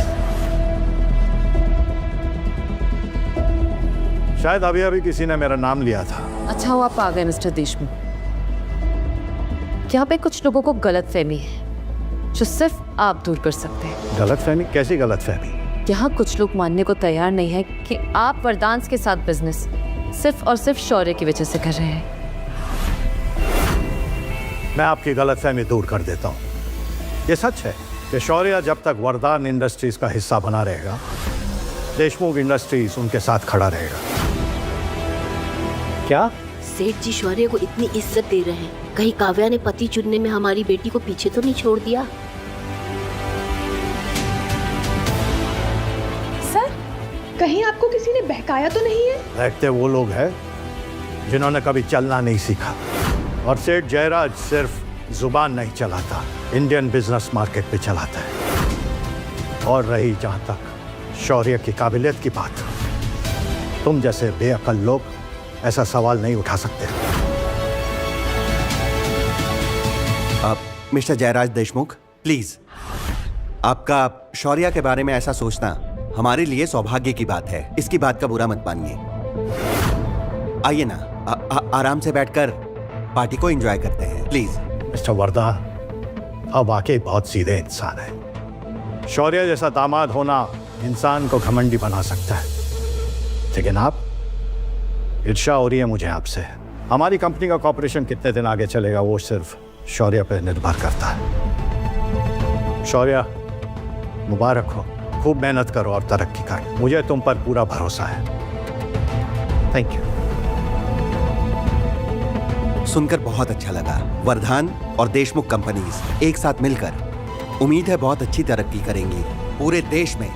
शायद अभी अभी किसी ने मेरा नाम लिया था। अच्छा हुआ आप आ गए मिस्टर देशमुख। यहाँ पे कुछ लोगों को गलतफहमी है जो सिर्फ आप दूर कर सकते हैं। गलतफहमी? कैसी गलतफहमी? यहाँ कुछ लोग मानने को तैयार नहीं है कि आप वरदांस के साथ बिजनेस सिर्फ और सिर्फ शौर्य की वजह से कर रहे हैं। मैं आपकी गलतफहमी दूर कर देता हूँ। ये सच है कि शौर्य जब तक वरदान इंडस्ट्रीज का हिस्सा बना रहेगा, देशमुख इंडस्ट्रीज उनके साथ खड़ा रहेगा। क्या? सेठ जी शौर्य को इतनी इज्जत दे रहे हैं, कहीं काव्या ने पति चुनने में हमारी बेटी को पीछे तो नहीं छोड़ दिया? सर, कहीं आपको किसी ने बहकाया तो नहीं है? बहकते वो लोग हैं जिन्होंने कभी चलना नहीं सीखा। और सेठ जयराज सिर्फ जुबान नहीं चलाता, इंडियन बिजनेस मार्केट पे चलाता है। और रही जहां तक शौर्य की काबिलियत की बात, तुम जैसे बेअकल लोग ऐसा सवाल नहीं उठा सकते। आप मिस्टर जयराज देशमुख, प्लीज, आपका शौर्य के बारे में ऐसा सोचना हमारे लिए सौभाग्य की बात है। इसकी बात का बुरा मत मानिए। आइए ना, आराम से बैठकर पार्टी को एंजॉय करते हैं, प्लीज। मिस्टर वरदान, आप वाकई बहुत सीधे इंसान हैं। शौर्य जैसा दामाद होना इंसान को घमंडी बना सकता है, लेकिन आप, ईर्ष्या हो रही है मुझे आपसे। हमारी कंपनी का कॉर्पोरेशन कितने दिन आगे चलेगा वो सिर्फ शौर्य पर निर्भर करता है। शौर्य, मुबारक हो, खूब मेहनत करो और तरक्की करो। मुझे तुम पर पूरा भरोसा है। Thank you. सुनकर बहुत अच्छा लगा। वरदान और देशमुख कंपनीज एक साथ मिलकर उम्मीद है बहुत अच्छी तरक्की करेंगी। पूरे देश में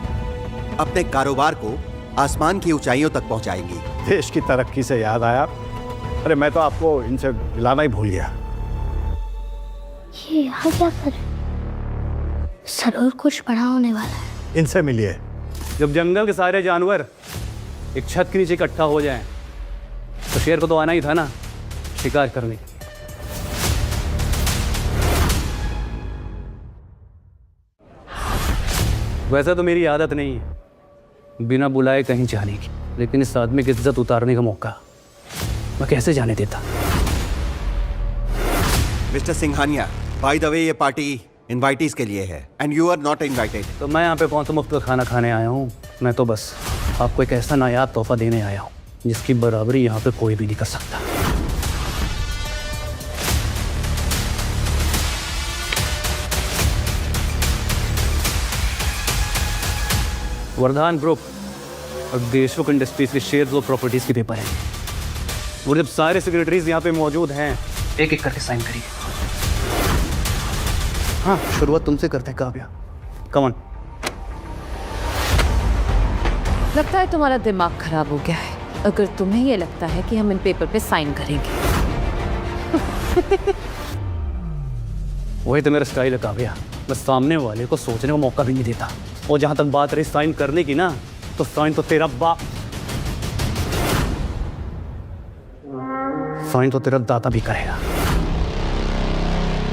अपने कारोबार को आसमान की ऊंचाइयों तक पहुंचाएंगी। देश की तरक्की से याद आया, अरे मैं तो आपको इनसे मिलाना ही भूल गया। ये यहाँ क्या कर? जरूर कुछ बड़ा होने वाला है। इनसे मिलिए। जब जंगल के सारे जानवर एक छत के नीचे इकट्ठा हो जाएं, तो शेर को तो आना ही था ना शिकार करने। वैसे तो मेरी आदत नहीं है बिना बुलाए कहीं जाने की, लेकिन इस आदमी की इज्जत उतारने का मौका मैं कैसे जाने देता। Mister Singhania, by the way ये पार्टी इनवाइटीज के लिए है and you are not invited. तो मैं यहाँ पे कौन सा मुफ्त का खाना खाने आया हूँ? मैं तो बस आपको एक ऐसा नायाब तोहफा देने आया हूँ जिसकी बराबरी यहाँ पे कोई भी नहीं कर सकता। वर्धान ग्रुप और देशमुख इंडस्ट्रीज के शेयर्स और प्रॉपर्टीज के पेपर हैं। वो जब सारे सेक्रेटरीज यहाँ पे मौजूद हैं, एक एक करके साइन करिए। हाँ, शुरुआत तुमसे करते हैं काव्या। Come on. लगता है तुम्हारा दिमाग खराब हो गया है अगर तुम्हें ये लगता है कि हम इन पेपर पे साइन करेंगे। वही तो मेरा स्टाइल है काव्या, मैं सामने वाले को सोचने का मौका भी नहीं देता। और जहां तक बात रही साइन करने की ना, तो साइन तो तेरा बाप, साइन तो तेरा दादा भी करेगा,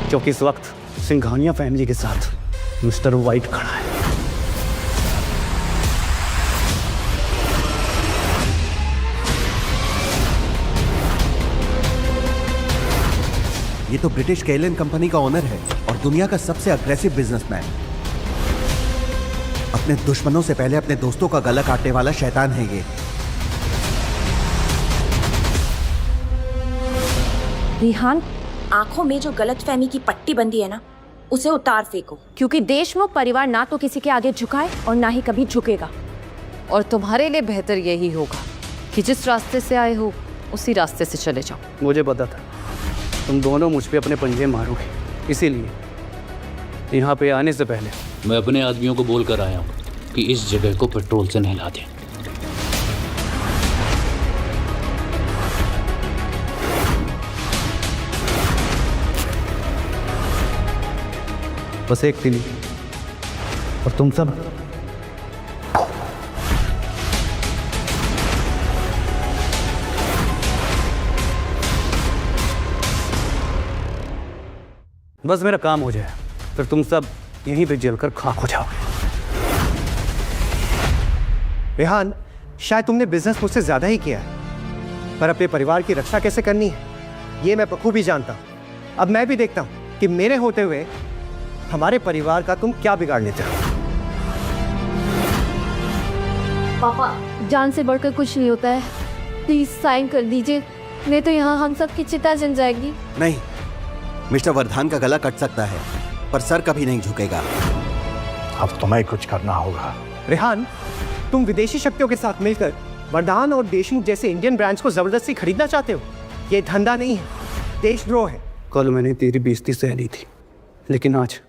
क्योंकि इस वक्त सिंघानिया फैमिली के साथ मिस्टर वाइट खड़ा है। ये तो ब्रिटिश केलन कंपनी का ओनर है और दुनिया का सबसे अग्रेसिव बिजनेसमैन। अपने दुश्मनों से पहले अपने दोस्तों का गला काटने वाला शैतान है ये। रिहान, आंखों में जो गलतफहमी की पट्टी बंधी है ना, उसे उतार फेंको। क्योंकि देशमुख परिवार ना तो किसी के आगे झुकाए और ना ही कभी झुकेगा। और तुम्हारे लिए बेहतर यही होगा कि जिस रास्ते से आए हो उसी रास्ते से चले जाओ। मुझे पता था तुम दोनों मुझ पे अपने पंजे मारोगे, इसीलिए यहाँ पे आने से पहले मैं अपने आदमियों को बोल कर आया हूँ कि इस जगह को पेट्रोल से नहला दें। बस एक तीली और तुम सब बस मेरा काम हो जाए, फिर तुम सब यहीं पे जलकर खाक हो जाओगे। रेहान, शायद तुमने बिजनेस मुझसे ज्यादा ही किया है, पर अपने परिवार की रक्षा कैसे करनी है ये मैं बखूबी जानता हूँ। अब मैं भी देखता हूँ कि मेरे होते हुए हमारे परिवार का तुम क्या बिगाड़ लेते हो। पापा, जान से बढ़कर कुछ नहीं होता है, प्लीज साइन कर दीजिए, नहीं तो यहाँ हम सब की चिता जल जाएगी। नहीं, मिस्टर वर्धान का गला कट सकता है पर सर कभी नहीं झुकेगा। अब तुम्हें कुछ करना होगा। रेहान, तुम विदेशी शक्तियों के साथ मिलकर वर्धान और देशमुख जैसे इंडियन ब्रांड्स को जबरदस्ती खरीदना चाहते हो। ये धंधा नहीं है, देशद्रोह है। कल मैंने तेरी बेइज्जती सह ली थी, लेकिन आज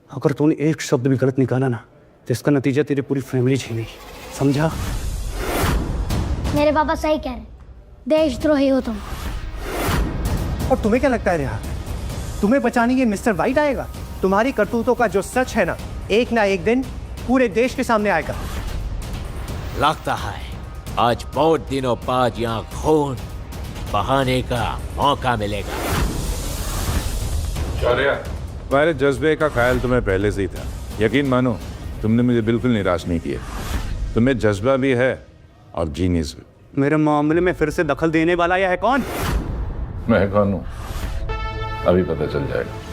अगर तूने एक शब्द भी गलत निकाला ना, तो इसका नतीजा तेरी पूरी फैमिली झेलेगी, समझा? मेरे पापा सही कह रहे, देशद्रोही हो तुम। और तुम्हें क्या लगता है रेहान, तुम्हें बचाने ये मिस्टर वाइट आएगा? तुम्हारी करतूतों का जो सच है ना एक दिन पूरे देश के सामने आएगा। लगता है आज बहुत दिनों बाद यहाँ खून बहाने का मौका मिलेगा। शौर्या, तुम्हारे जज्बे का ख्याल तुम्हें पहले से ही था। यकीन मानो, तुमने मुझे बिल्कुल निराश नहीं किया। तुम्हें जज्बा भी है और जीनियस भी। मेरे मामले में फिर से दखल देने वाला यह है कौन? मैं कौन हूँ अभी पता चल जाएगा।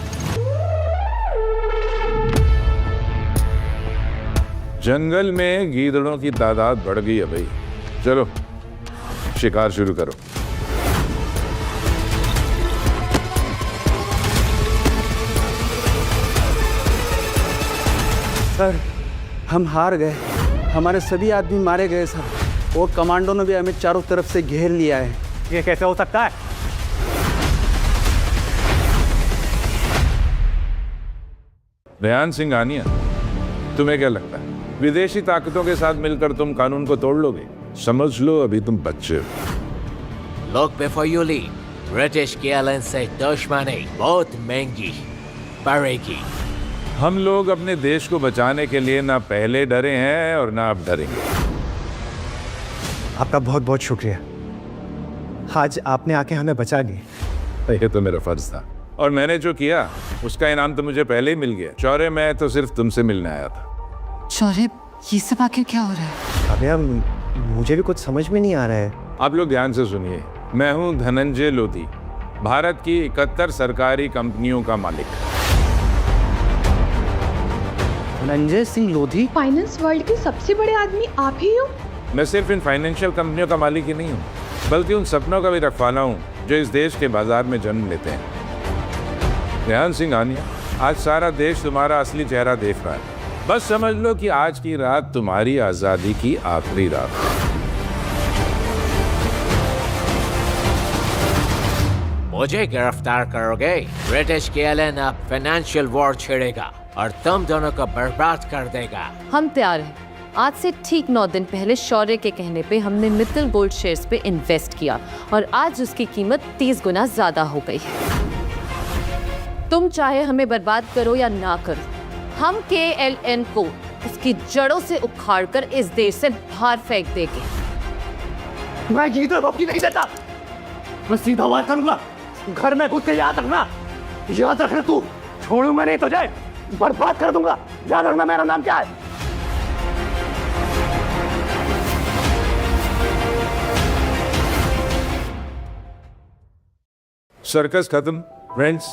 जंगल में गीदड़ों की तादाद बढ़ गई है भाई। चलो शिकार शुरू करो। सर, हम हार गए, हमारे सभी आदमी मारे गए सर, और कमांडो ने भी हमें चारों तरफ से घेर लिया है। ये कैसे हो सकता है? रेहान सिंघानिया, तुम्हें क्या लगता है विदेशी ताकतों के साथ मिलकर तुम कानून को तोड़ लोगे? समझ लो अभी तुम बच्चे हो। Look before you leap. British Kellen से दुश्मनी बहुत महंगी पड़ेगी। हम लोग अपने देश को बचाने के लिए ना पहले डरे हैं और ना अब डरेंगे। आपका बहुत बहुत शुक्रिया, आज आपने आके हमें बचा लिया। ये तो मेरा फर्ज था और मैंने जो किया उसका इनाम तो मुझे पहले ही मिल गया। शौर्य, मैं तो सिर्फ तुमसे मिलने आया था। शौर्य, ये सब आखिर क्या हो रहा है? काव्या, मुझे भी कुछ समझ में नहीं आ रहा है। आप लोग ध्यान से सुनिए। मैं हूं धनंजय लोधी, भारत की 71 सरकारी कंपनियों का मालिक। धनंजय सिंह लोधी? फाइनेंस वर्ल्ड के सबसे बड़े आदमी आप ही हो? मैं सिर्फ इन फाइनेंशियल कंपनियों का मालिक ही नहीं हूँ, बल्कि उन सपनों का भी रखवाला हूँ जो इस देश के बाजार में जन्म लेते हैं। रेहान सिंह आनिया, आज सारा देश तुम्हारा असली चेहरा देख रहा है। बस समझ लो कि आज की रात तुम्हारी आजादी की आखिरी रात है। मुझे गिरफ्तार करोगे, ब्रिटिश केएलएन अब फाइनेंशियल वॉर छेड़ेगा और तुम दोनों को बर्बाद कर देगा। हम तैयार हैं। आज से ठीक 9 दिन पहले शौर्य के कहने पे हमने मित्तल गोल्ड शेयर्स पे इन्वेस्ट किया और आज उसकी कीमत 30 गुना ज्यादा हो गई है। तुम चाहे हमें बर्बाद करो या ना करो, हम KLN को उसकी जड़ों से उखाड़कर इस देश से बाहर फेंक देंगे। मैं जीते रोकी नहीं देता, मैं सीधा वार करूंगा। घर में घुस के याद रखना तू, छोड़ूंगा नहीं तो जाए बर्बाद कर दूंगा। याद रखना मेरा नाम क्या है। सर्कस खत्म फ्रेंड्स।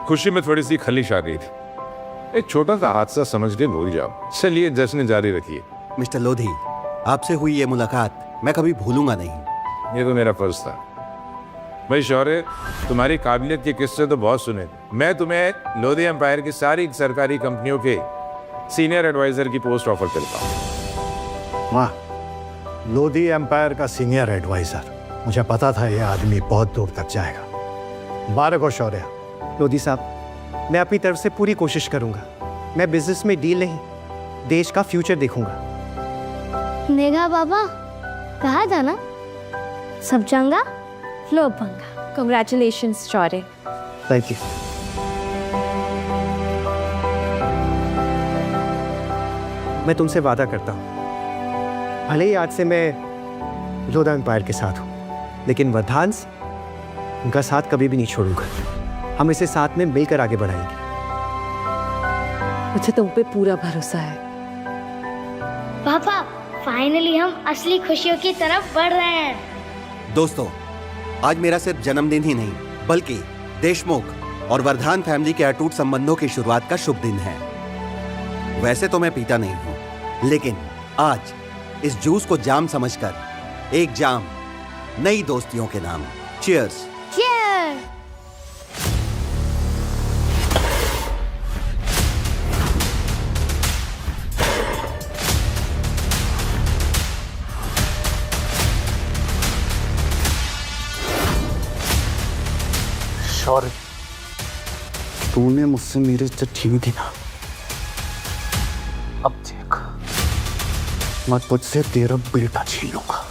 खुशी में थोड़ी सी खलिश आ गई थी। एक छोटा सा हादसा समझ के भूल जाओ। चलिए जश्न जारी रखिए। मिस्टर लोधी, आपसे हुई ये मुलाकात मैं कभी भूलूंगा नहीं। ये तो मेरा फर्ज था। भाई शौर्य, तुम्हारी काबिलियत के किस्से तो बहुत सुने। मैं तुम्हें लोधी एम्पायर की सारी सरकारी कंपनियों के सीनियर एडवाइजर की पोस्ट ऑफर करता हूँ। वाह, लोधी एम्पायर का सीनियर एडवाइजर। मुझे पता था ये आदमी बहुत दूर तक जाएगा। मुबारक हो शौर्य। लोधी साहब, मैं अपनी तरफ से पूरी कोशिश करूंगा। मैं बिजनेस में डील नहीं, देश का फ्यूचर देखूंगा। नेगा बाबा कहा था ना, सब चंगा लो पंगा। Congratulations, Shaurya. Thank you. मैं तुमसे वादा करता हूं, भले ही आज से मैं लोधी एम्पायर के साथ हूं, लेकिन वर्धांस उनका साथ कभी भी नहीं छोड़ूंगा। हम इसे साथ में मिलकर आगे बढ़ाएंगे। मुझे तुम पे पूरा भरोसा है। पापा, फाइनली हम असली खुशियों की तरफ बढ़ रहे हैं। दोस्तों, आज मेरा सिर्फ जन्मदिन ही नहीं, बल्कि देशमुख और वर्धान फैमिली के अटूट संबंधों की शुरुआत का शुभ दिन है। वैसे तो मैं पीता नहीं हूं, लेकिन आज इस जूस को जाम समझकर एक जाम नई दोस्तियों के नाम। चीयर्स। Cheers! शौर्य, तूने मुझसे मेरी इज्जत छीनी थी ना, अब देख मैं तुझसे तेरा बेटा छीन लूंगा।